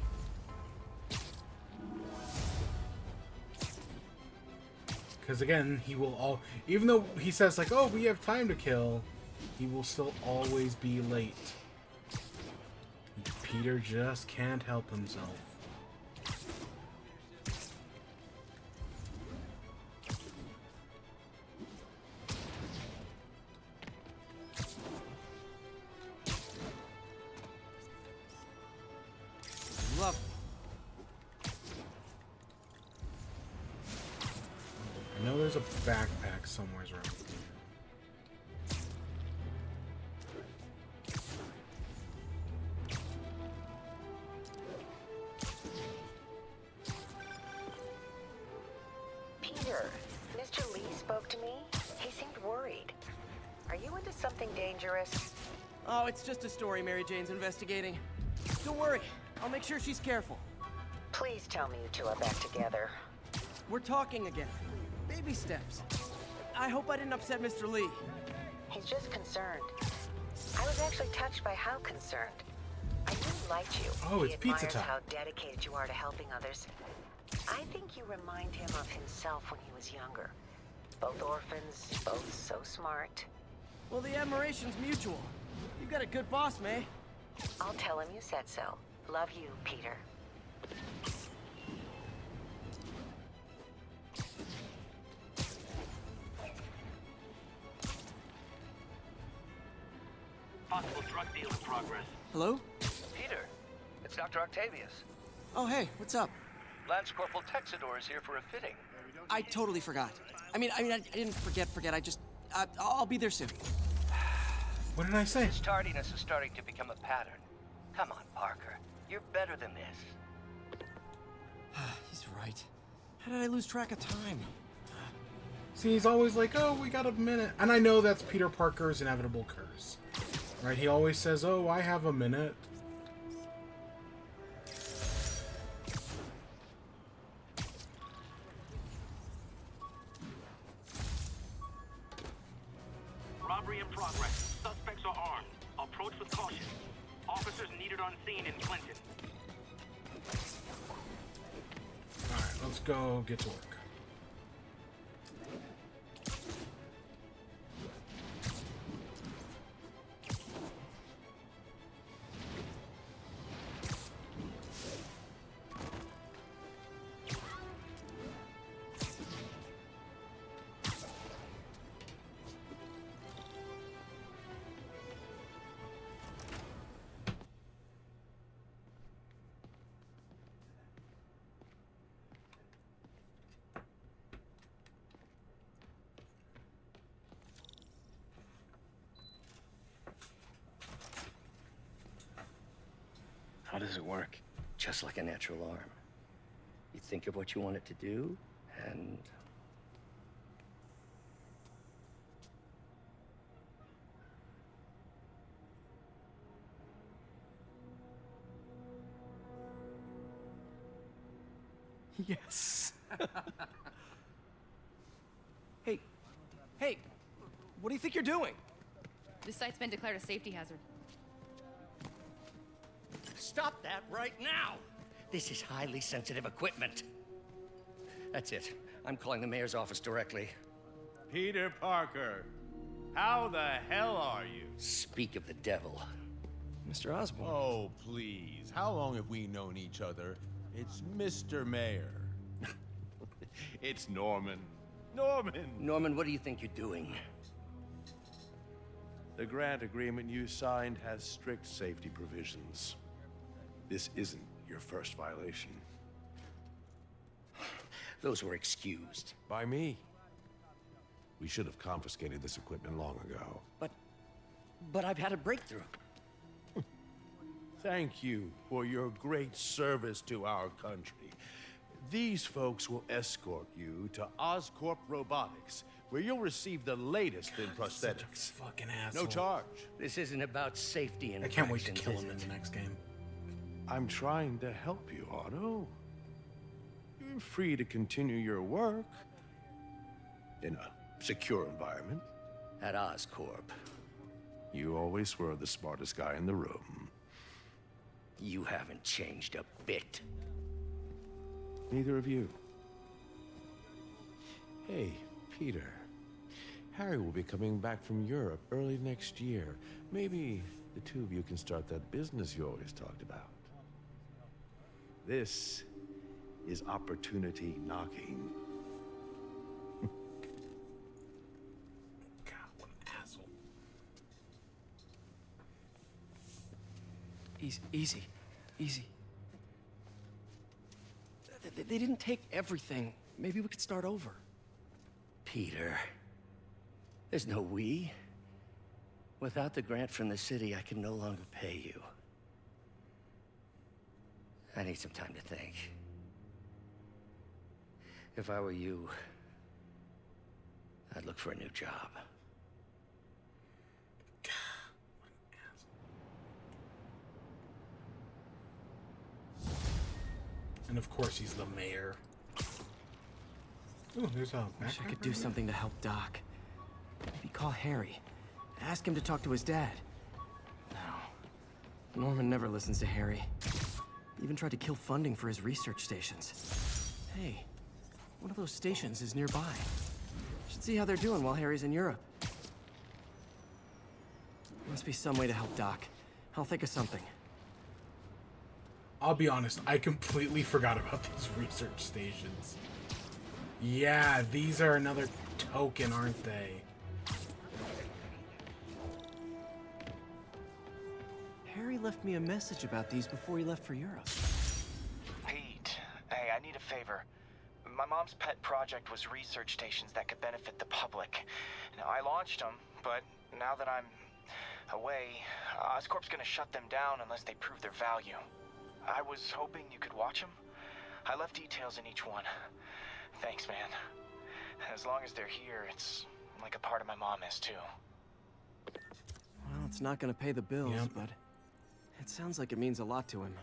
Because again, he will even though he says like, oh, we have time to kill, he will still always be late. Peter just can't help himself. Love. I know there's a backpack somewhere around here. Peter, Mr. Mr. Lee spoke to me. He seemed worried. Are you into something dangerous? Oh, it's just a story Mary Jane's investigating. Don't worry, I'll make sure she's careful. Please tell me you two are back together. We're talking again. Baby steps. I hope I didn't upset Mr. Lee. He's just concerned. I was actually touched by how concerned. I really liked you. Oh, it's he pizza admires time. how dedicated you are to helping others. I think you remind him of himself when he was younger. Both orphans, both so smart. Well, the admiration's mutual. You've got a good boss, May. I'll tell him you said so. Love you, Peter. Possible drug deal in progress. Hello? Peter, it's Dr. Octavius. Oh, hey, what's up? Lance Corporal Texador is here for a fitting. I totally forgot. I didn't forget. I just, I'll be there soon. What did I say? His tardiness is starting to become a pattern. Come on, Parker. You're better than this. He's right. How did I lose track of time? See, he's always like, oh, we got a minute. And I know that's Peter Parker's inevitable curse. Right? He always says, oh, I have a minute. Robbery in progress. Suspects are armed. Approach with caution. Officers needed on scene in Clinton. Alright, let's go get to work. How does it work? Just like a natural arm. You think of what you want it to do, and... Yes. Hey, what do you think you're doing? This site's been declared a safety hazard. Stop that right now! This is highly sensitive equipment. That's it. I'm calling the mayor's office directly. Peter Parker, how the hell are you? Speak of the devil. Mr. Osborn. Oh, please. How long have we known each other? It's Mr. Mayor. It's Norman. Norman, what do you think you're doing? The grant agreement you signed has strict safety provisions. This isn't your first violation. Those were excused. By me. We should have confiscated this equipment long ago. But I've had a breakthrough. Thank you for your great service to our country. These folks will escort you to Oscorp Robotics, where you'll receive the latest in prosthetics. Such a fucking asshole. No charge. This isn't about safety and I can't wait to kill him in the next game. I'm trying to help you, Otto. You're free to continue your work in a secure environment. At Oscorp. You always were the smartest guy in the room. You haven't changed a bit. Neither of you. Hey, Peter. Harry will be coming back from Europe early next year. Maybe the two of you can start that business you always talked about. This is opportunity knocking. God, what an asshole. Easy. They didn't take everything. Maybe we could start over. Peter, there's no we. Without the grant from the city, I can no longer pay you. I need some time to think. If I were you, I'd look for a new job. And of course he's the mayor. Ooh, there's a Wish I could do something to help Doc. Maybe call Harry. Ask him to talk to his dad. No. Norman never listens to Harry. Even tried to kill funding for his research stations. Hey, one of those stations is nearby. Should see how they're doing while Harry's in Europe. Must be some way to help Doc. I'll think of something. I'll be honest, I completely forgot about these research stations. Yeah, these are another token, aren't they? Harry left me a message about these before he left for Europe. Pete, hey, I need a favor. My mom's pet project was research stations that could benefit the public. Now, I launched them, but now that I'm away, Oscorp's gonna shut them down unless they prove their value. I was hoping you could watch them. I left details in each one. Thanks, man. As long as they're here, it's like a part of my mom is, too. Well, it's not gonna pay the bills, but it sounds like it means a lot to him.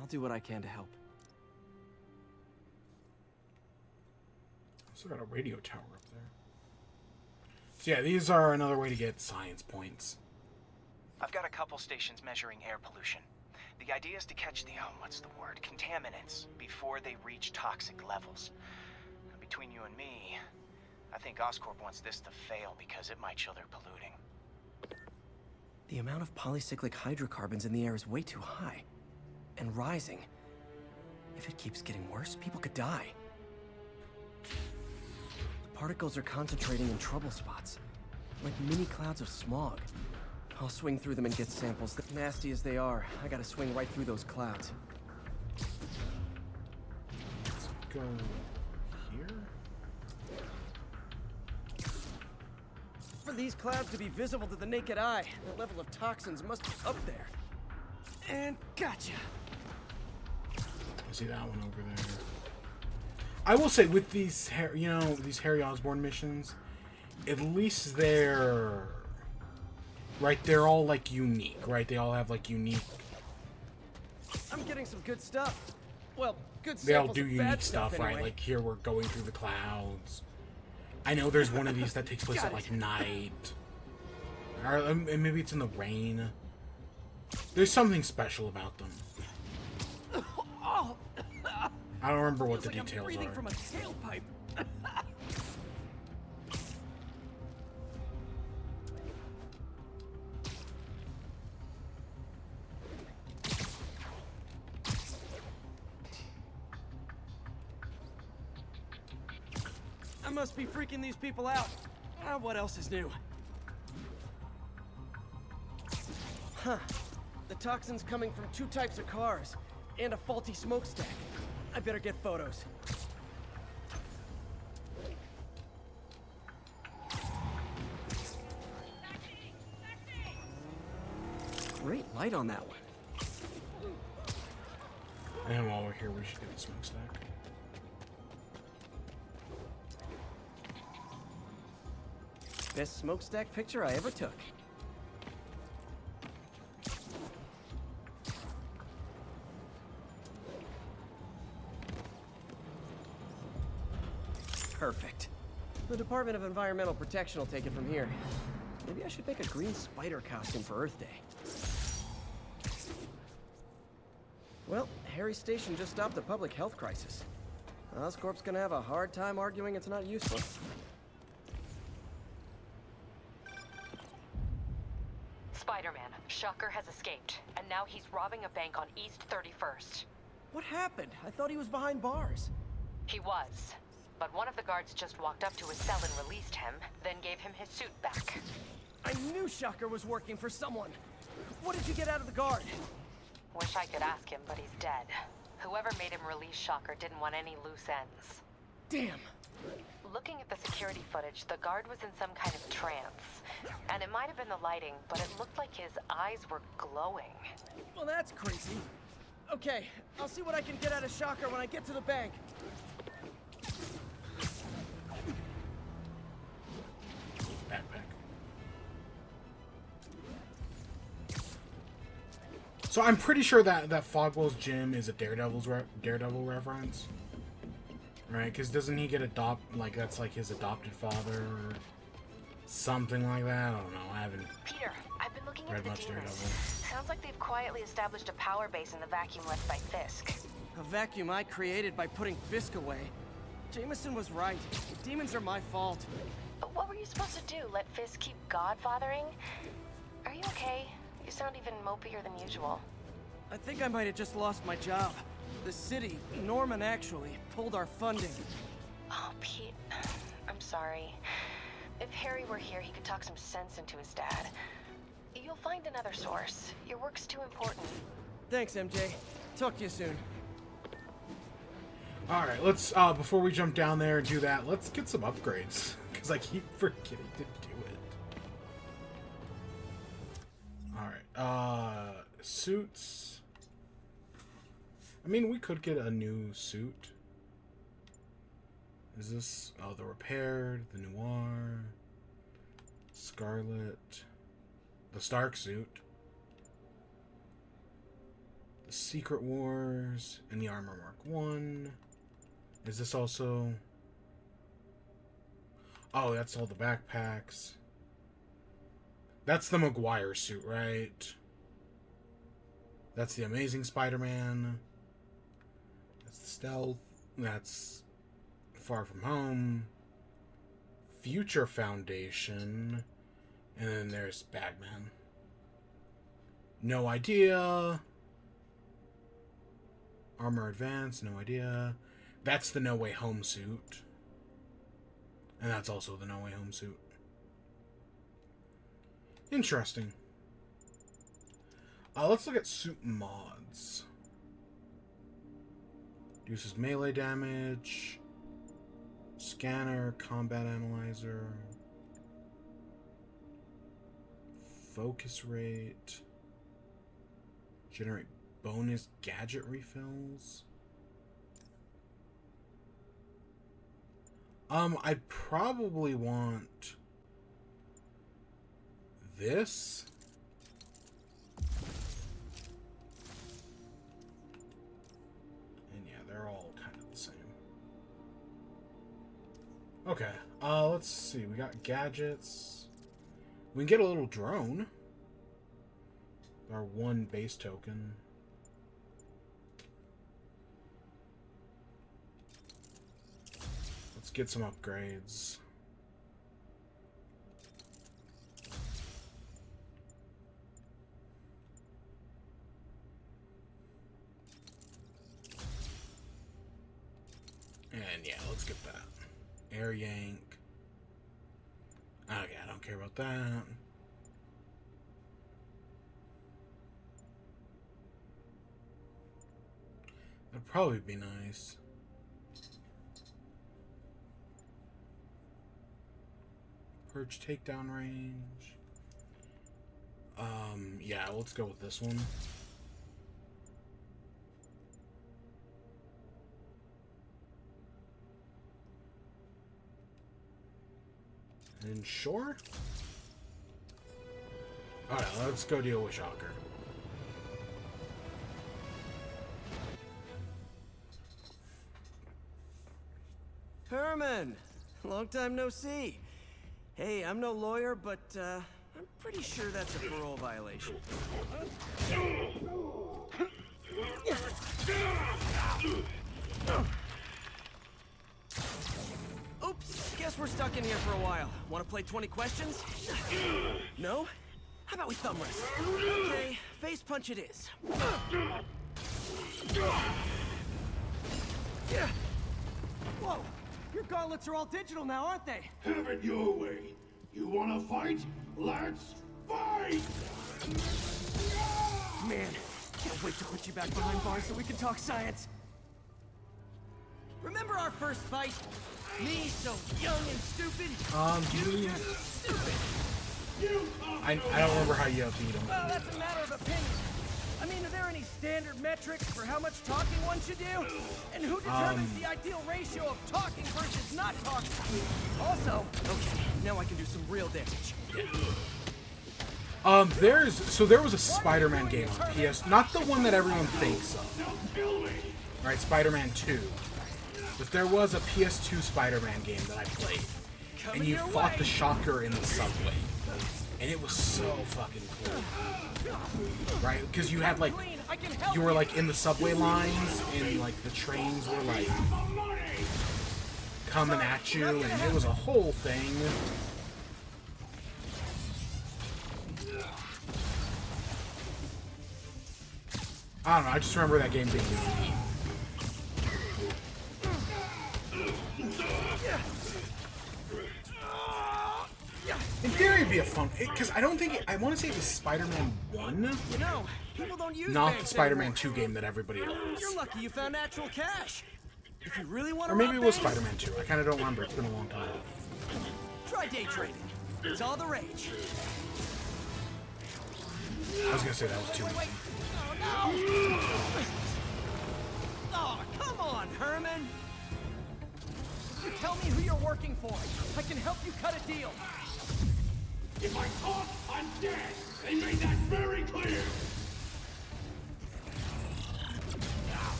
I'll do what I can to help. Also got a radio tower up there. So yeah, these are another way to get science points. I've got a couple stations measuring air pollution. The idea is to catch the, contaminants before they reach toxic levels. Between you and me, I think Oscorp wants this to fail because it might show they're polluting. The amount of polycyclic hydrocarbons in the air is way too high. And rising. If it keeps getting worse, people could die. The particles are concentrating in trouble spots, like mini clouds of smog. I'll swing through them and get samples. Nasty as they are, I gotta swing right through those clouds. Let's go here. For these clouds to be visible to the naked eye, the level of toxins must be up there. And gotcha. I see that one over there. I will say with these, these Harry Osborn missions, at least they're right. They're all like unique, right? They all have like unique. I'm getting some good stuff. Well, good. They all samples do of unique bad stuff, anyway. right? Like here we're going through the clouds. I know there's one of these that takes place at like night, or maybe it's in the rain. There's something special about them. I don't remember what the details breathing are. from a tailpipe. I must be freaking these people out. What else is new? Huh. The toxin's coming from two types of cars, and a faulty smokestack. I better get photos. Great light on that one. And while we're here, we should get the smokestack. Best smokestack picture I ever took. Perfect. The Department of Environmental Protection will take it from here. Maybe I should make a green spider costume for Earth Day. Well, Harry's station just stopped a public health crisis. Oscorp's gonna have a hard time arguing it's not useful. Spider-Man, Shocker has escaped, and now he's robbing a bank on East 31st. What happened? I thought he was behind bars. He was, but one of the guards just walked up to his cell and released him, then gave him his suit back. I knew Shocker was working for someone. What did you get out of the guard? Wish I could ask him, but he's dead. Whoever made him release Shocker didn't want any loose ends. Damn. Looking at the security footage, the guard was in some kind of trance. And it might have been the lighting, but it looked like his eyes were glowing. Well, that's crazy. Okay, I'll see what I can get out of Shocker when I get to the bank. So I'm pretty sure that Fogwell's gym is a Daredevil reference, right? Because doesn't he get that's like his adopted father or something like that? I don't know. I haven't. Peter, I've been looking read into the much demons. Daredevil. Sounds like they've quietly established a power base in the vacuum left by Fisk. A vacuum I created by putting Fisk away. Jameson was right. The demons are my fault. What were you supposed to do? Let Fisk keep godfathering? Are you okay? You sound even mopier than usual. I think I might have just lost my job. The city, Norman actually, pulled our funding. Oh, Pete, I'm sorry. If Harry were here, he could talk some sense into his dad. You'll find another source. Your work's too important. Thanks, MJ. Talk to you soon. Alright, let's, before we jump down there and do that, let's get some upgrades. Because I keep forgetting to do it. Alright, suits. I mean, we could get a new suit. Is this, oh, the repaired, the noir, Scarlet, the Stark suit, the Secret Wars, and the Armor Mark 1. Is this also... Oh, that's all the backpacks. That's the Maguire suit, right? That's the Amazing Spider-Man. That's the Stealth. That's Far From Home. Future Foundation. And then there's Bagman. No idea. Armor Advance, no idea. That's the No Way Home suit. And that's also the No Way Home suit. Interesting. Let's look at suit mods. Reduces melee damage. Scanner, combat analyzer. Focus rate. Generate bonus gadget refills. I'd probably want this. And yeah, they're all kind of the same. Okay, let's see. We got gadgets. We can get a little drone. Our one base token. Let's get some upgrades. And yeah, let's get that. Air yank. Okay, I don't care about that. That'd probably be nice. Purge takedown range. Yeah, let's go with this one. And sure. Alright, let's go deal with Shocker. Herman! Long time no see. Hey, I'm no lawyer, but I'm pretty sure that's a parole violation. Oops, guess we're stuck in here for a while. Want to play 20 questions? No? How about we thumb wrestle? Okay, face punch it is. Yeah. Whoa! Your gauntlets are all digital now, aren't they? Have it your way. You wanna fight? Let's fight! Man, can't wait to put you back behind bars so we can talk science. Remember our first fight? Me, so young and stupid. You stupid. I don't remember how you beat him. Well, that's a matter of opinion. I mean, are there any standard metrics for how much talking one should do? And who determines the ideal ratio of talking versus not talking? Also, okay, now I can do some real damage. There was a Spider-Man game on PS, not the one that everyone thinks of. Right, Spider-Man 2. But there was a PS2 Spider-Man game that I played. And you fought the Shocker in the subway. And it was so fucking cool. Right? Because you had like, you were like in the subway lines, and like the trains were like coming at you, and it was a whole thing. I don't know, I just remember that game being neat. In theory, it'd be a fun, because I don't think I want to say it was Spider-Man 1. You know, people don't use not the banks Spider-Man anymore. 2 game that everybody loves. You're lucky you found actual cash. If you really want to Or maybe rob it was banks, Spider-Man 2. I kind of don't remember. It's been a long time. try day trading. It's all the rage. I was gonna say that was too easy. Oh, no! Oh, come on, Herman! You tell me who you're working for. I can help you cut a deal. If I talk, I'm dead. They made that very clear.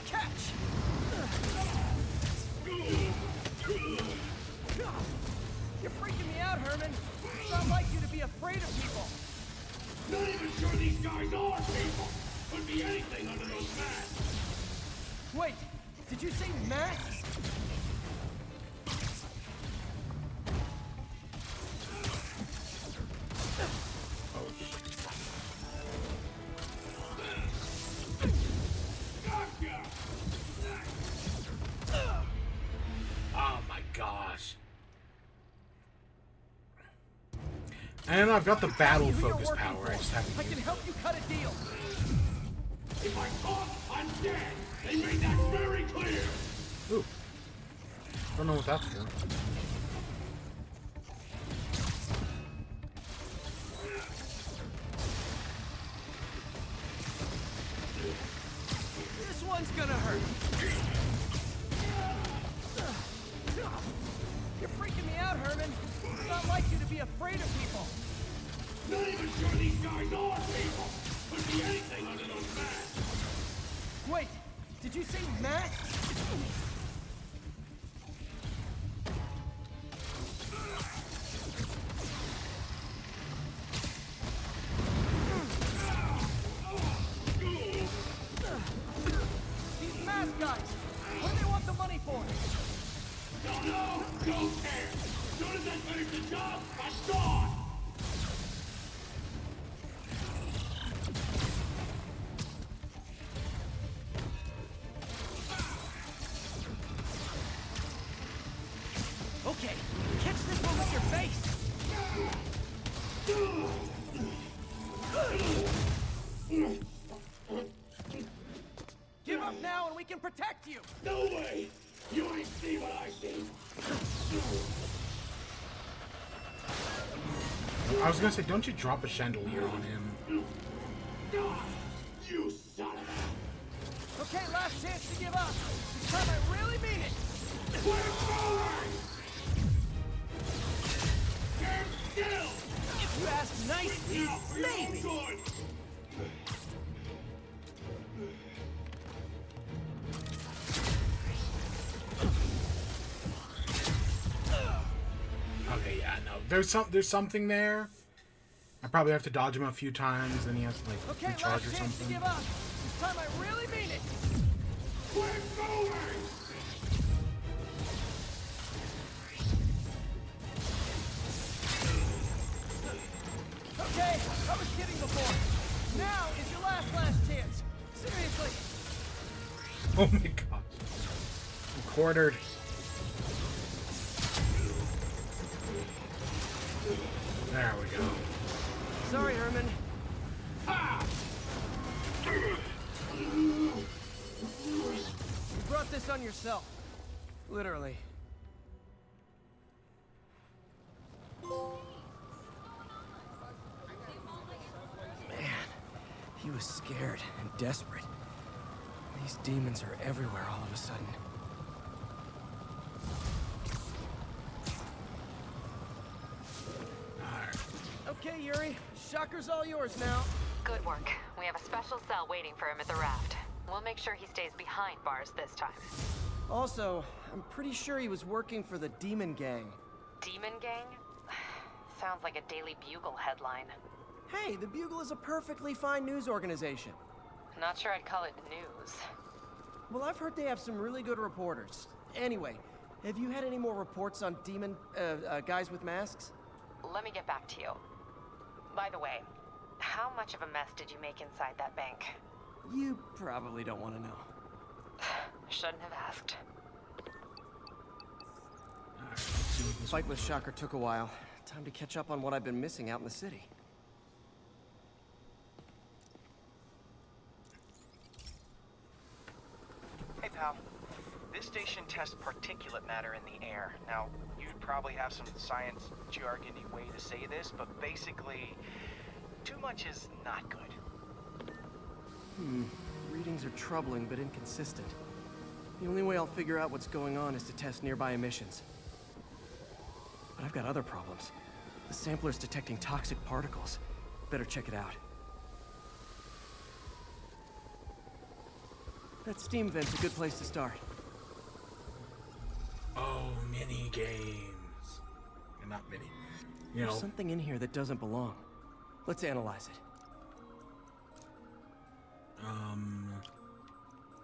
Catch! You're freaking me out, Herman. It's not like you to be afraid of people. Not even sure these guys are people. Could be anything under those masks. Wait, did you say masks? Oh my gosh. And I've got the battle focus power. I just haven't I can help you cut a deal. If I talk, I'm dead. They made that very clear. Ooh. Don't know what that's for. This one's gonna hurt. You're freaking me out, Herman. It's not like you to be afraid of people. Not even sure these guys are people. Could be anything under those masks. Wait, did you say masks? These mask guys, what do they want the money for? Don't know, don't care. As soon as I finish the job, I'm gone. Okay, catch this one with your face. Give up now and we can protect you. No way. You ain't seen what I seen. I was gonna say, don't you drop a chandelier on him? You son of a... Okay, last chance to give up. This time I really mean it. We're going! Stand still! If you ask nicely, maybe. Good. Okay, yeah, no. There's something there. I probably have to dodge him a few times, and he has to like Okay, recharge last or chance to something. give up. This time I really mean it. We're going! Okay, I was kidding before. Now is your last chance. Seriously. Oh my gosh. I'm quartered. There we go. Sorry, Herman. You brought this on yourself. Literally. Man, he was scared and desperate. These demons are everywhere all of a sudden. Okay, Yuri. Shocker's all yours now. Good work. We have a special cell waiting for him at the raft. We'll make sure he stays behind bars this time. Also, I'm pretty sure he was working for the Demon Gang. Demon Gang? Sounds like a Daily Bugle headline. Hey, the Bugle is a perfectly fine news organization. Not sure I'd call it news. Well, I've heard they have some really good reporters. Anyway, have you had any more reports on demon, guys with masks? Let me get back to you. By the way, how much of a mess did you make inside that bank? You probably don't want to know. Shouldn't have asked. The fight with Shocker took a while. Time to catch up on what I've been missing out in the city. Hey, pal. This station tests particulate matter in the air. Now, you'd probably have some science jargony way to say this, but basically, too much is not good. Readings are troubling but inconsistent. The only way I'll figure out what's going on is to test nearby emissions. But I've got other problems. The sampler's detecting toxic particles. Better check it out. That steam vent's a good place to start. Oh, mini games. Not mini. You know. There's something in here that doesn't belong. Let's analyze it.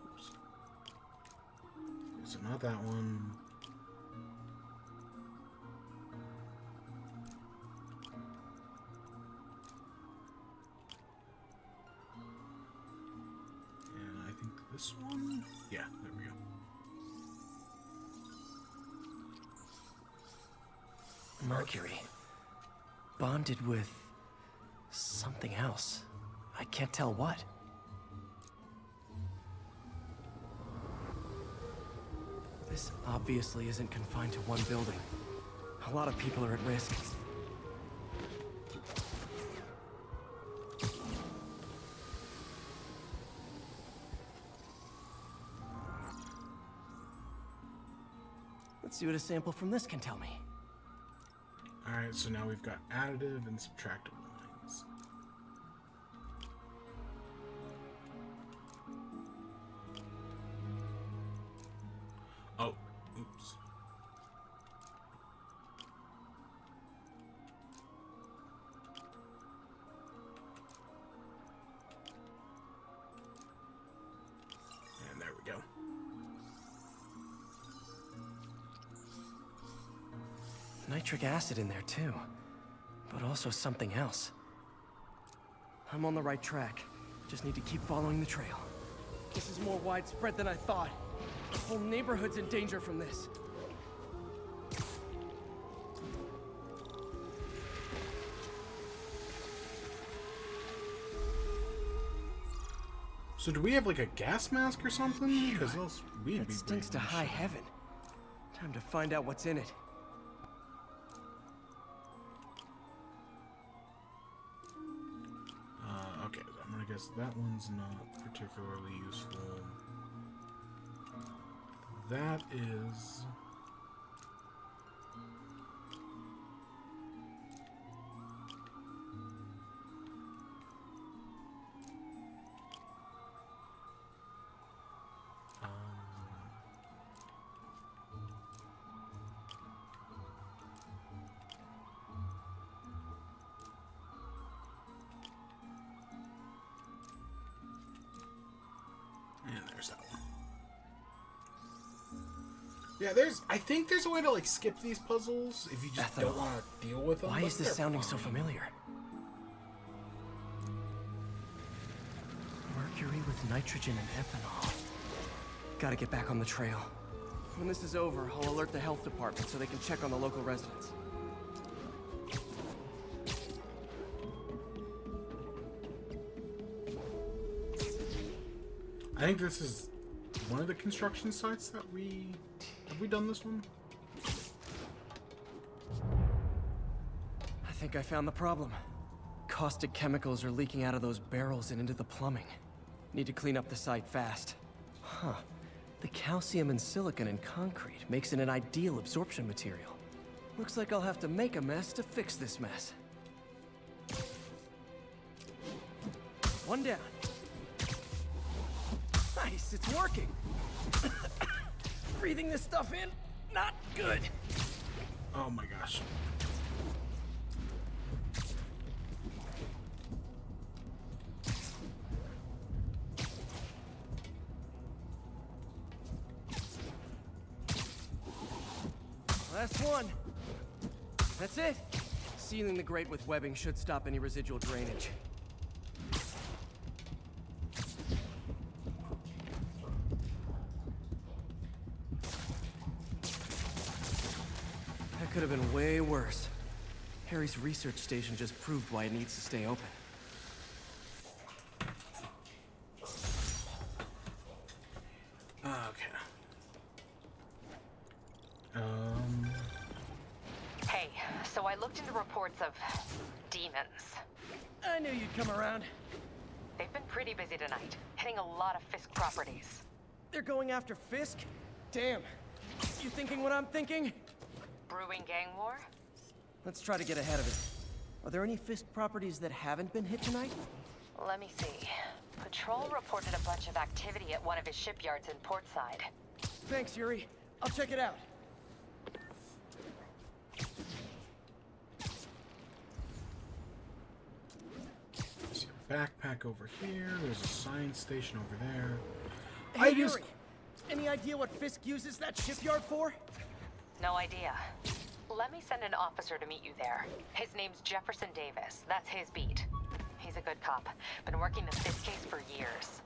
Oops. So not that one. And I think this one. Yeah, there we go. Mercury. Bonded with something else. I can't tell what. This obviously isn't confined to one building. A lot of people are at risk. Let's see what a sample from this can tell me. Alright, so now we've got additive and subtractive lines. Oh, oops. And there we go. Nitric acid in there too, but also something else. I'm on the right track. Just need to keep following the trail. This is more widespread than I thought. The whole neighborhood's in danger from this. So do we have like a gas mask or something? Because else we'd be Stinks to breathing high shit. heaven. Time to find out what's in it. Okay, I'm gonna guess that one's not particularly useful. That is... And there's that one. Yeah, I think there's a way to like skip these puzzles if you just don't want to deal with them. Why but is this they're sounding so fine. familiar? Mercury with nitrogen and ethanol. Gotta get back on the trail. When this is over, I'll alert the health department so they can check on the local residents. I think this is one of the construction sites that have we done this one? I think I found the problem. Caustic chemicals are leaking out of those barrels and into the plumbing. Need to clean up the site fast. Huh. The calcium and silicon in concrete makes it an ideal absorption material. Looks like I'll have to make a mess to fix this mess. One down. Nice, it's working. Breathing this stuff in, not good. Oh my gosh. Last one. That's it. Sealing the grate with webbing should stop any residual drainage. That could have been way worse. Harry's research station just proved why it needs to stay open. Okay. Hey, so I looked into reports of demons. I knew you'd come around. They've been pretty busy tonight, hitting a lot of Fisk properties. They're going after Fisk? Damn. You thinking what I'm thinking? Brewing gang war? Let's try to get ahead of it. Are there any Fisk properties that haven't been hit tonight? Let me see. Patrol reported a bunch of activity at one of his shipyards in Portside. Thanks, Yuri. I'll check it out. See a backpack over here. There's a science station over there. Hey, Yuri! Any idea what Fisk uses that shipyard for? No idea. Let me send an officer to meet you there. His name's Jefferson Davis. That's his beat. He's a good cop. Been working the Fisk case for years.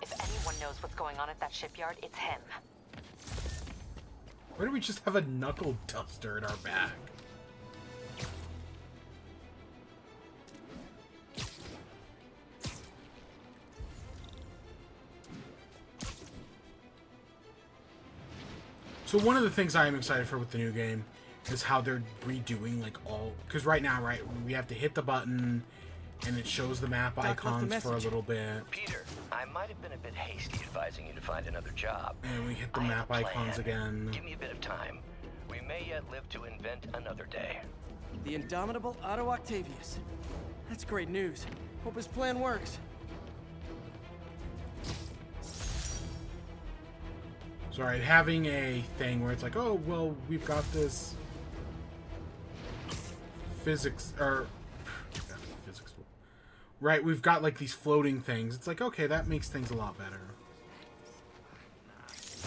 If anyone knows what's going on at that shipyard, it's him. Why do we just have a knuckle duster in our bag? So one of the things I am excited for with the new game is how they're redoing like all, because right now, right, we have to hit the button and it shows the map icons for a little bit. Peter, I might have been a bit hasty advising you to find another job. And we hit the map icons again. Give me a bit of time. We may yet live to invent another day. The indomitable Otto Octavius. That's great news. Hope his plan works. Sorry, having a thing where it's like, oh, well, we've got this physics, or physics, right, we've got like these floating things. It's like, okay, that makes things a lot better.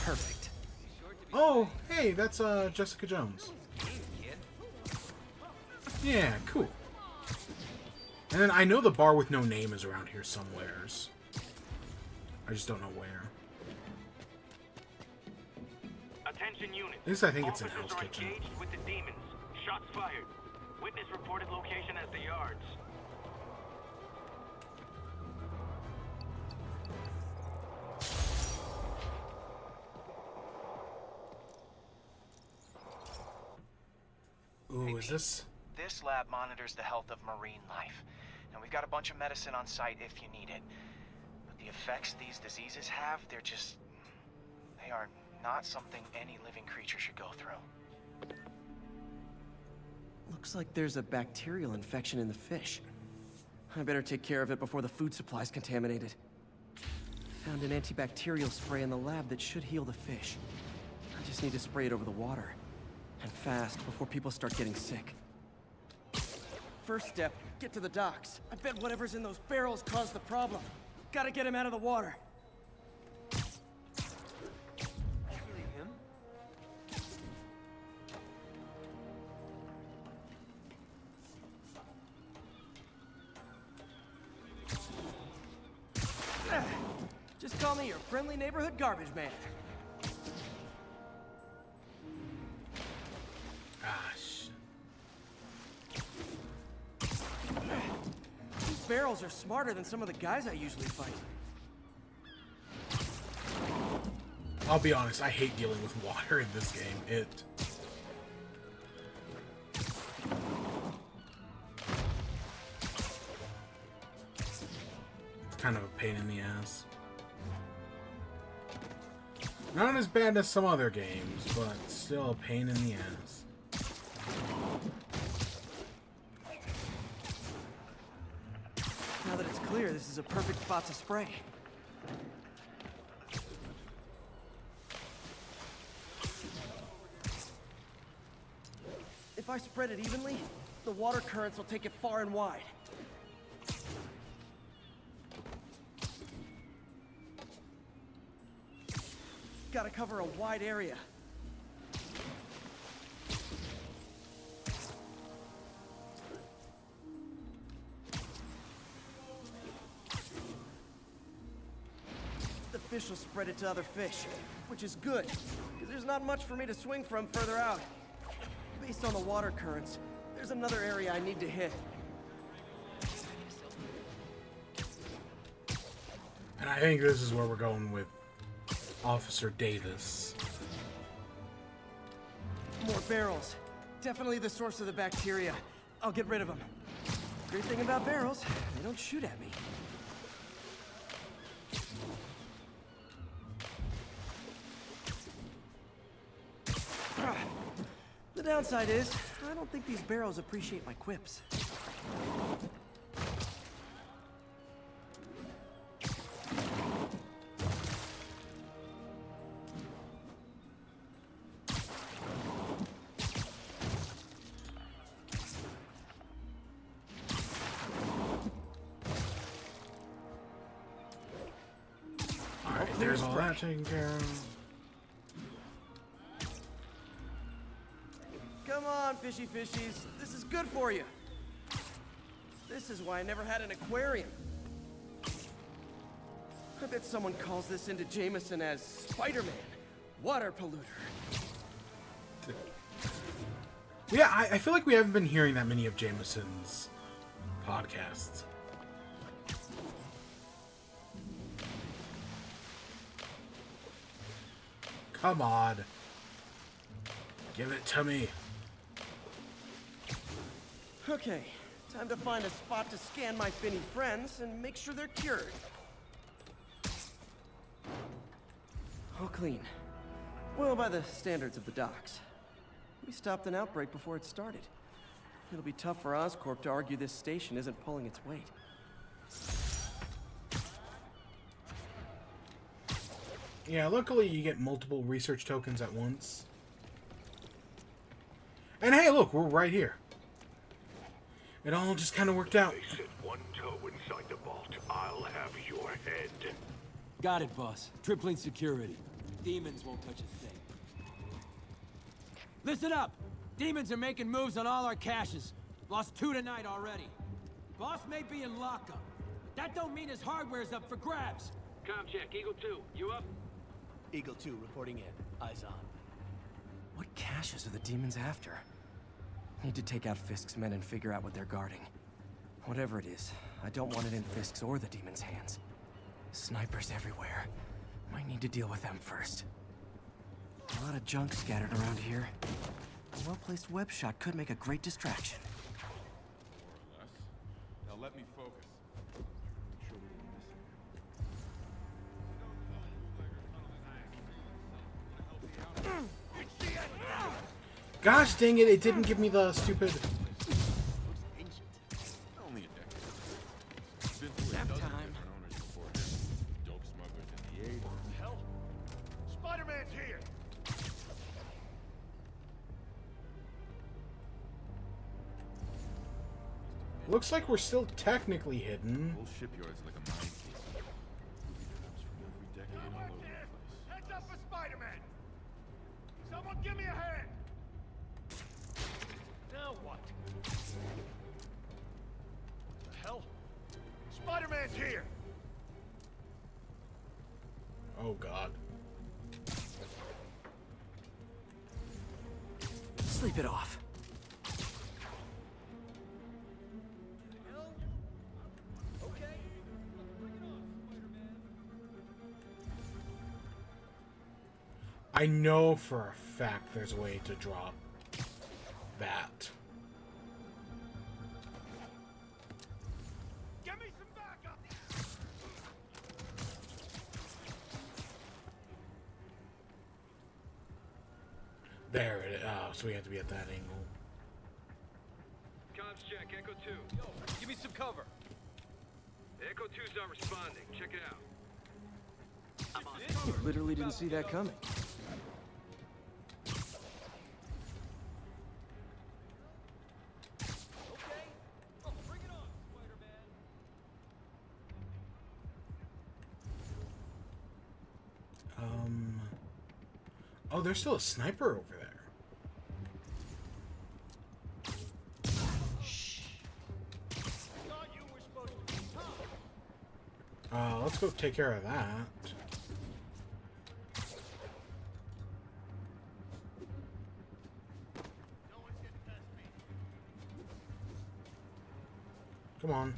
Perfect. Oh, hey, that's Jessica Jones. Yeah, cool. And then I know the bar with no name is around here somewheres. I just don't know where. Attention unit. At least I think it's in Officers Hell's are Kitchen. engaged with the demons. Shots fired. Witness reported location as the yards. Ooh, is this? This lab monitors the health of marine life. And we've got a bunch of medicine on site if you need it. But the effects these diseases have, they are not something any living creature should go through. Looks like there's a bacterial infection in the fish. I better take care of it before the food supply's contaminated. Found an antibacterial spray in the lab that should heal the fish. I just need to spray it over the water. And fast, before people start getting sick. First step, get to the docks. I bet whatever's in those barrels caused the problem. Gotta get him out of the water. Just call me your friendly neighborhood garbage man. Ah, shit. These barrels are smarter than some of the guys I usually fight. I'll be honest, I hate dealing with water in this game. It's kind of a pain in the ass. Not as bad as some other games, but still a pain in the ass. Now that it's clear, this is a perfect spot to spray. If I spread it evenly, the water currents will take it far and wide. Gotta cover a wide area. The fish will spread it to other fish, which is good, because there's not much for me to swing from further out. Based on the water currents, there's another area I need to hit. And I think this is where we're going with Officer Davis. More barrels. Definitely the source of the bacteria. I'll get rid of them. Great thing about barrels, they don't shoot at me. The downside is, I don't think these barrels appreciate my quips. Alright, there's all that taken care of. Come on, fishy fishies. This is good for you. This is why I never had an aquarium. I bet someone calls this into Jameson as Spider-Man, water polluter. Yeah, I feel like we haven't been hearing that many of Jameson's podcasts. Come on. Give it to me. Okay, time to find a spot to scan my finny friends and make sure they're cured. All clean. Well, by the standards of the docks. We stopped an outbreak before it started. It'll be tough for Oscorp to argue this station isn't pulling its weight. Yeah, luckily you get multiple research tokens at once. And hey, look, we're right here. It all just kind of worked out. They set one toe inside the vault, I'll have your head. Got it, boss. Tripling security. Demons won't touch a thing. Listen up! Demons are making moves on all our caches. Lost 2 tonight already. Boss may be in lockup, but that don't mean his hardware's up for grabs. Com check, Eagle 2, you up? Eagle 2 reporting in. Eyes on. What caches are the demons after? Need to take out Fisk's men and figure out what they're guarding. Whatever it is, I don't want it in Fisk's or the demons' hands. Snipers everywhere. Might need to deal with them first. A lot of junk scattered around here. A well-placed web shot could make a great distraction. More or less. Now let me focus. Show me Gosh dang it, it didn't give me the stupid... Only a decade. Been through a dozen different owners before him. Dope smugglers in the 80s. Hell, Spider-Man's here. Looks like we're still technically hidden. Whole shipyard's like a mine case. Booby traps from every decade all over the place. Heads up for Spider-Man. Someone give me a hand. Now what? The hell? Spider-Man's here. Oh god. Sleep it off. I know for a fact there's a way to drop that. Give me some backup. There it is. Oh, so we have to be at that angle. Comms check, Echo 2. Yo, give me some cover. Echo 2's not responding. Check it out. Literally didn't see that coming. Oh, there's still a sniper over there. Let's go take care of that. Come on.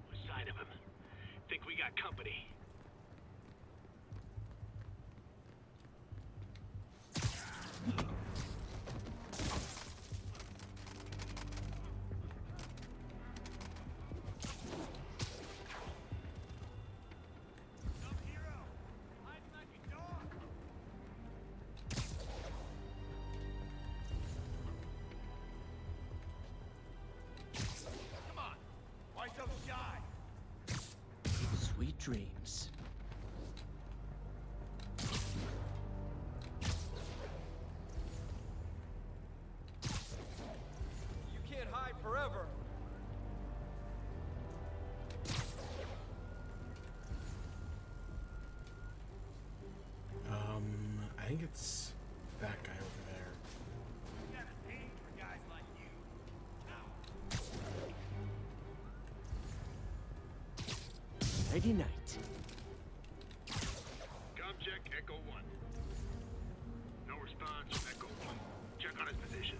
What side of him? Think we got company. Sweet dreams. You can't hide forever. I think it's that guy over there. Nighty night. Com check, Echo 1. No response, Echo 1. Check on his position.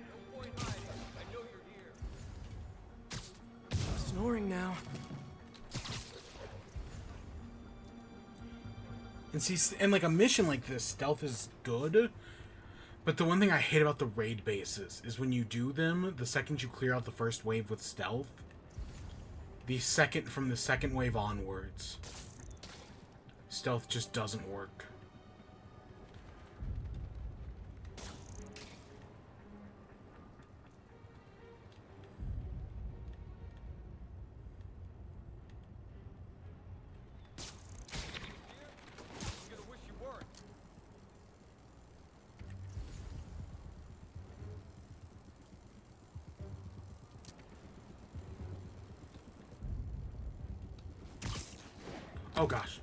No point hiding. I know you're here. I'm snoring now. And see, in like a mission like this, stealth is good. But the one thing I hate about the raid bases is when you do them, the second you clear out the first wave with stealth, from the second wave onwards, stealth just doesn't work. Oh gosh.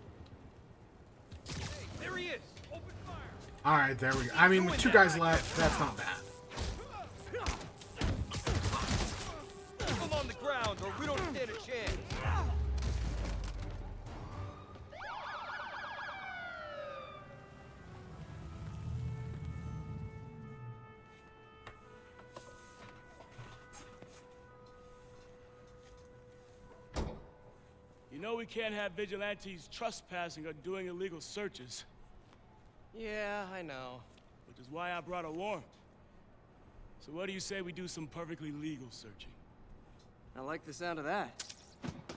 There he is. Open fire. Alright, there we go. I mean, with two guys left, that's not bad. Keep him on the ground or we don't stand a chance. You know we can't have vigilantes trespassing or doing illegal searches. Yeah, I know. Which is why I brought a warrant. So what do you say we do some perfectly legal searching? I like the sound of that.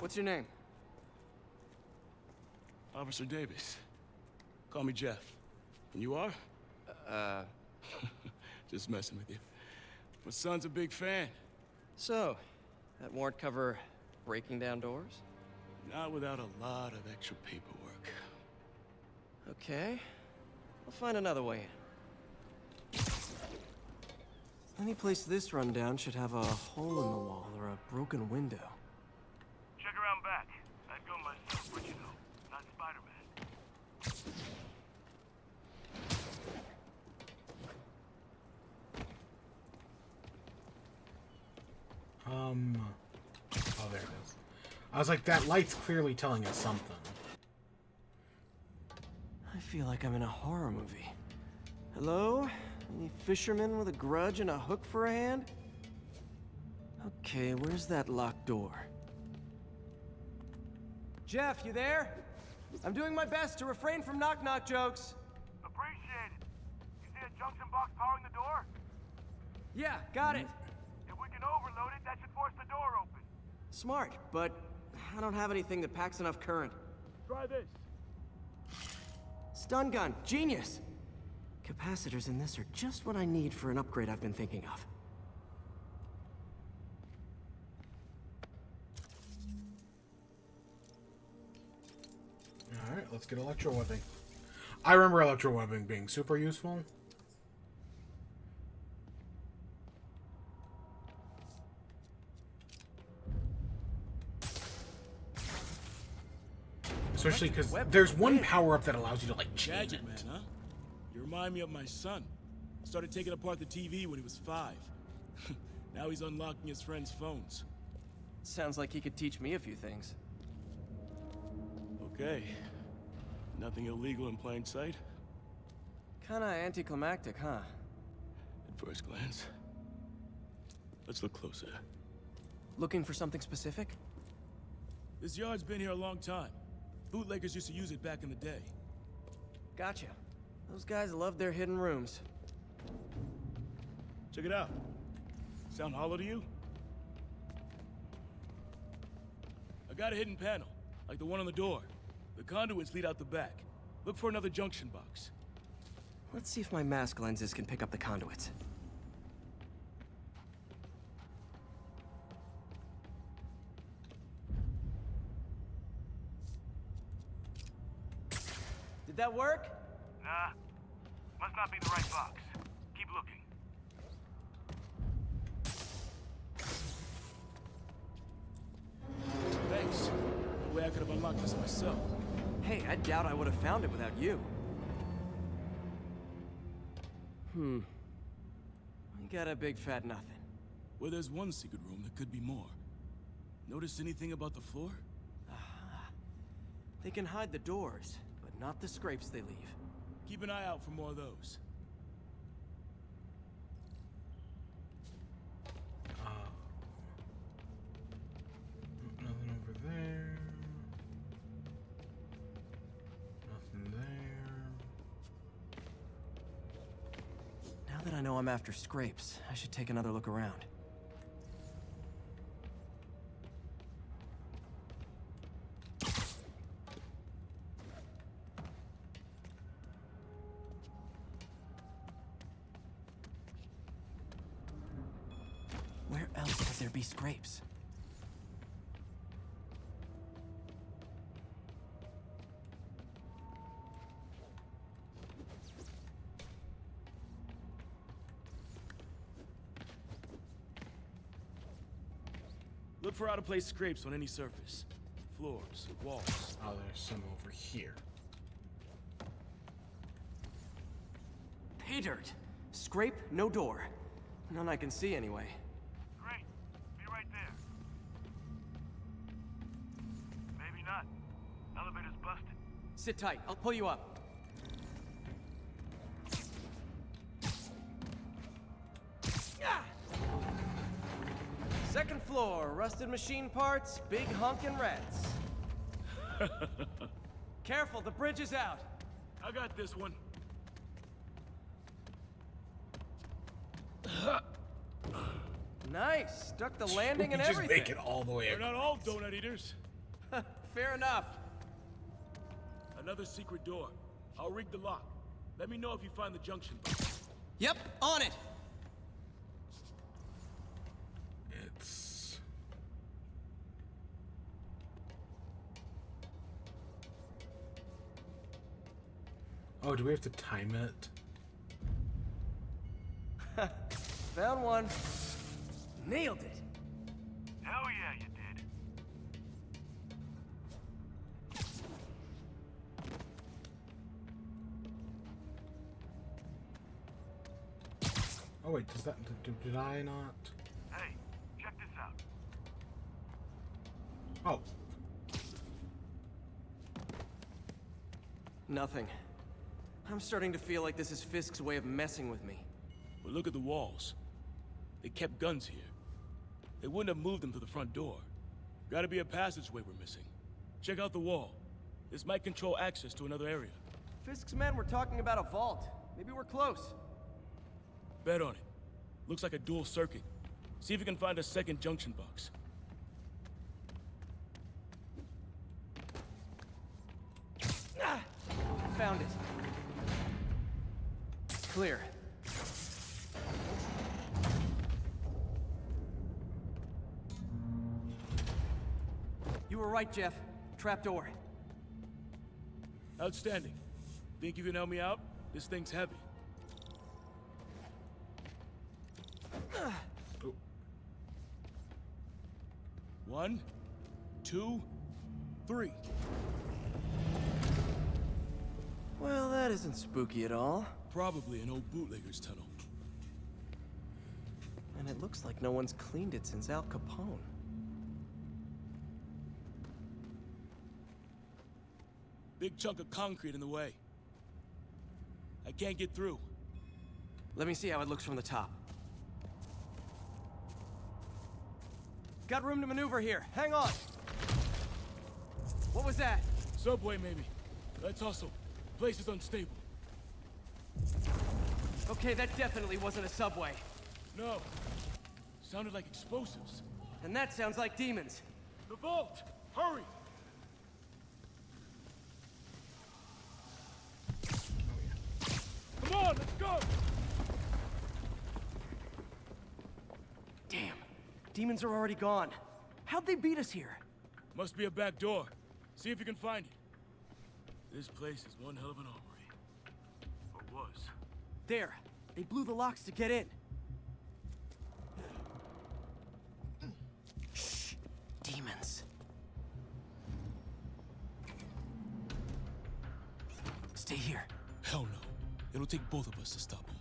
What's your name? Officer Davis. Call me Jeff. And you are? Just messing with you. My son's a big fan. So, that warrant cover breaking down doors? Not without a lot of extra paperwork. Okay. I'll find another way in. Any place this rundown should have a hole in the wall or a broken window. Check around back. I'd go myself, but you know, not Spider-Man. Oh, there it is. I was like, that light's clearly telling us something. I feel like I'm in a horror movie. Hello? Any fisherman with a grudge and a hook for a hand? Okay, where's that locked door? Jeff, you there? I'm doing my best to refrain from knock-knock jokes. Appreciate it. You see a junction box powering the door? Yeah, got it. If we can overload it, that should force the door open. Smart, but I don't have anything that packs enough current. Try this. Stun gun, genius! Capacitors in this are just what I need for an upgrade I've been thinking of. Alright, let's get electrowebbing. I remember electrowebbing being super useful. Especially because there's one power-up that allows you to, like, chain Gadget it. man, huh? You remind me of my son. Started taking apart the TV when he was 5. Now he's unlocking his friends' phones. Sounds like he could teach me a few things. Okay. Nothing illegal in plain sight? Kinda anticlimactic, huh? At first glance. Let's look closer. Looking for something specific? This yard's been here a long time. Bootleggers used to use it back in the day. Gotcha. Those guys love their hidden rooms. Check it out. Sound hollow to you? I got a hidden panel, like the one on the door. The conduits lead out the back. Look for another junction box. Let's see if my mask lenses can pick up the conduits. Did that work? Nah. Must not be the right box. Keep looking. Thanks. No way I could have unlocked this myself. Hey, I doubt I would have found it without you. I got a big fat nothing. Well, there's one secret room that could be more. Notice anything about the floor? They can hide the doors, but not the scrapes they leave. Keep an eye out for more of those. Nothing over there. Nothing there. Now that I know I'm after scrapes, I should take another look around. Where else could there be scrapes? Look for out-of-place scrapes on any surface. Floors, walls. Oh, there's some over here. Pay dirt. Scrape, no door. None I can see anyway. Great. Be right there. Maybe not. Elevator's busted. Sit tight. I'll pull you up. Ah! Second floor, rusted machine parts, big honkin' rats. Careful, the bridge is out. I got this one. Nice. Stuck the landing and Just everything. make it all the way We're across. not all donut eaters. Fair enough. Another secret door. I'll rig the lock. Let me know if you find the junction box. Yep, on it. It's... Oh, do we have to time it? Found one. Nailed it. Hell yeah, you did. Oh wait, does that... Did I not... Hey, check this out. Oh. Nothing. I'm starting to feel like this is Fisk's way of messing with me. But look at the walls. They kept guns here. They wouldn't have moved them to the front door. Gotta be a passageway we're missing. Check out the wall. This might control access to another area. Fisk's men were talking about a vault. Maybe we're close. Bet on it. Looks like a dual circuit. See if you can find a second junction box. Found it. Clear. You were right, Jeff. Trapdoor. Outstanding. Think you can help me out? This thing's heavy. One, two, three. Well, that isn't spooky at all. Probably an old bootlegger's tunnel. And it looks like no one's cleaned it since Al Capone. Big chunk of concrete in the way. I can't get through. Let me see how it looks from the top. Got room to maneuver here. Hang on. What was that? Subway, maybe. Let's hustle. Place is unstable. Okay, that definitely wasn't a subway. No. Sounded like explosives. And that sounds like demons. The vault! Hurry! Come on, let's go! Damn. Demons are already gone. How'd they beat us here? Must be a back door. See if you can find it. This place is one hell of an armory. Or was. There. They blew the locks to get in. Shh. Demons. Stay here. Hell no. It'll take both of us to stop them.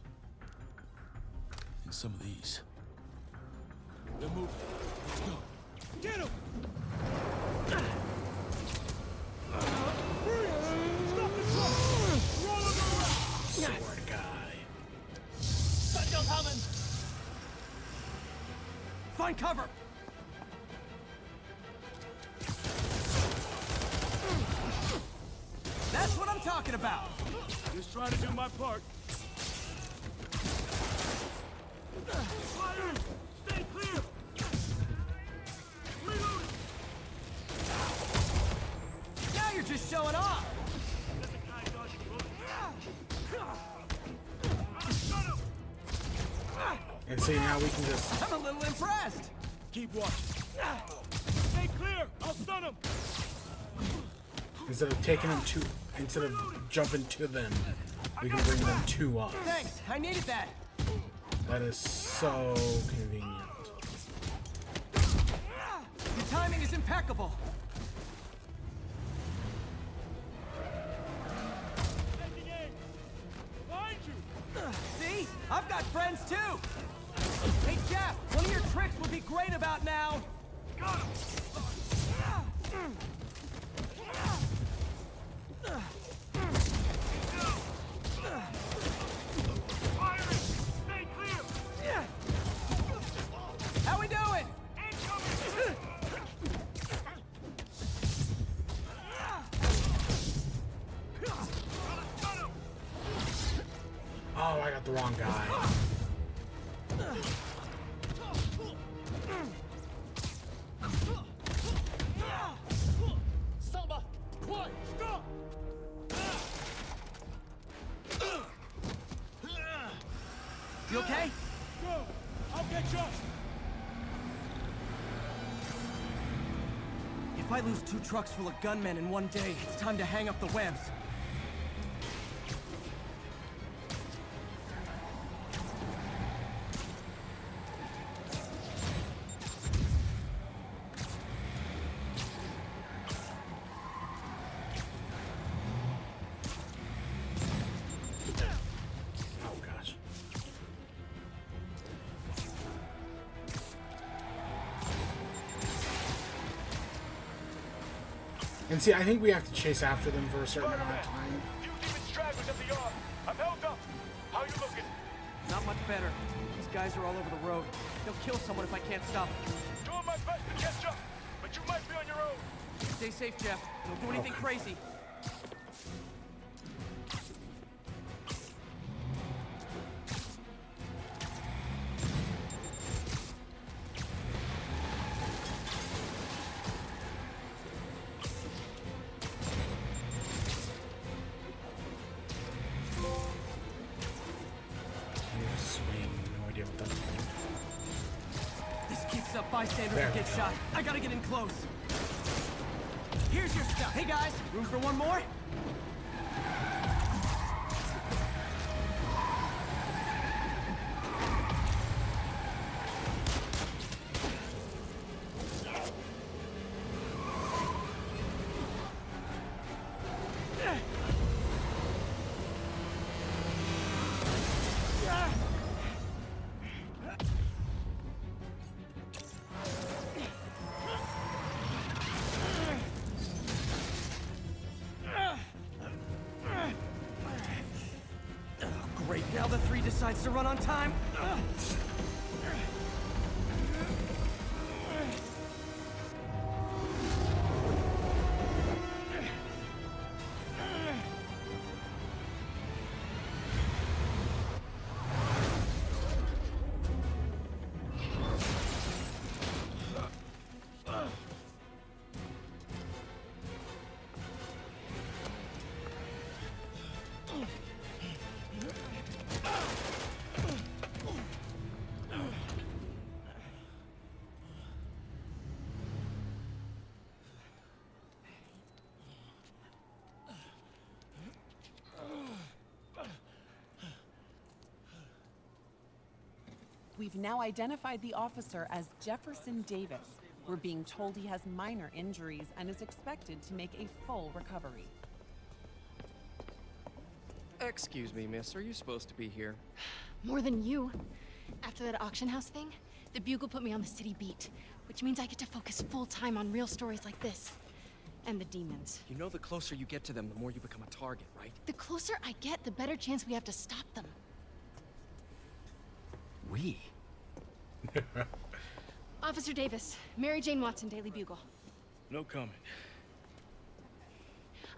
And some of these. They're moving. Let's go. Get him! Stop the truck! Roll him around! Sword guy. Special coming! Find cover! That's what I'm talking about! Just trying to do my part. Fire! Stay clear! Reload! Now you're just showing off! And see, now we can just... I'm a little impressed! Keep watching. Stay clear! I'll stun him! Instead of taking them to... Instead of jumping to them, we can bring them to us. Thanks, I needed that! That is so convenient. Your timing is impeccable! Behind you! See? I've got friends too! Hey Jeff, one of your tricks would be great about now! Got him! Stay clear! How we doing? Oh, I got the wrong guy. Samba! Quiet! Stop! You okay? Go! I'll catch up! If I lose 2 trucks full of gunmen in one day, it's time to hang up the webs. Oh, gosh. And see, I think we have to chase after them for a certain amount of time. Few demon stragglers at the yard. I'm held up. How you looking? Not much better. These guys are all over the road. They'll kill someone if I can't stop them. Doing my best to catch up, but you might be on your own. Stay safe, Jeff. Don't do anything crazy. up bystanders There will get shot. I gotta get in close. Here's your stuff. Hey guys, room for one more? Great, now the 3 decides to run on time. We've now identified the officer as Jefferson Davis. We're being told he has minor injuries and is expected to make a full recovery. Excuse me, miss. Are you supposed to be here? More than you. After that auction house thing, the Bugle put me on the city beat, which means I get to focus full time on real stories like this. And the demons. You know the closer you get to them, the more you become a target, right? The closer I get, the better chance we have to stop them. We? Officer Davis, Mary Jane Watson, Daily Bugle. No comment.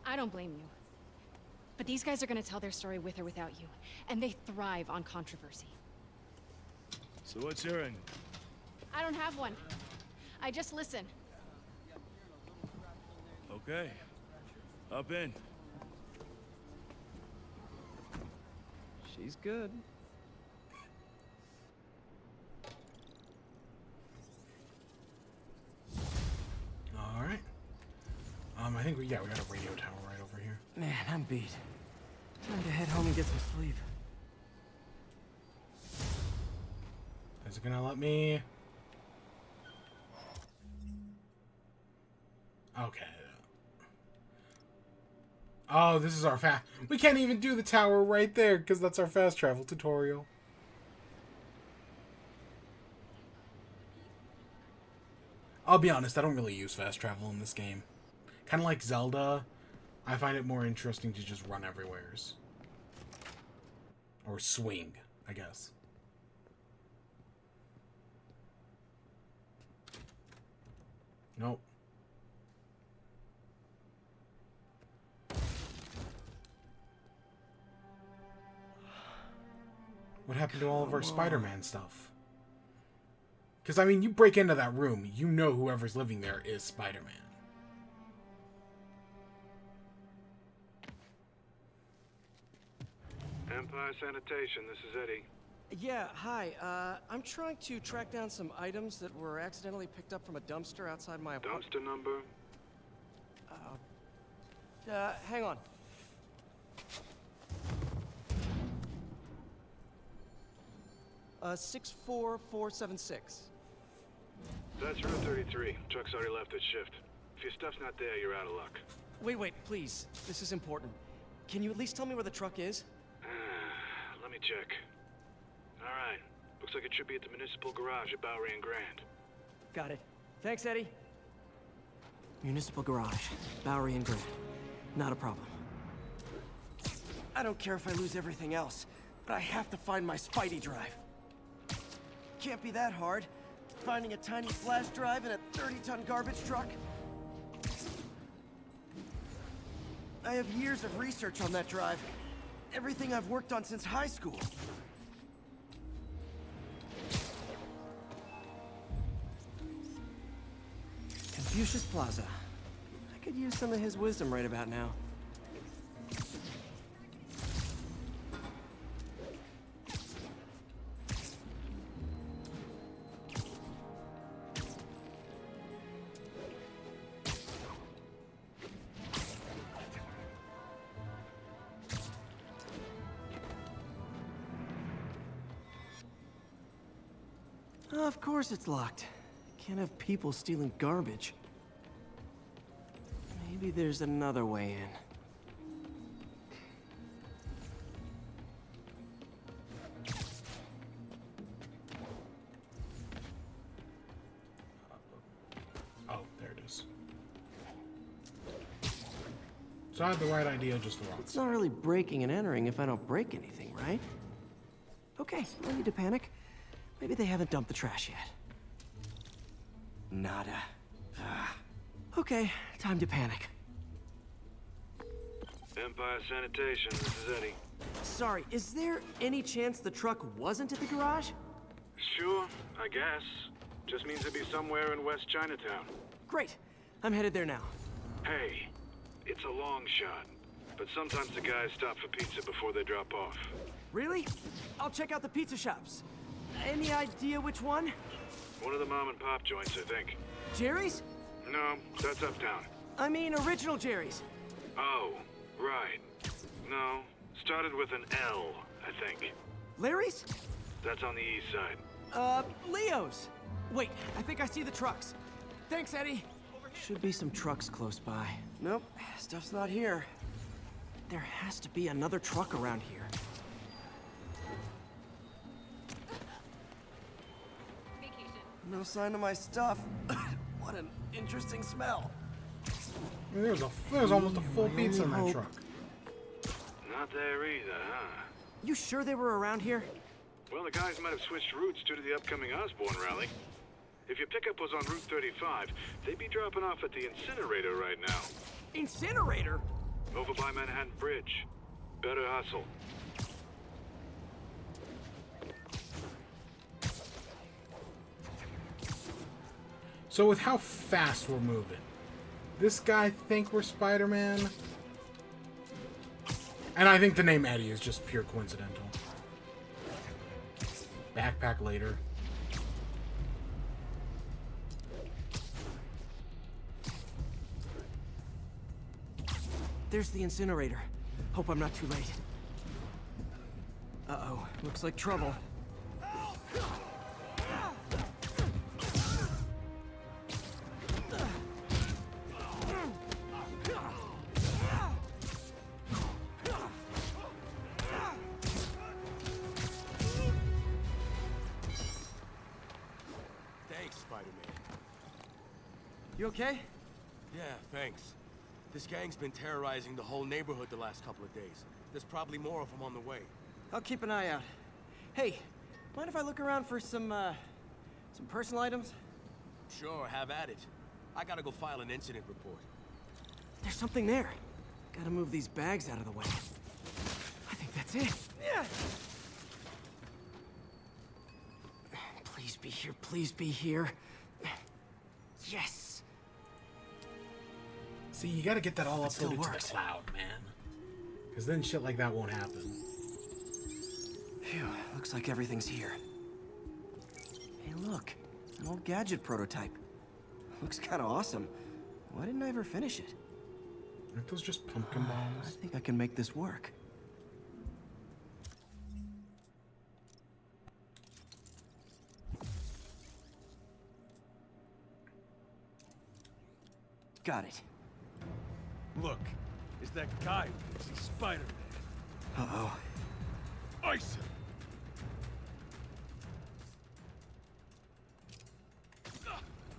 I don't blame you. But these guys are gonna tell their story with or without you, and they thrive on controversy. So what's your angle? I don't have one. I just listen. Okay. Up in. She's good. All right. I think we got a radio tower right over here. Man, I'm beat. Time to head home and get some sleep. Is it gonna let me? Okay. Oh, this is our fast. We can't even do the tower right there because that's our fast travel tutorial. I'll be honest, I don't really use fast travel in this game. Kind of like Zelda, I find it more interesting to just run everywheres. Or swing, I guess. Nope. What happened to all of our Spider-Man stuff? Because, I mean, you break into that room, you know whoever's living there is Spider-Man. Empire Sanitation, this is Eddie. Yeah, hi. I'm trying to track down some items that were accidentally picked up from a dumpster outside my apartment. Dumpster number? Hang on. Uh, 64476. That's Route 33. Truck's already left its shift. If your stuff's not there, you're out of luck. Wait, please. This is important. Can you at least tell me where the truck is? Let me check. Alright. Looks like it should be at the municipal garage at Bowery and Grand. Got it. Thanks, Eddie. Municipal garage, Bowery and Grand. Not a problem. I don't care if I lose everything else, but I have to find my Spidey drive. Can't be that hard. Finding a tiny flash drive in a 30-ton garbage truck. I have years of research on that drive. Everything I've worked on since high school. Confucius Plaza. I could use some of his wisdom right about now. Of course it's locked. Can't have people stealing garbage. Maybe there's another way in. Oh, there it is. So I had the right idea, just the wrong. It's not really breaking and entering if I don't break anything, right? Okay, no need to panic. Maybe they haven't dumped the trash yet. Nada. Okay, time to panic. Empire Sanitation, this is Eddie. Sorry, is there any chance the truck wasn't at the garage? Sure, I guess. Just means it'd be somewhere in West Chinatown. Great. I'm headed there now. Hey, it's a long shot, but sometimes the guys stop for pizza before they drop off. Really? I'll check out the pizza shops. Any idea which one? One of the mom and pop joints, I think. Jerry's? No, that's uptown. I mean original Jerry's. Oh, right. No, started with an L, I think. Larry's? That's on the east side. Leo's. Wait, I think I see the trucks. Thanks, Eddie. Should be some trucks close by. Nope, stuff's not here. There has to be another truck around here. No sign of my stuff. What an interesting smell. I mean, there's almost a full pizza in that truck. Not there either, huh? You sure they were around here? Well, the guys might have switched routes due to the upcoming Osborne rally. If your pickup was on Route 35, they'd be dropping off at the incinerator right now. Incinerator? Over by Manhattan Bridge. Better hustle. So with how fast we're moving, this guy think we're Spider-Man? And I think the name Eddie is just pure coincidental. Backpack later. There's the incinerator. Hope I'm not too late. Uh-oh, looks like trouble. Thanks, Spider-Man. You okay? Yeah, thanks. This gang's been terrorizing the whole neighborhood the last couple of days. There's probably more of them on the way. I'll keep an eye out. Hey, mind if I look around for some personal items? Sure, have at it. I gotta go file an incident report. There's something there. Gotta move these bags out of the way. I think that's it. Yeah. Please be here, please be here. Yes. See, you gotta get that all It still uploaded to the works. cloud, man. Because then shit like that won't happen. Phew, looks like everything's here. Hey, look. An old gadget prototype. Looks kind of awesome. Why didn't I ever finish it? Aren't those just pumpkin bombs? I think I can make this work. Got it. Look, it's that guy who thinks he's Spider-Man. Uh-oh. Ice him!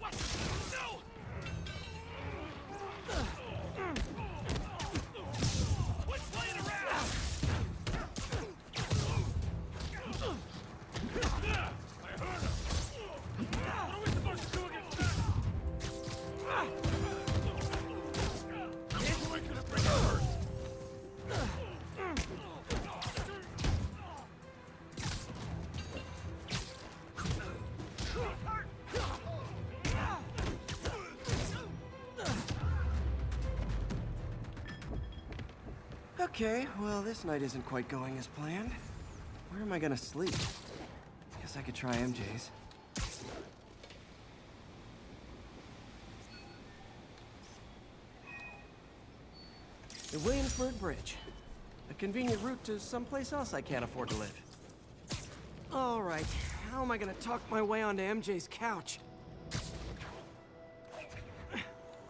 What? No! Quit playing around! I heard him! What are we supposed to do against that? We're gonna bring it first! Okay, well, this night isn't quite going as planned. Where am I gonna sleep? Guess I could try MJ's. The Williamsburg Bridge. A convenient route to someplace else I can't afford to live. All right, how am I gonna talk my way onto MJ's couch?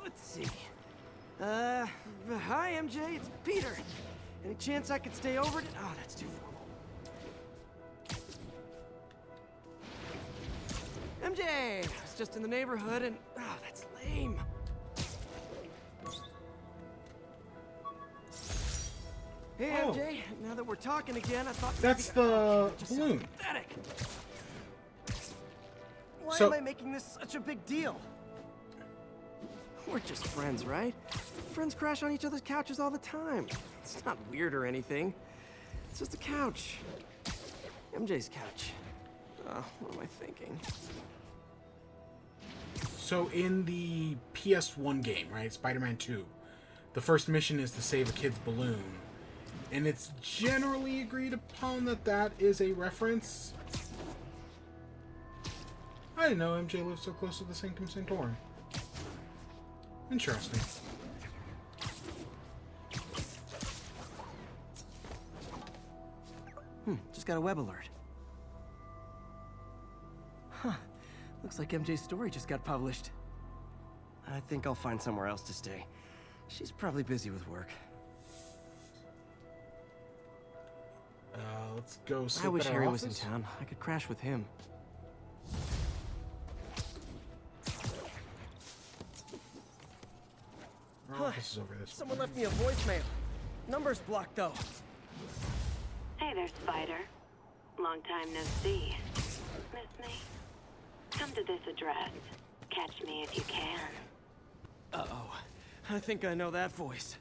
Let's see. Hi MJ, it's Peter. Any chance I could stay over? Oh, that's too formal. MJ, I was just in the neighborhood and oh, that's lame. Hey MJ, now that we're talking again, I thought That's the balloon. pathetic. Why So- am I making this such a big deal? We're just friends, right? Friends crash on each other's couches all the time. It's not weird or anything. It's just a couch. MJ's couch. Oh, what am I thinking? So in the PS1 game, right, Spider-Man 2, the first mission is to save a kid's balloon. And it's generally agreed upon that that is a reference. I didn't know MJ lived so close to the Sanctum Sanctorum. Interesting. Just got a web alert. Huh. Looks like MJ's story just got published. I think I'll find somewhere else to stay. She's probably busy with work. Let's go sleep I wish at our Harry office. was in town. I could crash with him. Our office is over this way. Someone left me a voicemail. Number's blocked though. Hey there, Spider. Long time no see. Miss me? Come to this address. Catch me if you can. Uh-oh. I think I know that voice.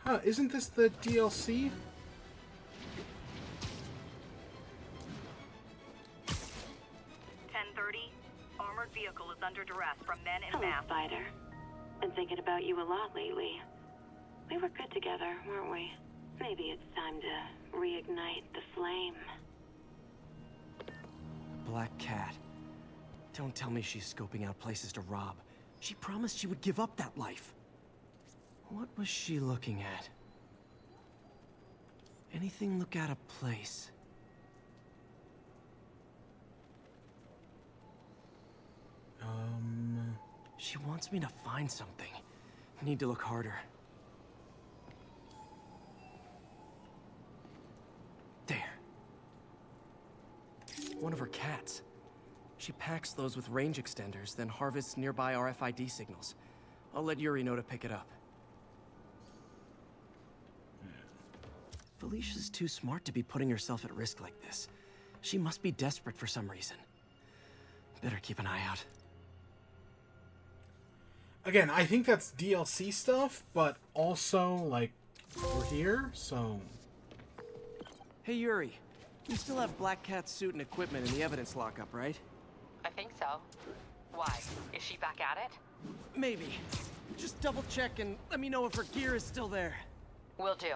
Huh, isn't this the DLC? Armored vehicle is under duress from men in mass. Spider. Been thinking about you a lot lately. We were good together, weren't we? Maybe it's time to reignite the flame. Black Cat. Don't tell me she's scoping out places to rob. She promised she would give up that life. What was she looking at? Anything look out of place? She wants me to find something. I need to look harder. There. One of her cats. She packs those with range extenders, then harvests nearby RFID signals. I'll let Yuri know to pick it up. Felicia's too smart to be putting herself at risk like this. She must be desperate for some reason. Better keep an eye out. Again, I think that's DLC stuff, but also, like, we're here, so... Hey, Yuri. You still have Black Cat's suit and equipment in the evidence lockup, right? I think so. Why? Is she back at it? Maybe. Just double check and let me know if her gear is still there. Will do.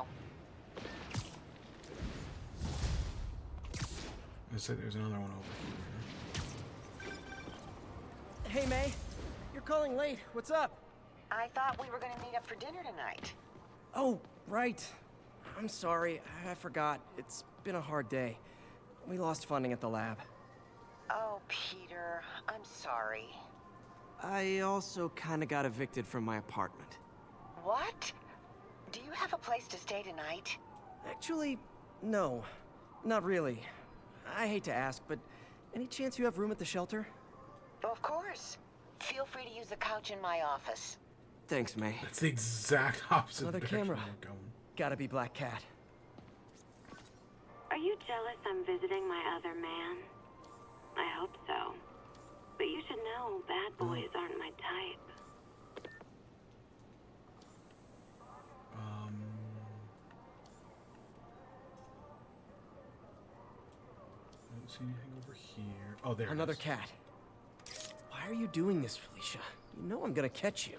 I said there's another one over here. Hey, May. You're calling late. What's up? I thought we were gonna meet up for dinner tonight. Oh, right. I'm sorry. I forgot. It's been a hard day. We lost funding at the lab. Oh, Peter, I'm sorry. I also kinda got evicted from my apartment. What? Do you have a place to stay tonight? Actually, no. Not really. I hate to ask, but any chance you have room at the shelter? Of course. Feel free to use the couch in my office. Thanks, May. That's the exact opposite Another direction camera. we're going. Gotta be Black Cat. Are you jealous I'm visiting my other man? I hope so. But you should know bad boys aren't my type. I don't see anything over here. Oh, there. Another it is. cat. Why are you doing this, Felicia? You know I'm gonna catch you.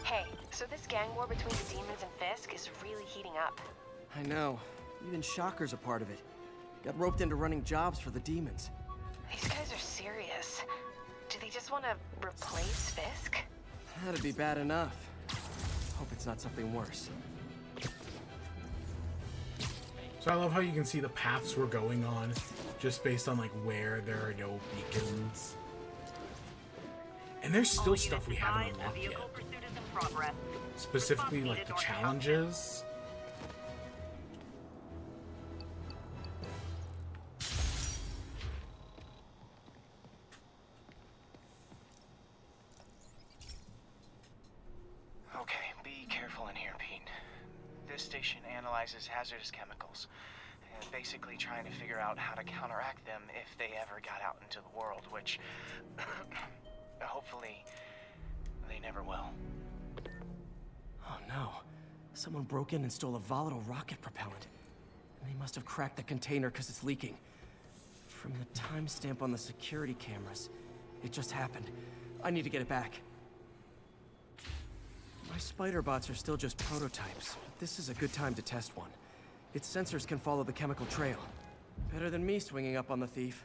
Hey, so this gang war between the demons and Fisk is really heating up. I know. Even Shocker's a part of it. Got roped into running jobs for the demons. serious. Do they just want to replace Fisk? That'd be bad enough. Hope it's not something worse. So I love how you can see the paths we're going on just based on like where there are no beacons. And there's still stuff we haven't unlocked yet. Specifically like the challenges. Okay, be careful in here, Pete. This station analyzes hazardous chemicals, and basically trying to figure out how to counteract them if they ever got out into the world, which hopefully they never will. Oh no. Someone broke in and stole a volatile rocket propellant. And they must have cracked the container because it's leaking. From the timestamp on the security cameras, it just happened. I need to get it back. My spider bots are still just prototypes, but this is a good time to test one. Its sensors can follow the chemical trail. Better than me swinging up on the thief.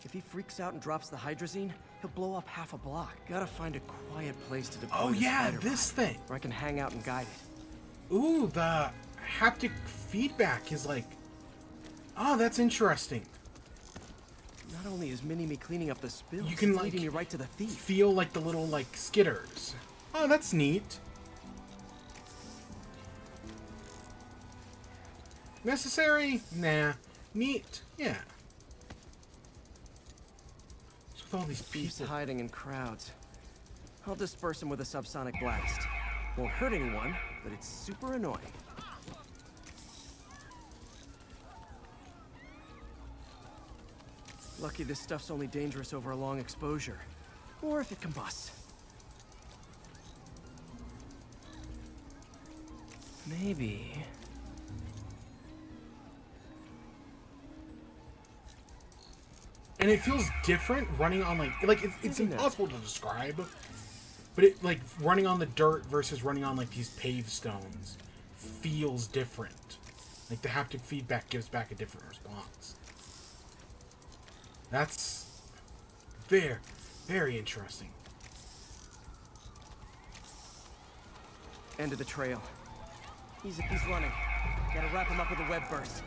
If he freaks out and drops the hydrazine, he'll blow up half a block. Gotta find a quiet place to deploy the spider this bot, thing. where I can hang out and guide it. Ooh, the haptic feedback is like... Oh, that's interesting. Not only is Mini-Me cleaning up the spills, You can it's like leading me right to the thief. feel like the little like skitters. Oh, that's neat. Necessary? Nah. Neat? Yeah. What's with all these Thieves people? hiding in crowds. I'll disperse them with a subsonic blast. Won't hurt anyone, but it's super annoying. Lucky this stuff's only dangerous over a long exposure. Or if it combusts. Maybe... And it feels different running on like it's impossible to describe, but it like running on the dirt versus running on like these paved stones feels different. Like the haptic feedback gives back a different response. That's very, very interesting. End of the trail. He's running. Gotta wrap him up with a web burst.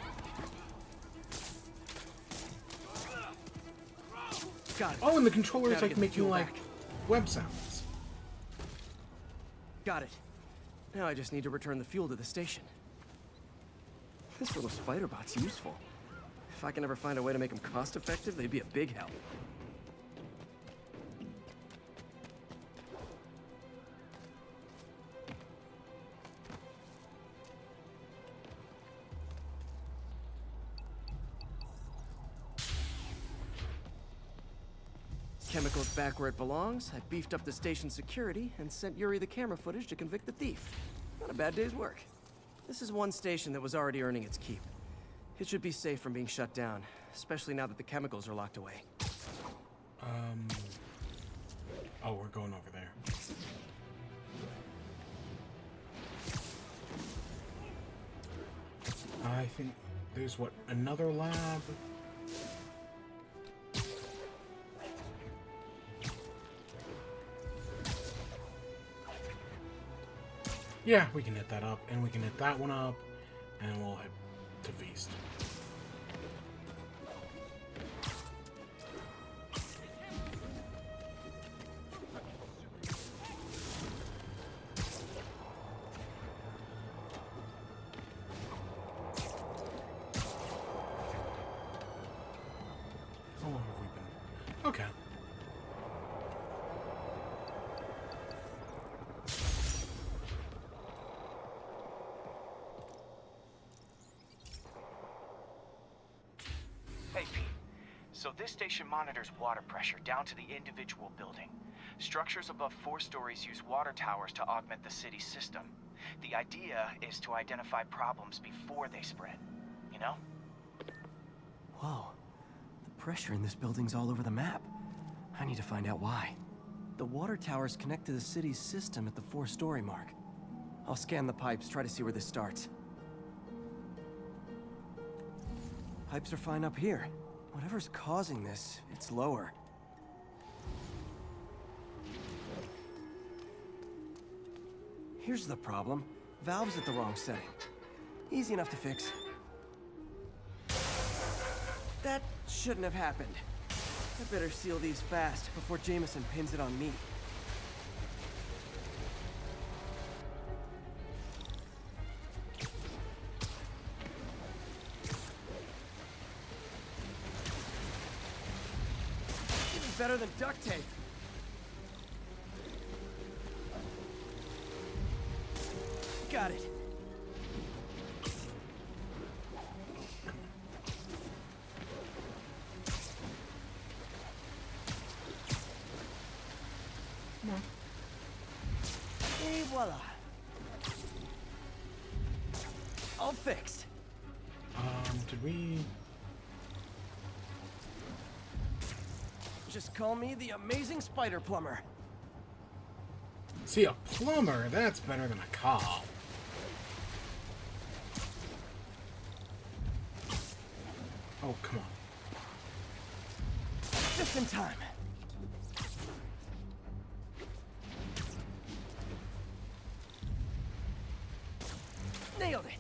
Got it. Oh, and the controller is Gotta like get the making fuel like back. web sounds. Got it. Now I just need to return the fuel to the station. This little spider bot's useful. If I can ever find a way to make them cost-effective, they'd be a big help. Chemicals back where it belongs. I beefed up the station security and sent Yuri the camera footage to convict the thief. Not a bad day's work. This is one station that was already earning its keep. It should be safe from being shut down, especially now that the chemicals are locked away. Oh, we're going over there. I think there's what, another lab? Yeah, we can hit that up, and we can hit that one up, and we'll head to Feast. How long have we been? Okay. Hey, Pete. So this station monitors water pressure down to the individual building. Structures above 4 stories use water towers to augment the city's system. The idea is to identify problems before they spread, you know? Whoa. The pressure in this building's all over the map. I need to find out why. The water towers connect to the city's system at the 4-story mark. I'll scan the pipes, try to see where this starts. Pipes are fine up here. Whatever's causing this, it's lower. Here's the problem. Valve's at the wrong setting. Easy enough to fix. That shouldn't have happened. I better seal these fast before Jameson pins it on me. Even better than duct tape. Got it. Et voila. All fixed. Did we... Just call me the amazing spider plumber. See, a plumber, that's better than a cop. Oh, come on. Just in time. Nailed it.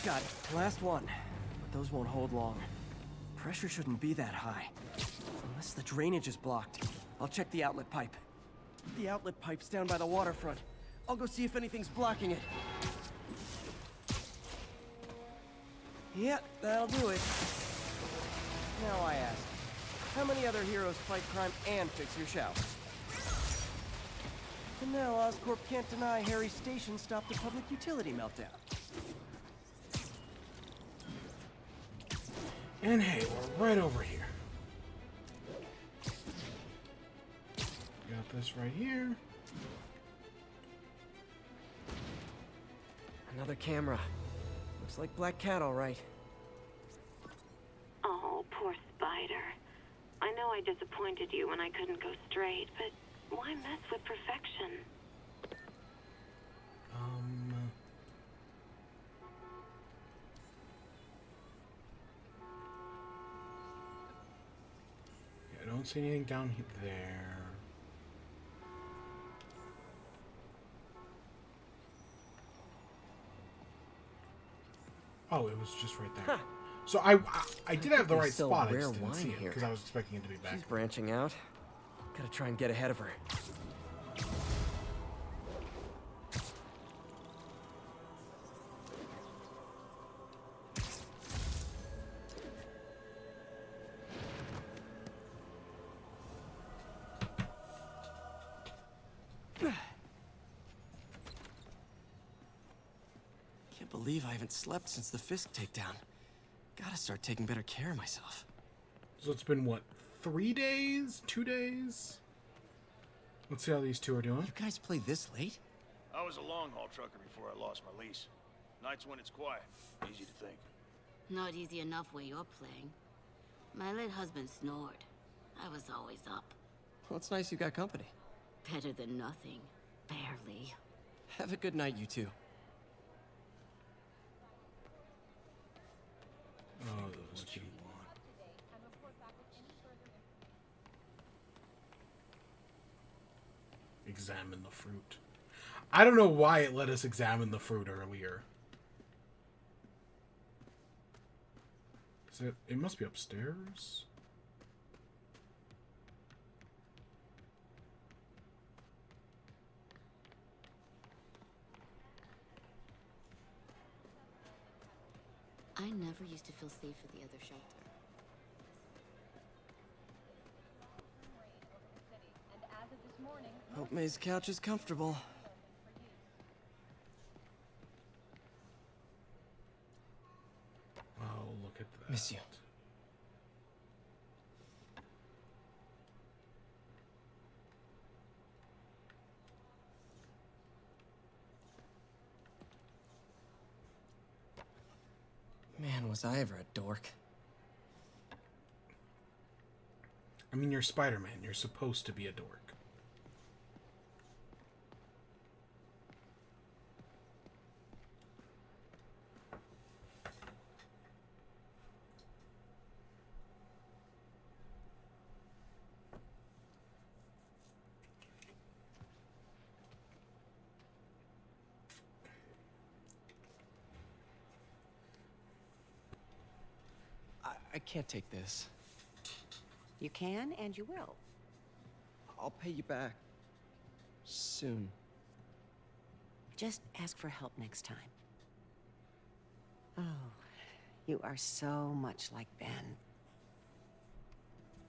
Got it. Last one. But those won't hold long. Pressure shouldn't be that high. Unless the drainage is blocked. I'll check the outlet pipe. The outlet pipe's down by the waterfront. I'll go see if anything's blocking it. Yep, that'll do it. Now I ask, how many other heroes fight crime and fix your shower? And now Oscorp can't deny Harry's station stopped a public utility meltdown. And hey, we're right over here. Got this right here. Another camera. Looks like Black Cat, all right. Oh, poor Spider. I know I disappointed you when I couldn't go straight, but why mess with perfection? I don't see anything down there. Oh, it was just right there. Huh. So I did have the right There's spot. I rare just didn't wine see it here. because I was expecting it to be back. She's branching out. Gotta try and get ahead of her. Can't believe I haven't slept since the Fisk takedown. Gotta start taking better care of myself. So it's been what, 3 days? 2 days? Let's see how these two are doing. You guys play this late? I was a long-haul trucker before I lost my lease. Nights when it's quiet. Easy to think. Not easy enough where you're playing. My late husband snored. I was always up. Well, it's nice you got company. Better than nothing. Barely. Have a good night, you two. Oh, what you want? Examine the fruit. I don't know why it let us examine the fruit earlier. Is it? It must be upstairs. I never used to feel safe at the other shelter. Hope May's couch is comfortable. Oh, look at that. Miss you. Man, was I ever a dork. mean, you're Spider-Man. You're supposed to be a dork. I can't take this. You can and you will. I'll pay you back. Soon. Just ask for help next time. Oh, you are so much like Ben.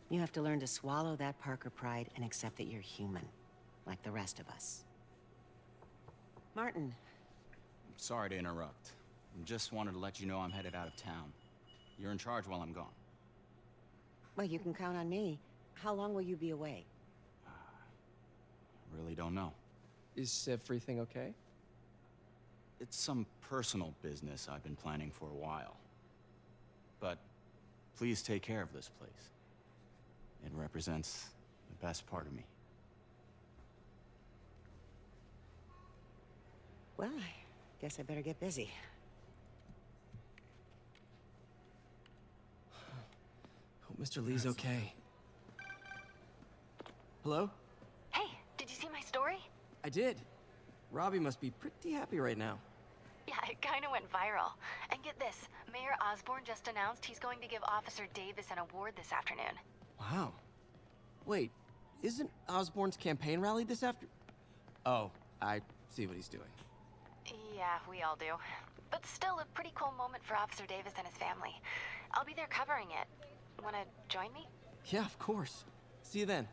You have to learn to swallow that Parker pride and accept that you're human, like the rest of us. Martin. Sorry to interrupt. Just wanted to let you know I'm headed out of town. You're in charge while I'm gone. Well, you can count on me. How long will you be away? Really don't know. Is everything okay? It's some personal business I've been planning for a while. But please take care of this place. It represents the best part of me. Well, I guess I better get busy. Hope Mr. Lee's okay. Hello? Hey, did you see my story? I did. Robbie must be pretty happy right now. Yeah, it kind of went viral. And get this, Mayor Osborn just announced he's going to give Officer Davis an award this afternoon. Wow. Wait, isn't Osborn's campaign rally this after? Oh, I see what he's doing. Yeah, we all do. But still a pretty cool moment for Officer Davis and his family. I'll be there covering it. Wanna join me? Yeah, of course. See you then.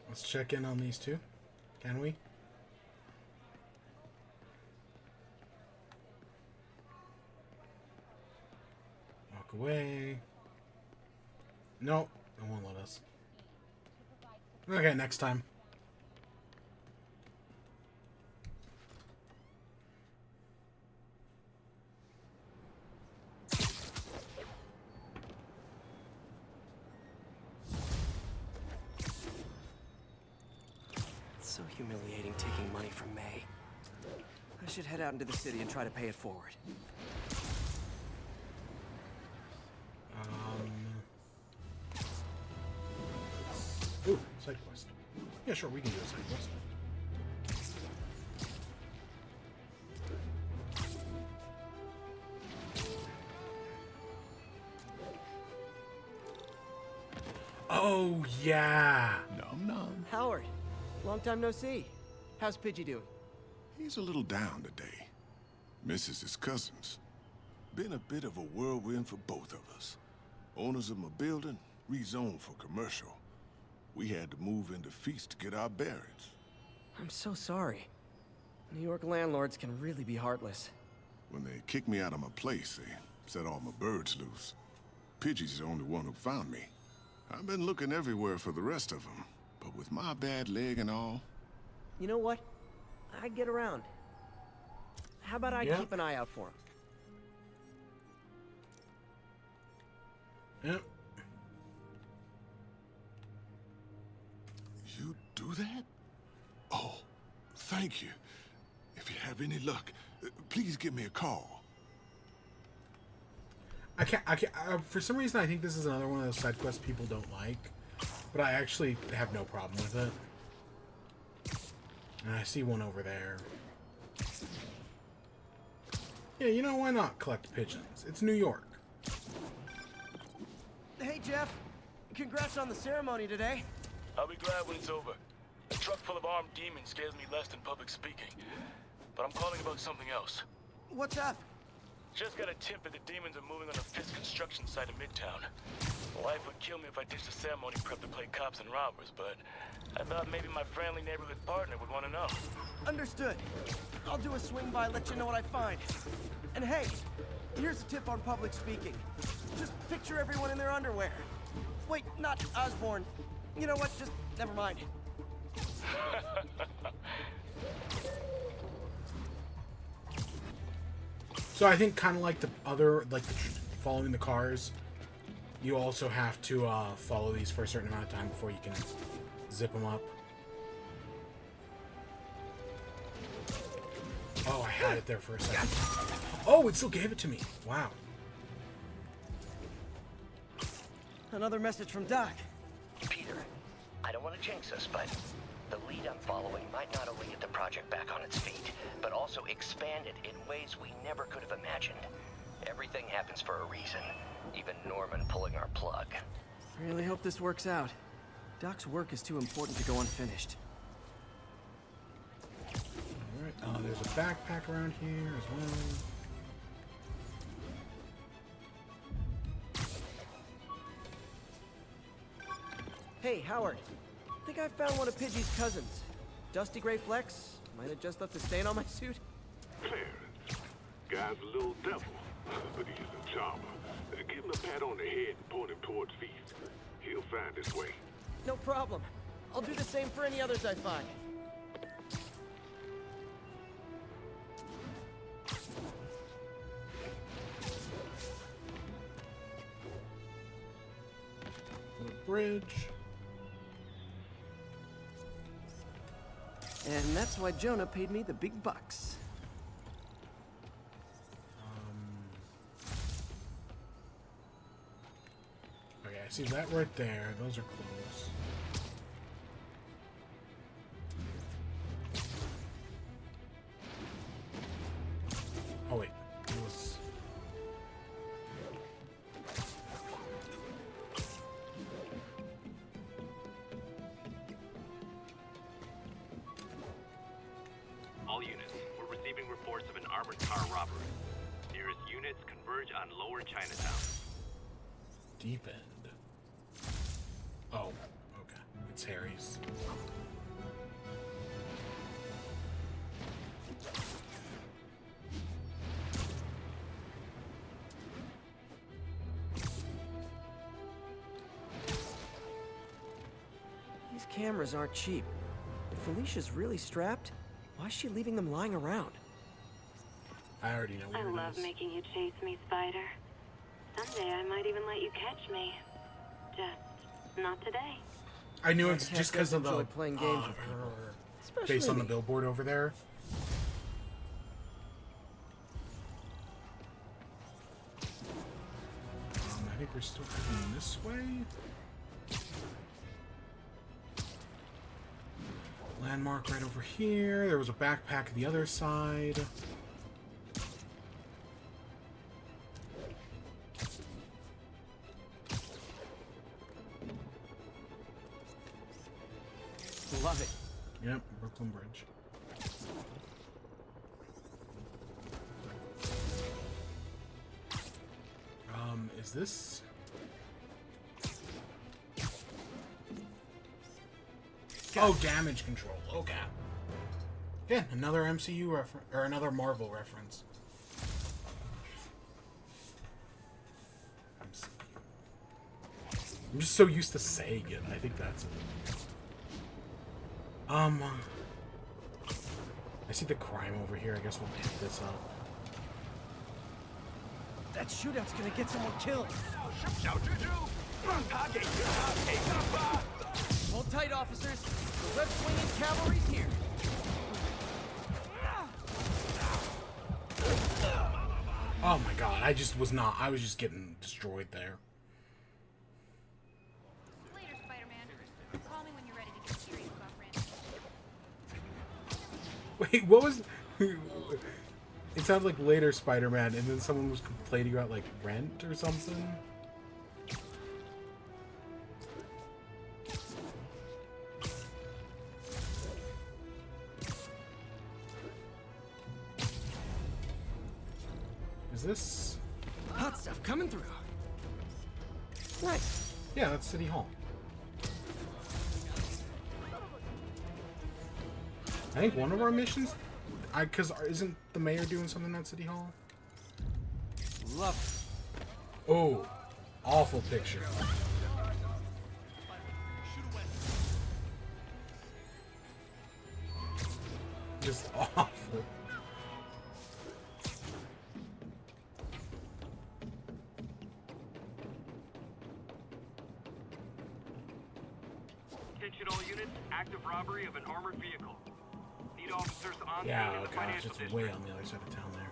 Let's check in on these two. Can we? Walk away. Nope, it won't let us. Okay, next time. It's so humiliating taking money from May. I should head out into the city and try to pay it forward. Ooh, side quest. Yeah, sure, we can do a side quest. Oh, yeah. Nom nom. Howard, long time no see. How's Pidgey doing? He's a little down today. Misses his cousins. Been a bit of a whirlwind for both of us. Owners of my building rezoned for commercial. We had to move into Feast to get our bearings. I'm so sorry. New York landlords can really be heartless. When they kicked me out of my place, they set all my birds loose. Pidgey's the only one who found me. I've been looking everywhere for the rest of them, but with my bad leg and all... You know what? I get around. How about I keep an eye out for him? Yep. You do that? Oh, thank you. If you have any luck, please give me a call. I can't, for some reason I think this is another one of those side quests people don't like, but I actually have no problem with it. And I see one over there. Yeah, you know, why not collect pigeons? It's New York. Hey, Jeff. Congrats on the ceremony today. I'll be glad when it's over. A truck full of armed demons scares me less than public speaking. But I'm calling about something else. What's up? Just got a tip that the demons are moving on a Fisk construction site in Midtown. Wife would kill me if I ditched the ceremony prep to play cops and robbers, but I thought maybe my friendly neighborhood partner would want to know. Understood. I'll do a swing by, let you know what I find. And hey, here's a tip on public speaking. Just picture everyone in their underwear. Wait, not Osborn. You know what? Just never mind. So I think kind of like the other, like the following the cars, You also have to follow these for a certain amount of time before you can zip them up. Oh, I had it there for a second. Oh, it still gave it to me. Wow. Another message from Doc. Peter, I don't want to jinx us, but the lead I'm following might not only get the project back on its feet, but also expand it in ways we never could have imagined. Everything happens for a reason, even Norman pulling our plug. I really hope this works out. Doc's work is too important to go unfinished. Alright, there's a backpack around here as well. Hey, Howard. I think I found one of Pidgey's cousins. Dusty Gray Flex. Might have just left a stain on my suit. Clarence. Guy's a little devil, but he's a charmer. Give him a pat on the head and point him towards Feast. He'll find his way. No problem. I'll do the same for any others I find. Bridge. And that's why Jonah paid me the big bucks. Okay, I see that right there. Those are close. Oh wait, it was... All units, we're receiving reports of an armored car robbery. Nearest units converge on Lower Chinatown. Deep End. Oh, okay. It's Harry's. These cameras aren't cheap. If Felicia's really strapped, why is she leaving them lying around? I already know where I it love is. making you chase me, Spider. Someday I might even let you catch me. Just not today. I knew it's just because of the enjoy playing games with people. her Especially face on the me. billboard over there. I think we're still heading this way. Landmark right over here. There was a backpack the other side. Love it. Yep, Brooklyn Bridge. Is this... Oh, damage control. Okay. Again, another MCU reference, or another Marvel reference. I'm just so used to saying it. I think that's it. I see the crime over here. I guess we'll pick this up. That shootout's gonna get someone killed. Hold tight, officers. The left-winging cavalry's here. Oh my god, I just was not. I was just getting destroyed there. Later, Spider-Man. Call me when you're ready to get serious about rent. Wait, what was... It sounded like later Spider-Man, and then someone was complaining about, like, rent or something? Is this... Hot stuff coming through. Nice. Yeah, that's City Hall. I think one of our missions... Because isn't the mayor doing something at City Hall? Love it. Oh, awful picture. Just awful. Attention all units, active robbery of an armored vehicle. Need officers on Yeah, scene in the gosh, financial it's district. way on the other side of town there.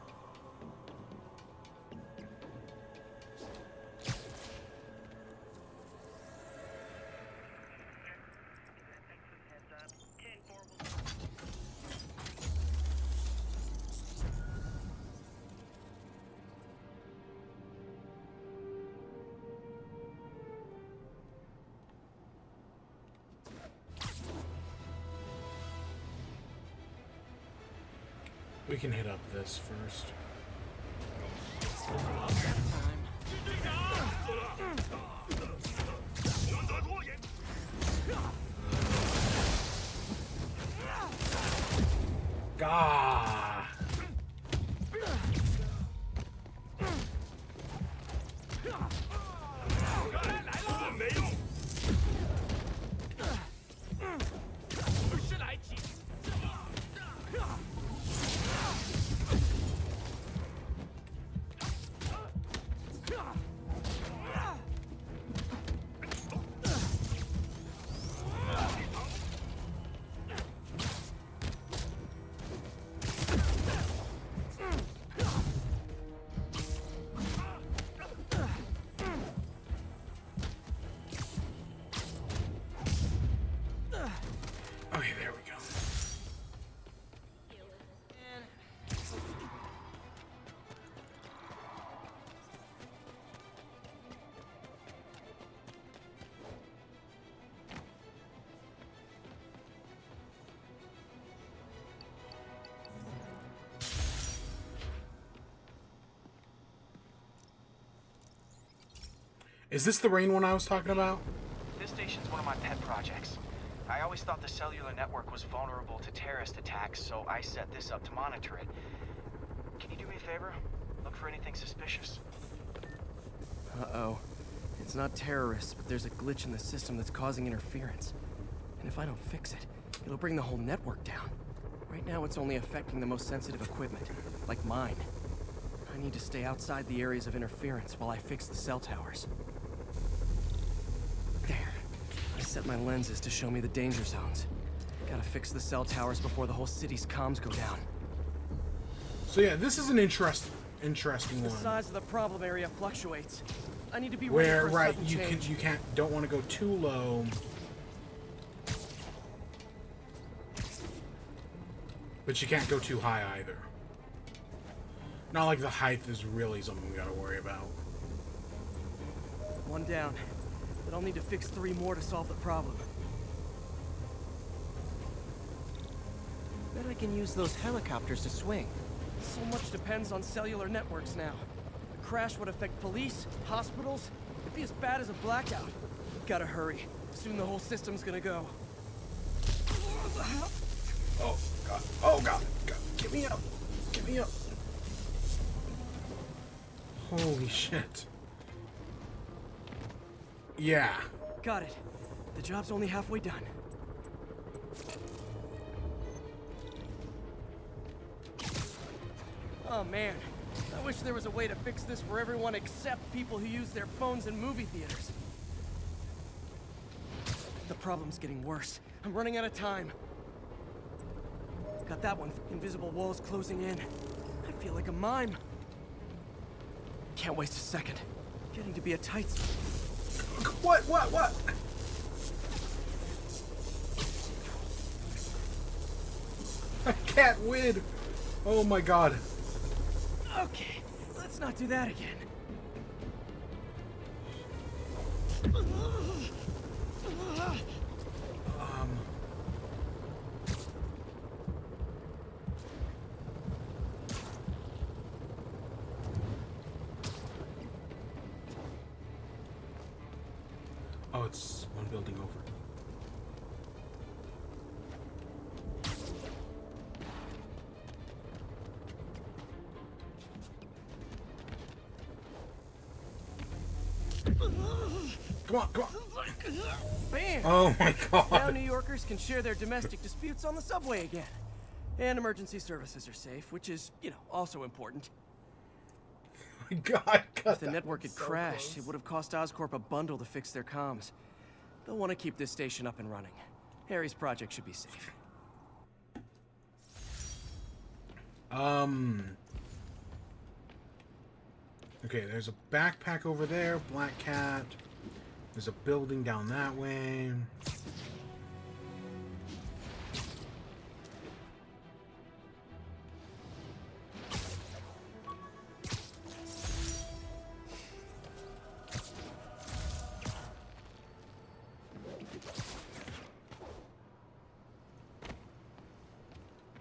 We can hit up this first. Gah! Okay, there we go. Is this the rain one I was talking about? This station's one of my pet projects. I always thought the cellular network was vulnerable to terrorist attacks, so I set this up to monitor it. Can you do me a favor? Look for anything suspicious. Uh-oh. It's not terrorists, but there's a glitch in the system that's causing interference. And if I don't fix it, it'll bring the whole network down. Right now, it's only affecting the most sensitive equipment, like mine. I need to stay outside the areas of interference while I fix the cell towers. There. I set my lenses to show me the danger zones. Gotta fix the cell towers before the whole city's comms go down. So yeah, this is an interesting The one. size of the problem area fluctuates. I need to be Where ready for a right sudden you change. don't want to go too low. But you can't go too high either. Not like the height is really something we gotta worry about. One down. But I'll need to fix 3 more to solve the problem. Bet I can use those helicopters to swing. So much depends on cellular networks now. A crash would affect police, hospitals. It'd be as bad as a blackout. Gotta hurry. Soon the whole system's gonna go. Oh god. Oh god. God. Get me up. Get me up. Holy shit. Yeah. Got it. The job's only halfway done. Oh man, I wish there was a way to fix this for everyone except people who use their phones in movie theaters. The problem's getting worse. I'm running out of time. Got that one. Invisible walls closing in. I feel like a mime. Can't waste a second. Getting to be a tight... What? I can't win. Oh my god. Okay, let's not do that again. Oh, it's one building over. Come on. Bam! Oh my god. Now New Yorkers can share their domestic disputes on the subway again. And emergency services are safe, which is, also important. God, If the network had crashed, it would have cost Oscorp a bundle to fix their comms. They'll want to keep this station up and running. Harry's project should be safe. Okay, there's a backpack over there, Black Cat. There's a building down that way.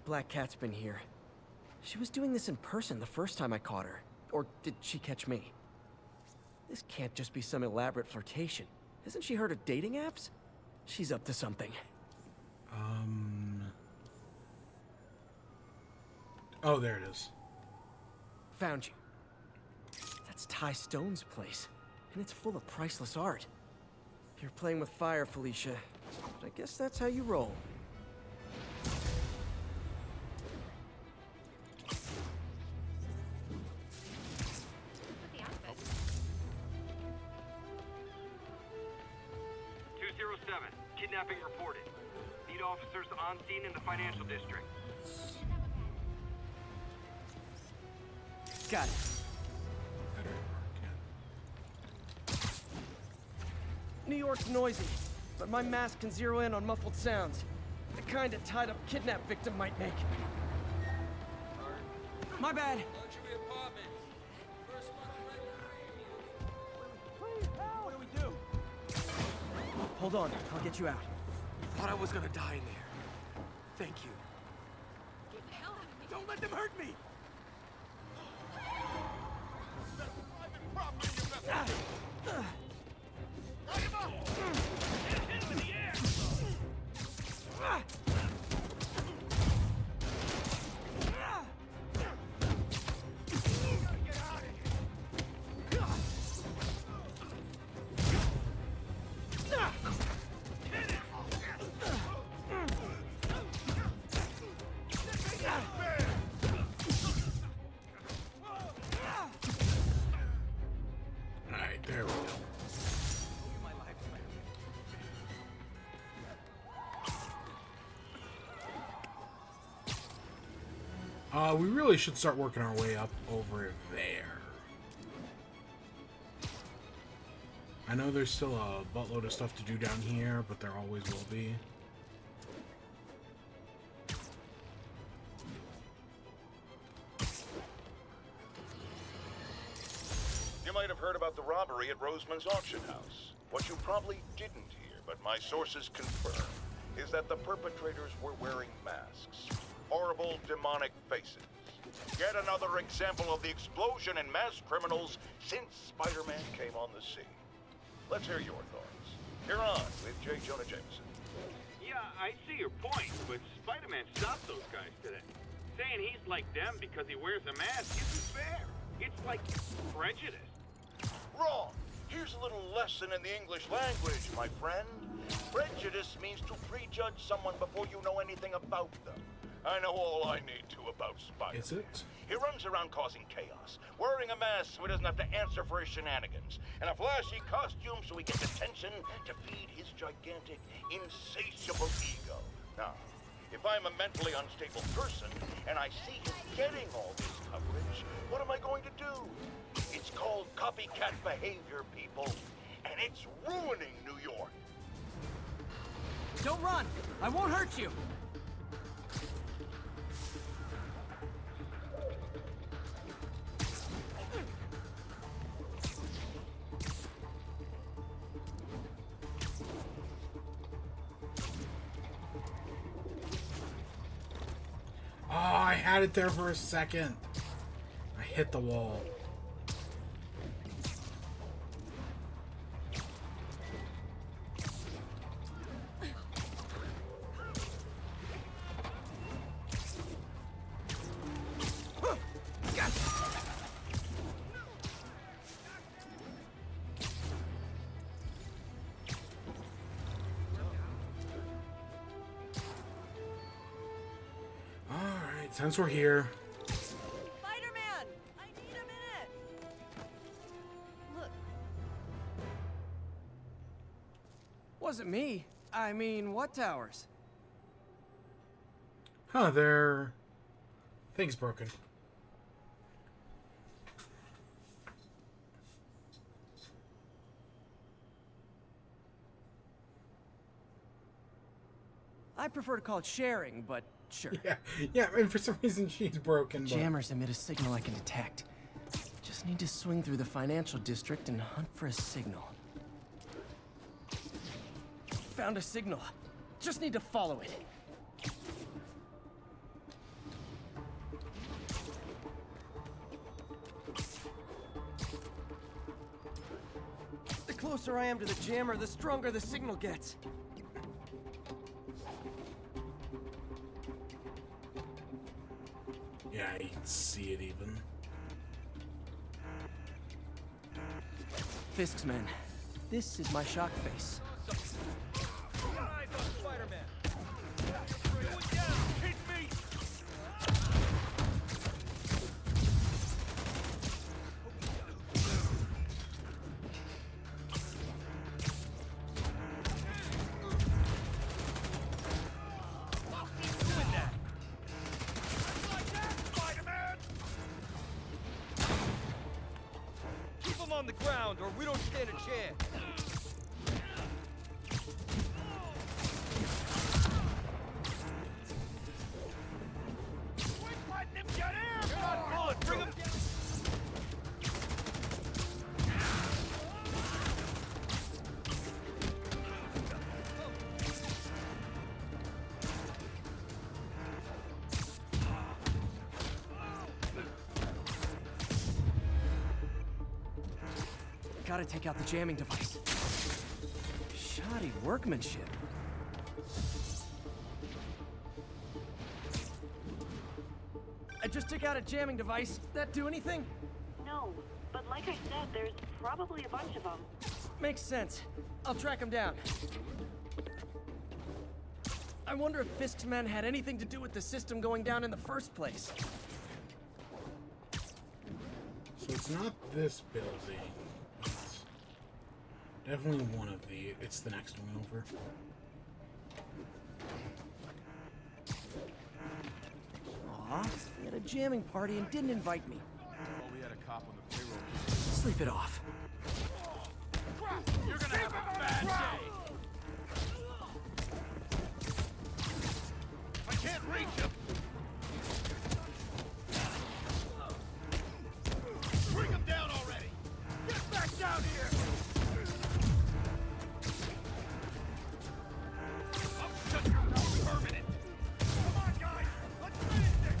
Black Cat's been here. She was doing this in person the first time I caught her. Or did she catch me? This can't just be some elaborate flirtation. Hasn't she heard of dating apps? She's up to something. Oh, there it is. Found you. That's Ty Stone's place, and it's full of priceless art. You're playing with fire, Felicia. But I guess that's how you roll. Kidnapping reported. Lead officers on scene in the financial district. Got it. New York's noisy, but my mask can zero in on muffled sounds. The kind a tied-up kidnap victim might make. My bad. What do we do? Hold on, I'll get you out. Thought I was gonna die in there. Thank you. Get the hell out of me. Don't let them hurt me! Alright, there we go. We really should start working our way up over there. I know there's still a buttload of stuff to do down here, but there always will be. You might have heard about the robbery at Roseman's auction house. What you probably didn't hear, but my sources confirm, is that the perpetrators were wearing masks. Horrible, demonic faces. Yet another example of the explosion in mass criminals since Spider-Man came on the scene. Let's hear your thoughts. You're on with J. Jonah Jameson. Yeah, I see your point, but Spider-Man stopped those guys today. Saying he's like them because he wears a mask isn't fair. It's like prejudice. Wrong. Here's a little lesson in the English language, my friend. Prejudice means to prejudge someone before you know anything about them. I know all I need to about Spider-Man. Is it? He runs around causing chaos, wearing a mask so he doesn't have to answer for his shenanigans, and a flashy costume so he gets attention to feed his gigantic, insatiable ego. Now, if I'm a mentally unstable person and I see him getting all this coverage, what am I going to do? It's called copycat behavior, people, and it's ruining New York. Don't run! I won't hurt you! Oh, I had it there for a second. I hit the wall. Alright, since we're here. Spider-Man! I need a minute! Look. wasn't me. I mean, what towers? Huh, their thing's broken. I prefer to call it sharing, but sure. Yeah, and for some reason she's broken. But... Jammers emit a signal I can detect. Just need to swing through the financial district and hunt for a signal. Found a signal. Just need to follow it. The closer I am to the jammer, the stronger the signal gets. Yeah, you can see it even. Fisk's men. This is my shock face. On the ground, or we don't stand a chance. Letting him get airborne! Bullet, bring him down. Gotta take out the jamming device. Shoddy workmanship. I just took out a jamming device. That do anything? No, but like I said, there's probably a bunch of them. Makes sense. I'll track him down. I wonder if Fisk's men had anything to do with the system going down in the first place. So it's not this building. It's definitely one of the... It's the next one over. Aw, he had a jamming party and didn't invite me. We had a cop on the payroll. Sleep it off. You're gonna have a bad day! I can't reach him! Bring him down already! Get back down here! I'll shut your mouth permanent! Come on, guys! Let's finish this!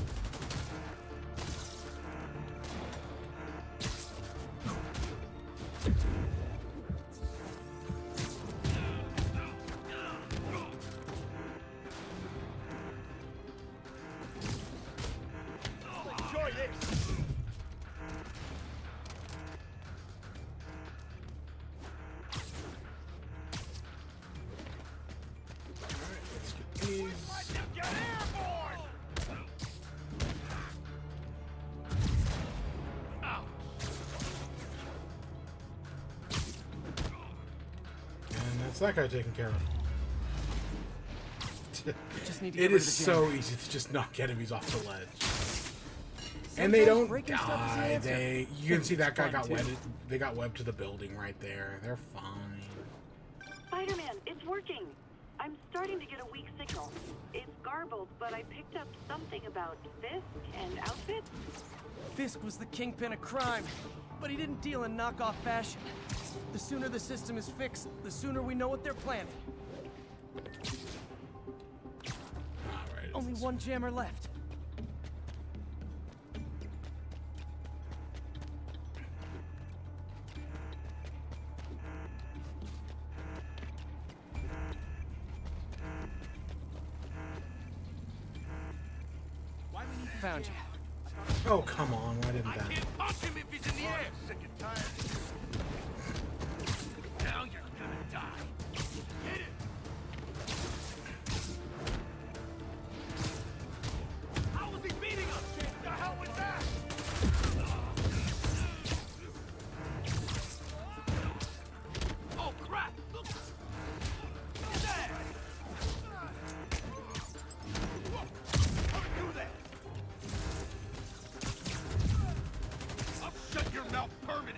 Enjoy this! Get airborne! Ow! And that's that guy taken care of. Just need to It get rid is of the so jammer. easy to just knock enemies off the ledge. Sometimes And they don't breaking stuff is the die. answer. You can see that guy Fun, got too. webbed. They got webbed to the building right there. They're fine. Spider-Man, it's working. I'm starting to get a weak signal. It's garbled, but I picked up something about Fisk and outfits. Fisk was the kingpin of crime, but he didn't deal in knockoff fashion. The sooner the system is fixed, the sooner we know what they're planning. Alright. Only one jammer left. Found you. Oh, come on. Why didn't that? Can't punch him if he's in the air! Sick and tired. Now you're gonna die. Get it! How was he beating us, kid? The hell was that? Oh, crap! I'm out permanent.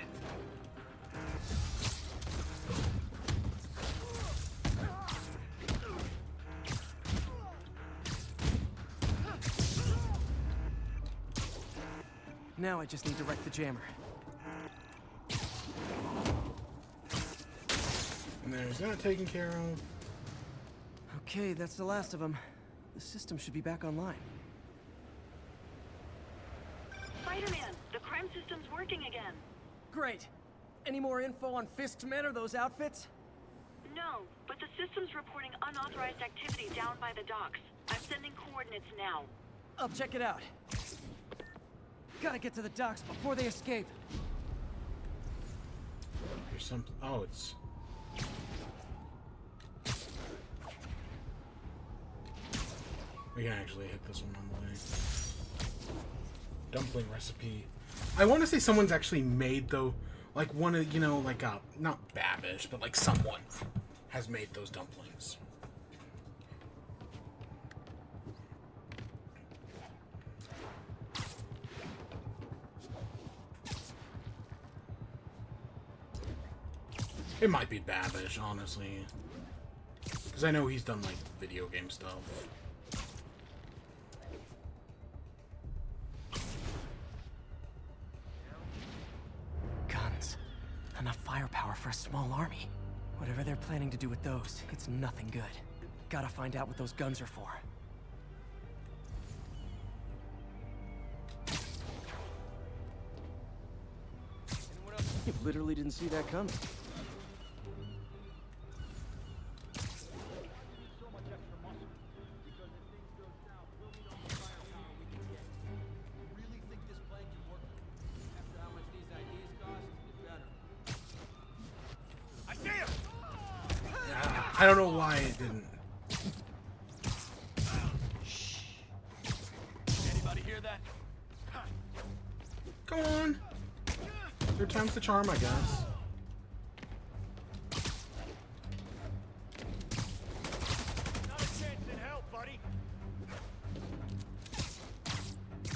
Now I just need to wreck the jammer. And there's that taken care of. Okay, that's the last of them. The system should be back online. Spider-Man, the crime system's working again. Great. Any more info on Fisk's men or those outfits? No, but the system's reporting unauthorized activity down by the docks. I'm sending coordinates now. I'll check it out. Gotta get to the docks before they escape. There's something. Oh, it's. We can actually hit this one on the way. Dumpling recipe. I want to say someone's actually made though, like one of, you know, like not Babish, but like someone has made those dumplings. It might be Babish, honestly. Because I know he's done, like, video game stuff. Guns. Enough firepower for a small army. Whatever they're planning to do with those, it's nothing good. Gotta find out what those guns are for. You literally didn't see that coming. I don't know why it didn't. Anybody hear that? Come on. Third time's the charm, I guess. Not a chance in hell, buddy.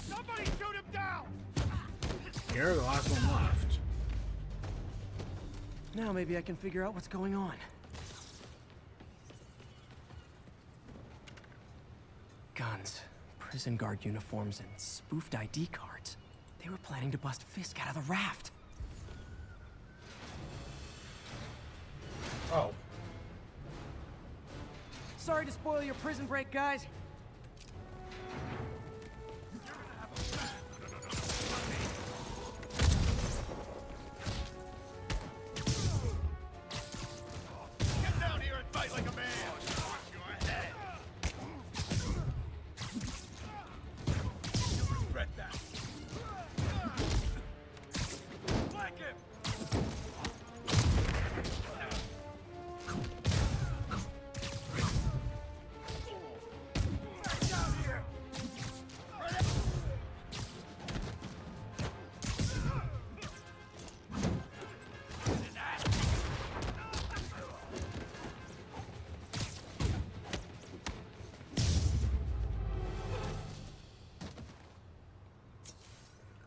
Somebody shoot him down! You're the last one left. Now maybe I can figure out what's going on. Guns, prison guard uniforms, and spoofed ID cards. They were planning to bust Fisk out of the raft. Oh. Sorry to spoil your prison break, guys. Get down here and fight like a man! Go ahead! You'll regret that. Flank him! Back down here!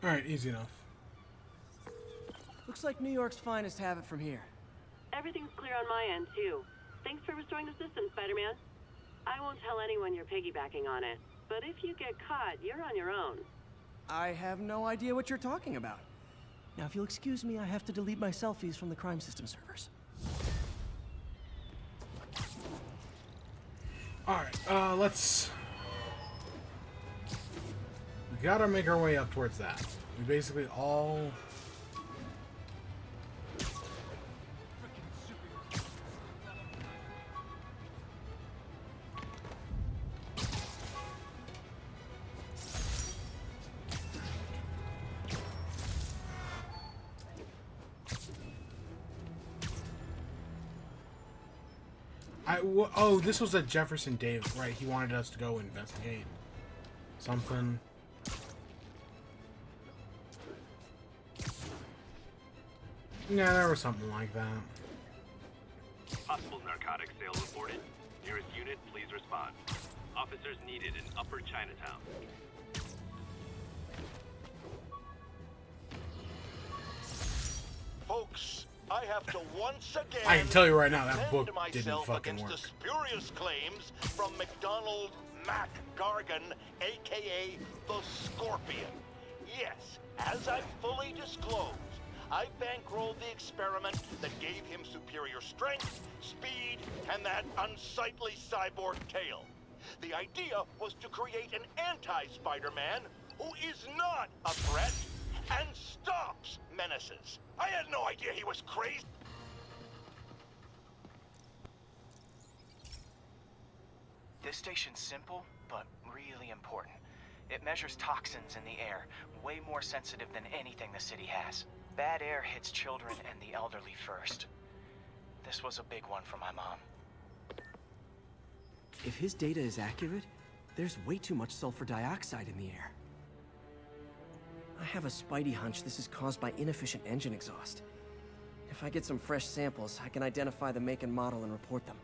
Alright, easy enough. Looks like New York's finest have it from here. Everything's clear on my end, too. Thanks for restoring the system, Spider-Man. I won't tell anyone you're piggybacking on it, but if you get caught, you're on your own. I have no idea what you're talking about. Now, if you'll excuse me, I have to delete my selfies from the crime system servers. Alright, let's... We gotta make our way up towards that. We basically all... Oh, this was a Jefferson Davis, right? He wanted us to go investigate something. Yeah, there was something like that. Possible narcotics sale reported. Nearest unit, please respond. Officers needed in Upper Chinatown. I have to once again I can tell you right now, that defend book didn't myself fucking against work. the spurious claims from McDonald Mac Gargan, aka the Scorpion. Yes, as I've fully disclosed, I bankrolled the experiment that gave him superior strength, speed, and that unsightly cyborg tail. The idea was to create an anti-Spider-Man who is not a threat and stops menaces. I had no idea he was crazy. This station's simple, but really important. It measures toxins in the air, way more sensitive than anything the city has. Bad air hits children and the elderly first. This was a big one for my mom. If his data is accurate, there's way too much sulfur dioxide in the air. I have a spidey hunch this is caused by inefficient engine exhaust. If I get some fresh samples, I can identify the make and model and report them.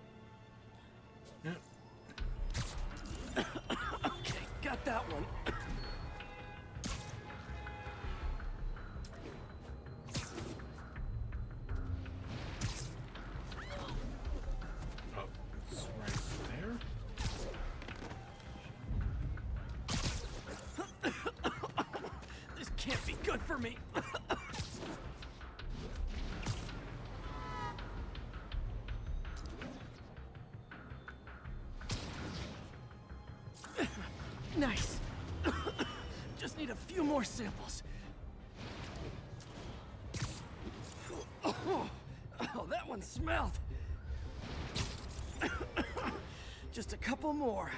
Okay, got that one. Oh, it's right there. This can't be good for me. Nice. Just need a few more samples. Oh, that one smelled. Just a couple more.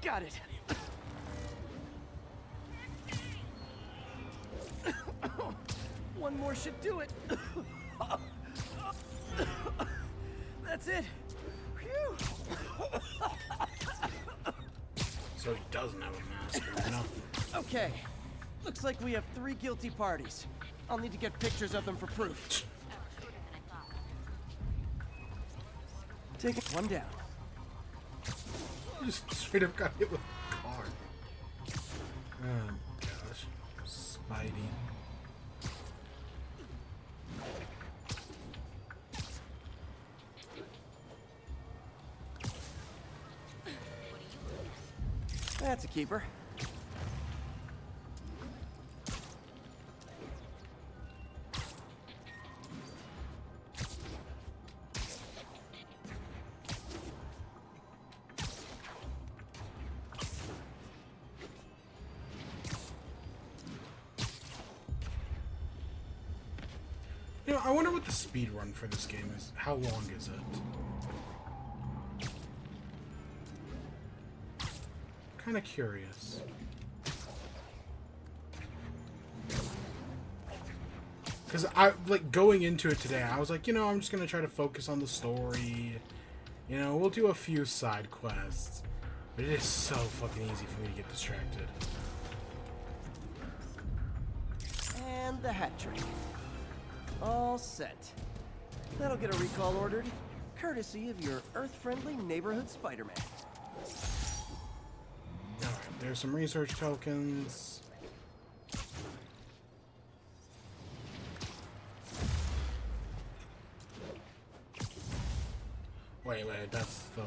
Got it. One more should do it. That's it. Phew. So he doesn't have a mask or nothing. Okay. Looks like we have 3 guilty parties. I'll need to get pictures of them for proof. Take one down. He just straight up got hit with a car. Oh gosh. Spidey. That's a keeper. You know, I wonder what the speed run for this game is. How long is it? Kind of curious. Because I, like, going into it today, I was like, you know, I'm just going to try to focus on the story. You know, we'll do a few side quests. But it is so fucking easy for me to get distracted. And the hat trick. All set. That'll get a recall ordered, courtesy of your Earth-friendly neighborhood Spider-Man. Alright, there's some research tokens. Wait, that's the...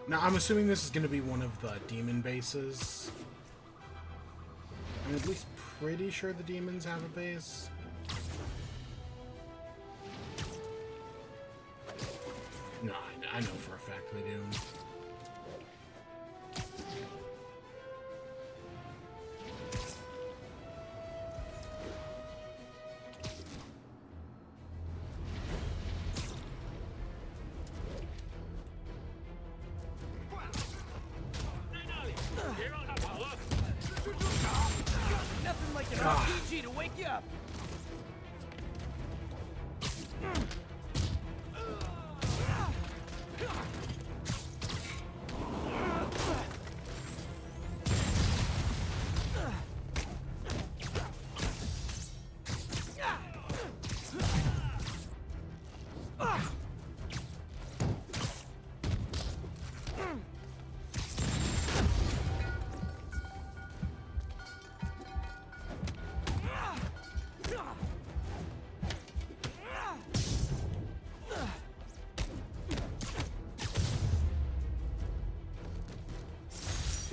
Now, I'm assuming this is going to be one of the demon bases. I'm at least pretty sure the demons have a base. No, I know for a fact they do. Nothing like an RPG to wake you up. I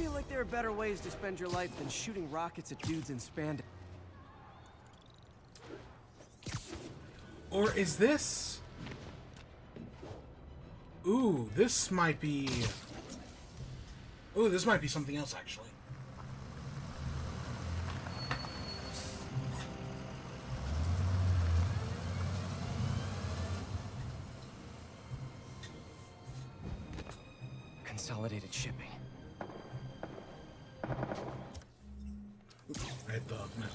feel like there are better ways to spend your life than shooting rockets at dudes in spandex. Or is this? Ooh, this might be... Ooh, this might be something else, actually. Consolidated shipping. Right the map.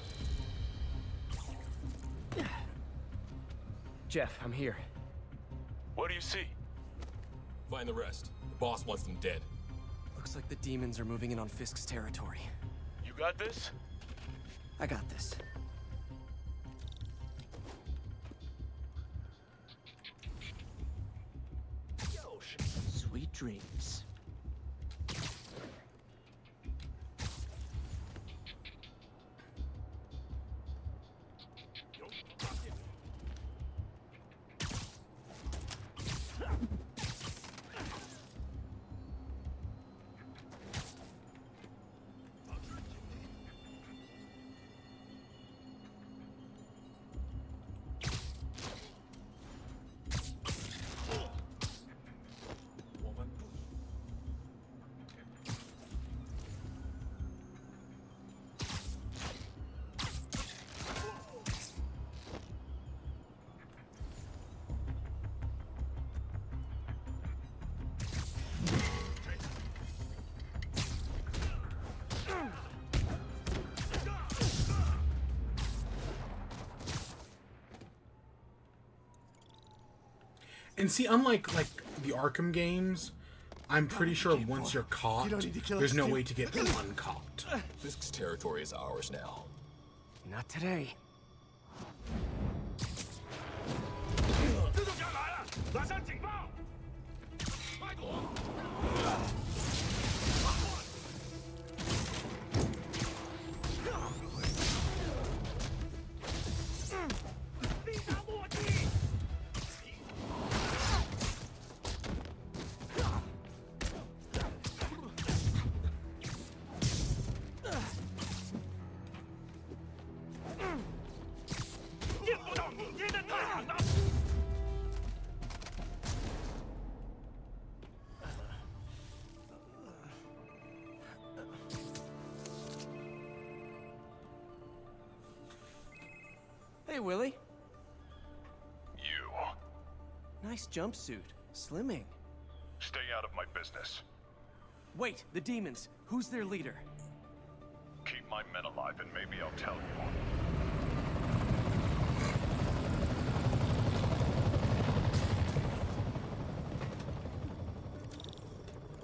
Jeff, I'm here. What do you see? Find the rest. The boss wants them dead. Looks like the demons are moving in on Fisk's territory. You got this? I got this. Sweet dreams. And see, unlike like the Arkham games, I'm pretty sure once you're caught, there's no way to get uncaught. Fisk's territory is ours now. Not today. Hey, Willie. You. Nice jumpsuit. Slimming. Stay out of my business. Wait, the demons. Who's their leader? Keep my men alive and maybe I'll tell you.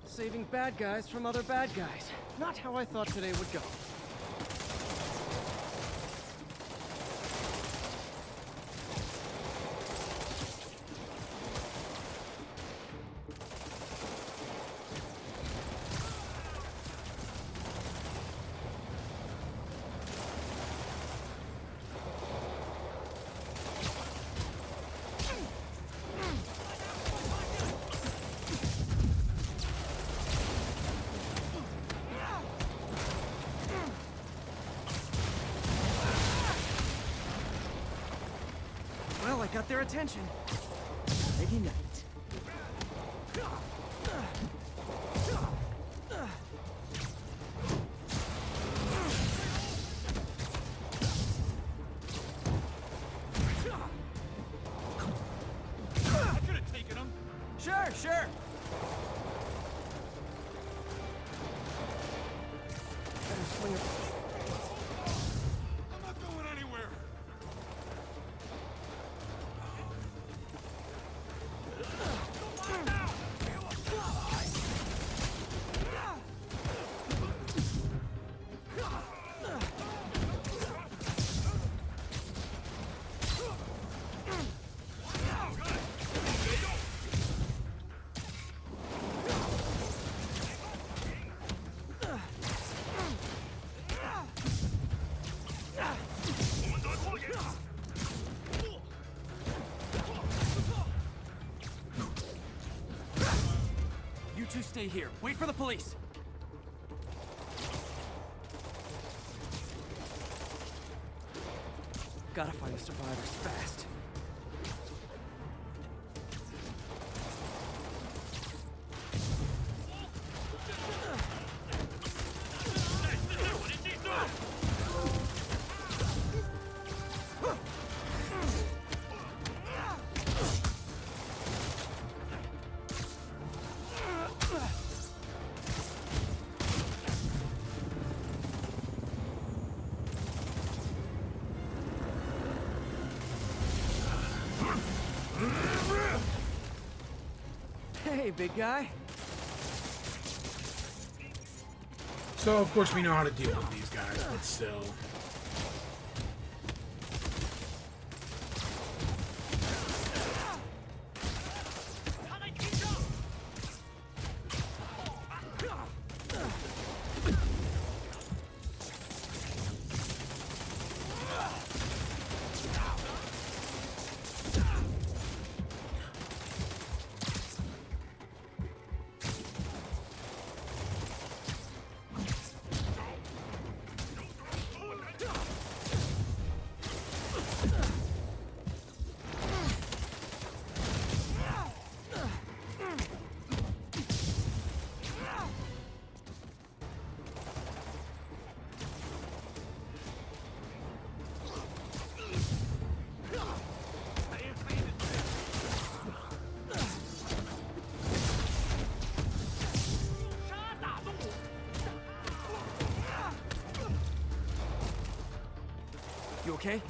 Saving bad guys from other bad guys. Not how I thought today would go. Well, I got their attention. Ready night. I could have taken him. Sure, sure. Better swing it. I'm not going anywhere. two stay here. Wait for the police. Gotta find the survivors fast. Hey, big guy. So, of course, we know how to deal with these guys, but still. You okay?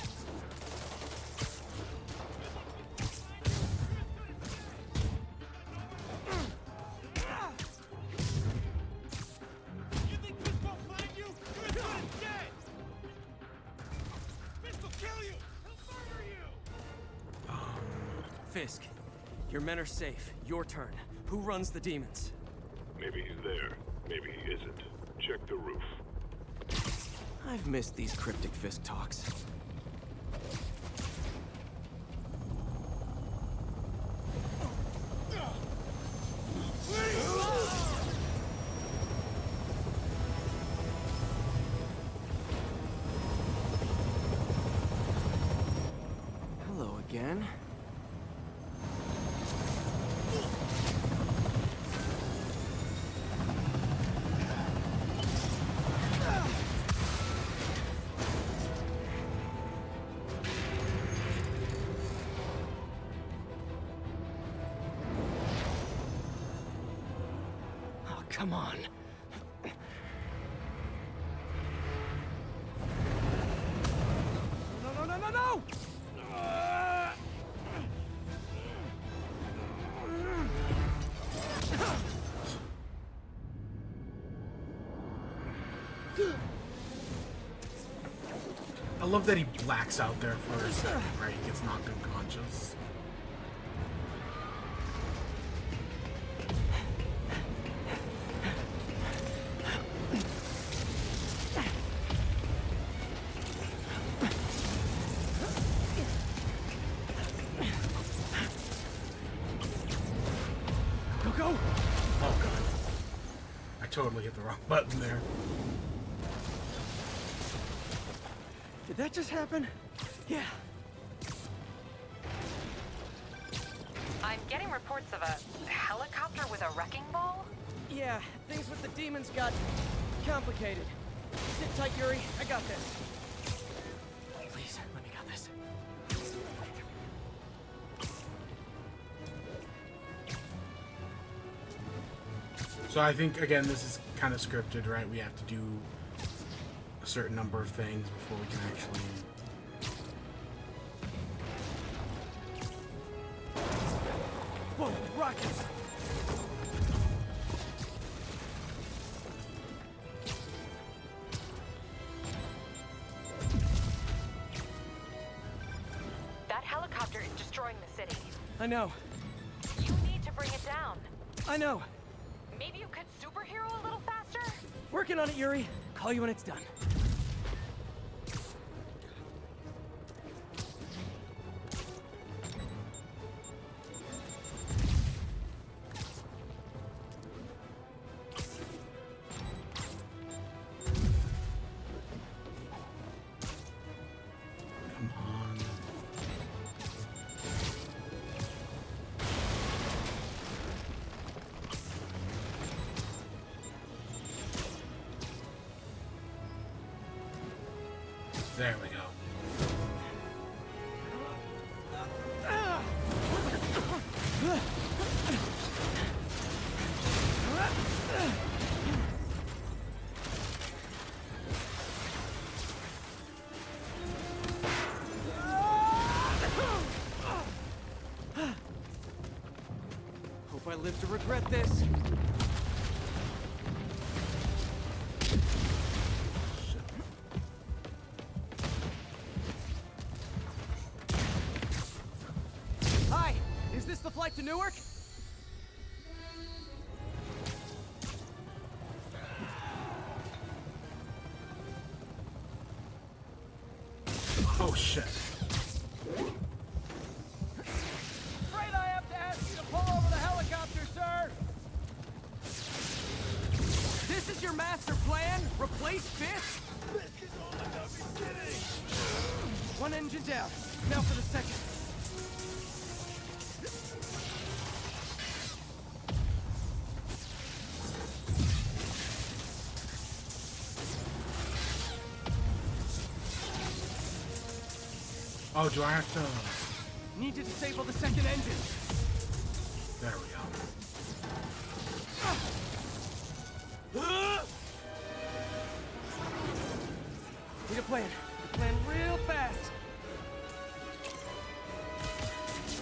Fisk, your men are safe. Your turn. Who runs the demons? Maybe he's there. Maybe he isn't. Check the roof. I've missed these cryptic Fisk talks. Hello again. Oh, come on. No! I love that he blacks out there for a second, right? He gets knocked unconscious. Go! Oh god. I totally hit the wrong button there. Did that just happen? Yeah. I'm getting reports of a helicopter with a wrecking ball? Yeah, things with the demons got complicated. Sit tight, Yuri. I got this. Please, let me got this. So I think, again, this is kind of scripted, right? We have to do a certain number of things before we can actually... Whoa, rockets! That helicopter is destroying the city. I know. You need to bring it down. I know. Maybe you could superhero a little faster? Working on it, Yuri. Call you when it's done. There we go. Hope I live to regret this. Hi, is this the flight to Newark? Oh shit. Afraid I have to ask you to pull over the helicopter, sir. This is your master plan? Replace Fisk? Fisk is all I got beginning. One engine down. Now for the second. Oh, do I have to... Need to disable the second engine. There we go. Need a plan. Plan real fast.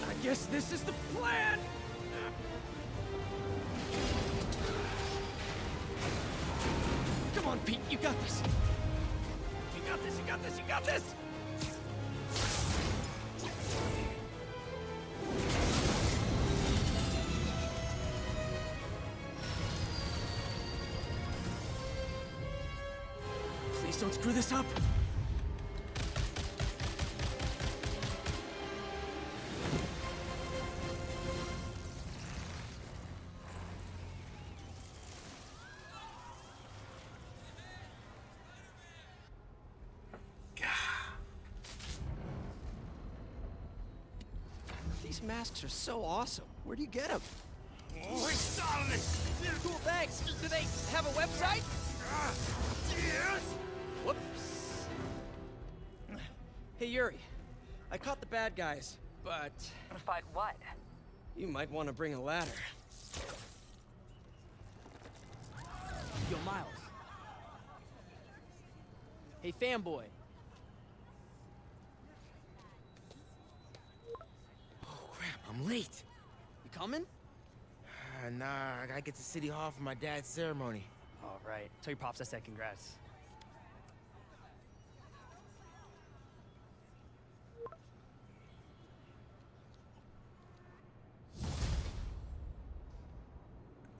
I guess this is the plan. Come on, Pete. You got this. You got this. You got this. You got this. Please don't screw this up. These masks are so awesome. Where do you get them? Oh, exciting! Cool, thanks. Do they have a website? Yes! Whoops. Hey, Yuri. I caught the bad guys, but... But what? You might want to bring a ladder. Yo, Miles. Hey, fanboy. Oh, crap, I'm late. You coming? Nah, I gotta get to City Hall for my dad's ceremony. All right. Tell your pops I said congrats.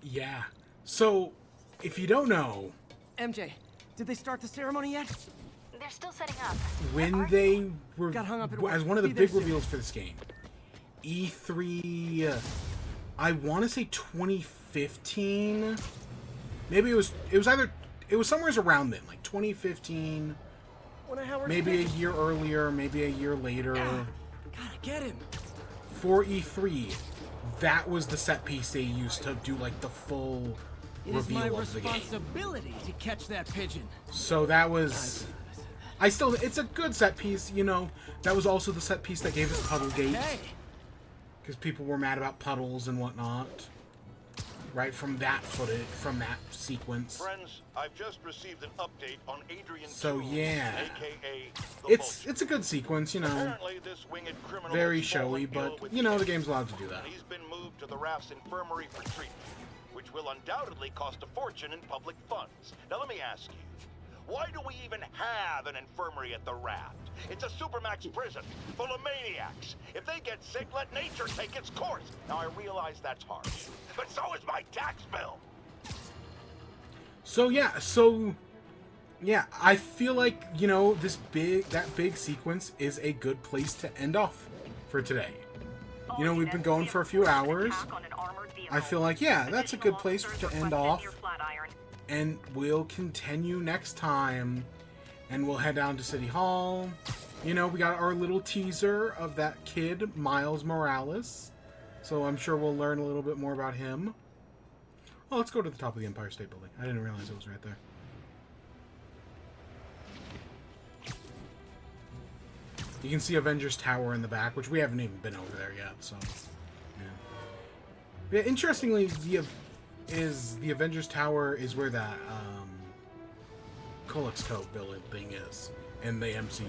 Yeah. So, if you don't know... MJ, did they start the ceremony yet? They're still setting up. When they were... Got hung up at work. As one of the Be there big soon. reveals for this game, E3... I want to say 2015... Maybe it was either... It was somewhere around then, like 2015... Maybe a year earlier, maybe a year later. Gotta get him. For E3, that was the set piece they used to do like the full It is my reveal of the game. responsibility to catch that pigeon. So that was... it's a good set piece, you know. That was also the set piece that gave us Puddlegate. Because people were mad about puddles and whatnot. Right from that footage, from that sequence. Friends, I've just received an update on Adrian So Toole, yeah, aka the it's a good sequence, you know. Apparently, this winged criminal Very has showy, fallen ill but with you know the cancer, game's allowed to do that. and he's been moved to the Raft's infirmary for treatment, which will undoubtedly cost a fortune in public funds. Now let me ask you, why do we even have an infirmary at the Raft? It's a supermax prison full of maniacs. If they get sick, let nature take its course. Now I realize that's harsh, but so is my tax bill. So yeah, I feel like, you know, that big sequence is a good place to end off for today. You know, we've been going for a few hours. I feel like, yeah, that's a good place to end off. And we'll continue next time. And we'll head down to City Hall. You know, we got our little teaser of that kid, Miles Morales. So I'm sure we'll learn a little bit more about him. Oh, let's go to the top of the Empire State Building. I didn't realize it was right there. You can see Avengers Tower in the back, which we haven't even been over there yet, so... Yeah, interestingly, the Avengers Tower is where that, Kolixco building thing is in the MCU.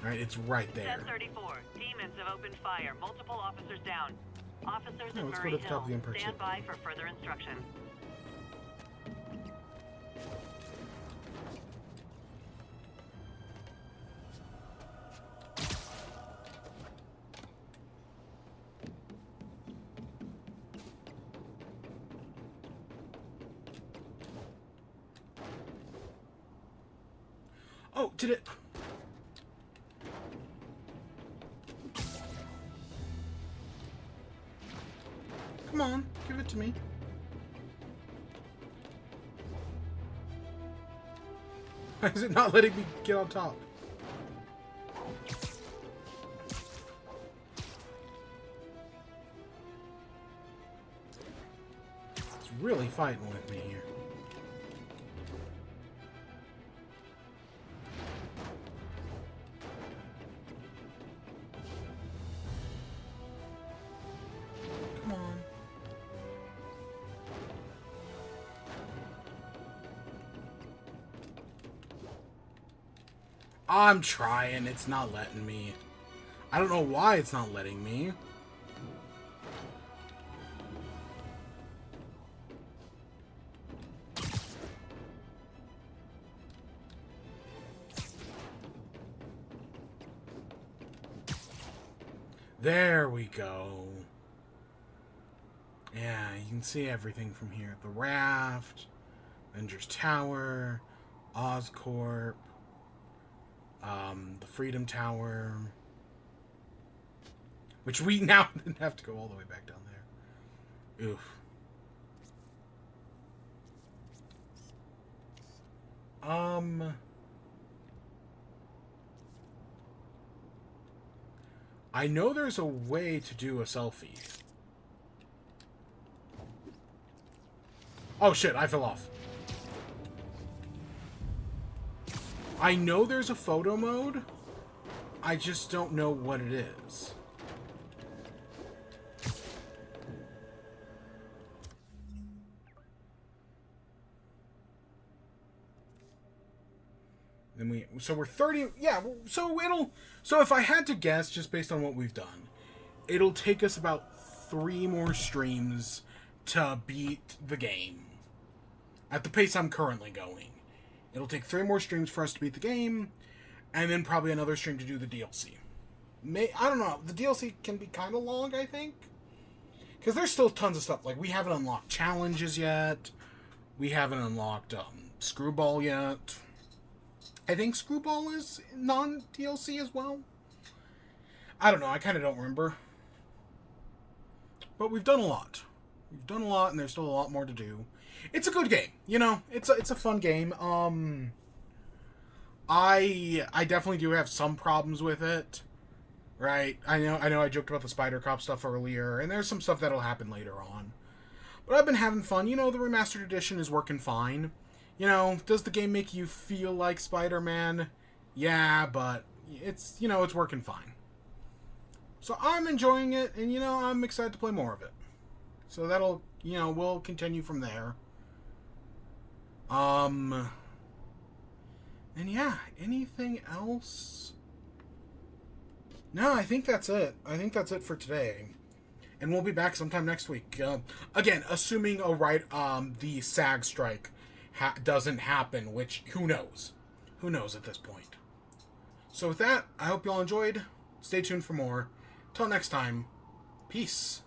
Right, it's right there. 1034. Demons have opened fire. Multiple officers down. Officers Oh, in let's go Murray to the top Hill. of the Empire Stand State by for further instruction. Oh, did it... Come on, give it to me. Why is it not letting me get on top? It's really fighting with me here. Come on. I'm trying, it's not letting me. I don't know why it's not letting me. There we go. Yeah, you can see everything from here. The Raft, Avengers Tower, Oscorp, the Freedom Tower, which we now have to go all the way back down there. Oof. I know there's a way to do a selfie. Oh shit, I fell off. I know there's a photo mode. I just don't know what it is. Then so we're 30, yeah, so if I had to guess, just based on what we've done, it'll take us about 3 more streams to beat the game. At the pace I'm currently going. It'll take 3 more streams for us to beat the game, and then probably another stream to do the DLC. I don't know, the DLC can be kind of long, I think. Because there's still tons of stuff, like we haven't unlocked challenges yet, we haven't unlocked Screwball yet. I think Screwball is non-DLC as well. I don't know, I kind of don't remember. But we've done a lot. We've done a lot, and there's still a lot more to do. It's a good game, you know. It's a fun game. I definitely do have some problems with it, right? I know I joked about the Spider Cop stuff earlier, and there's some stuff that'll happen later on. But I've been having fun. You know, the Remastered Edition is working fine. You know, does the game make you feel like Spider-Man? Yeah, but it's, you know, it's working fine. So I'm enjoying it, and, you know, I'm excited to play more of it. So that'll, you know, we'll continue from there. And yeah, anything else? No, I think that's it. I think that's it for today. And we'll be back sometime next week. Again, assuming the SAG strike doesn't happen, which, who knows? Who knows at this point? So with that, I hope you all enjoyed. Stay tuned for more. Till next time, peace.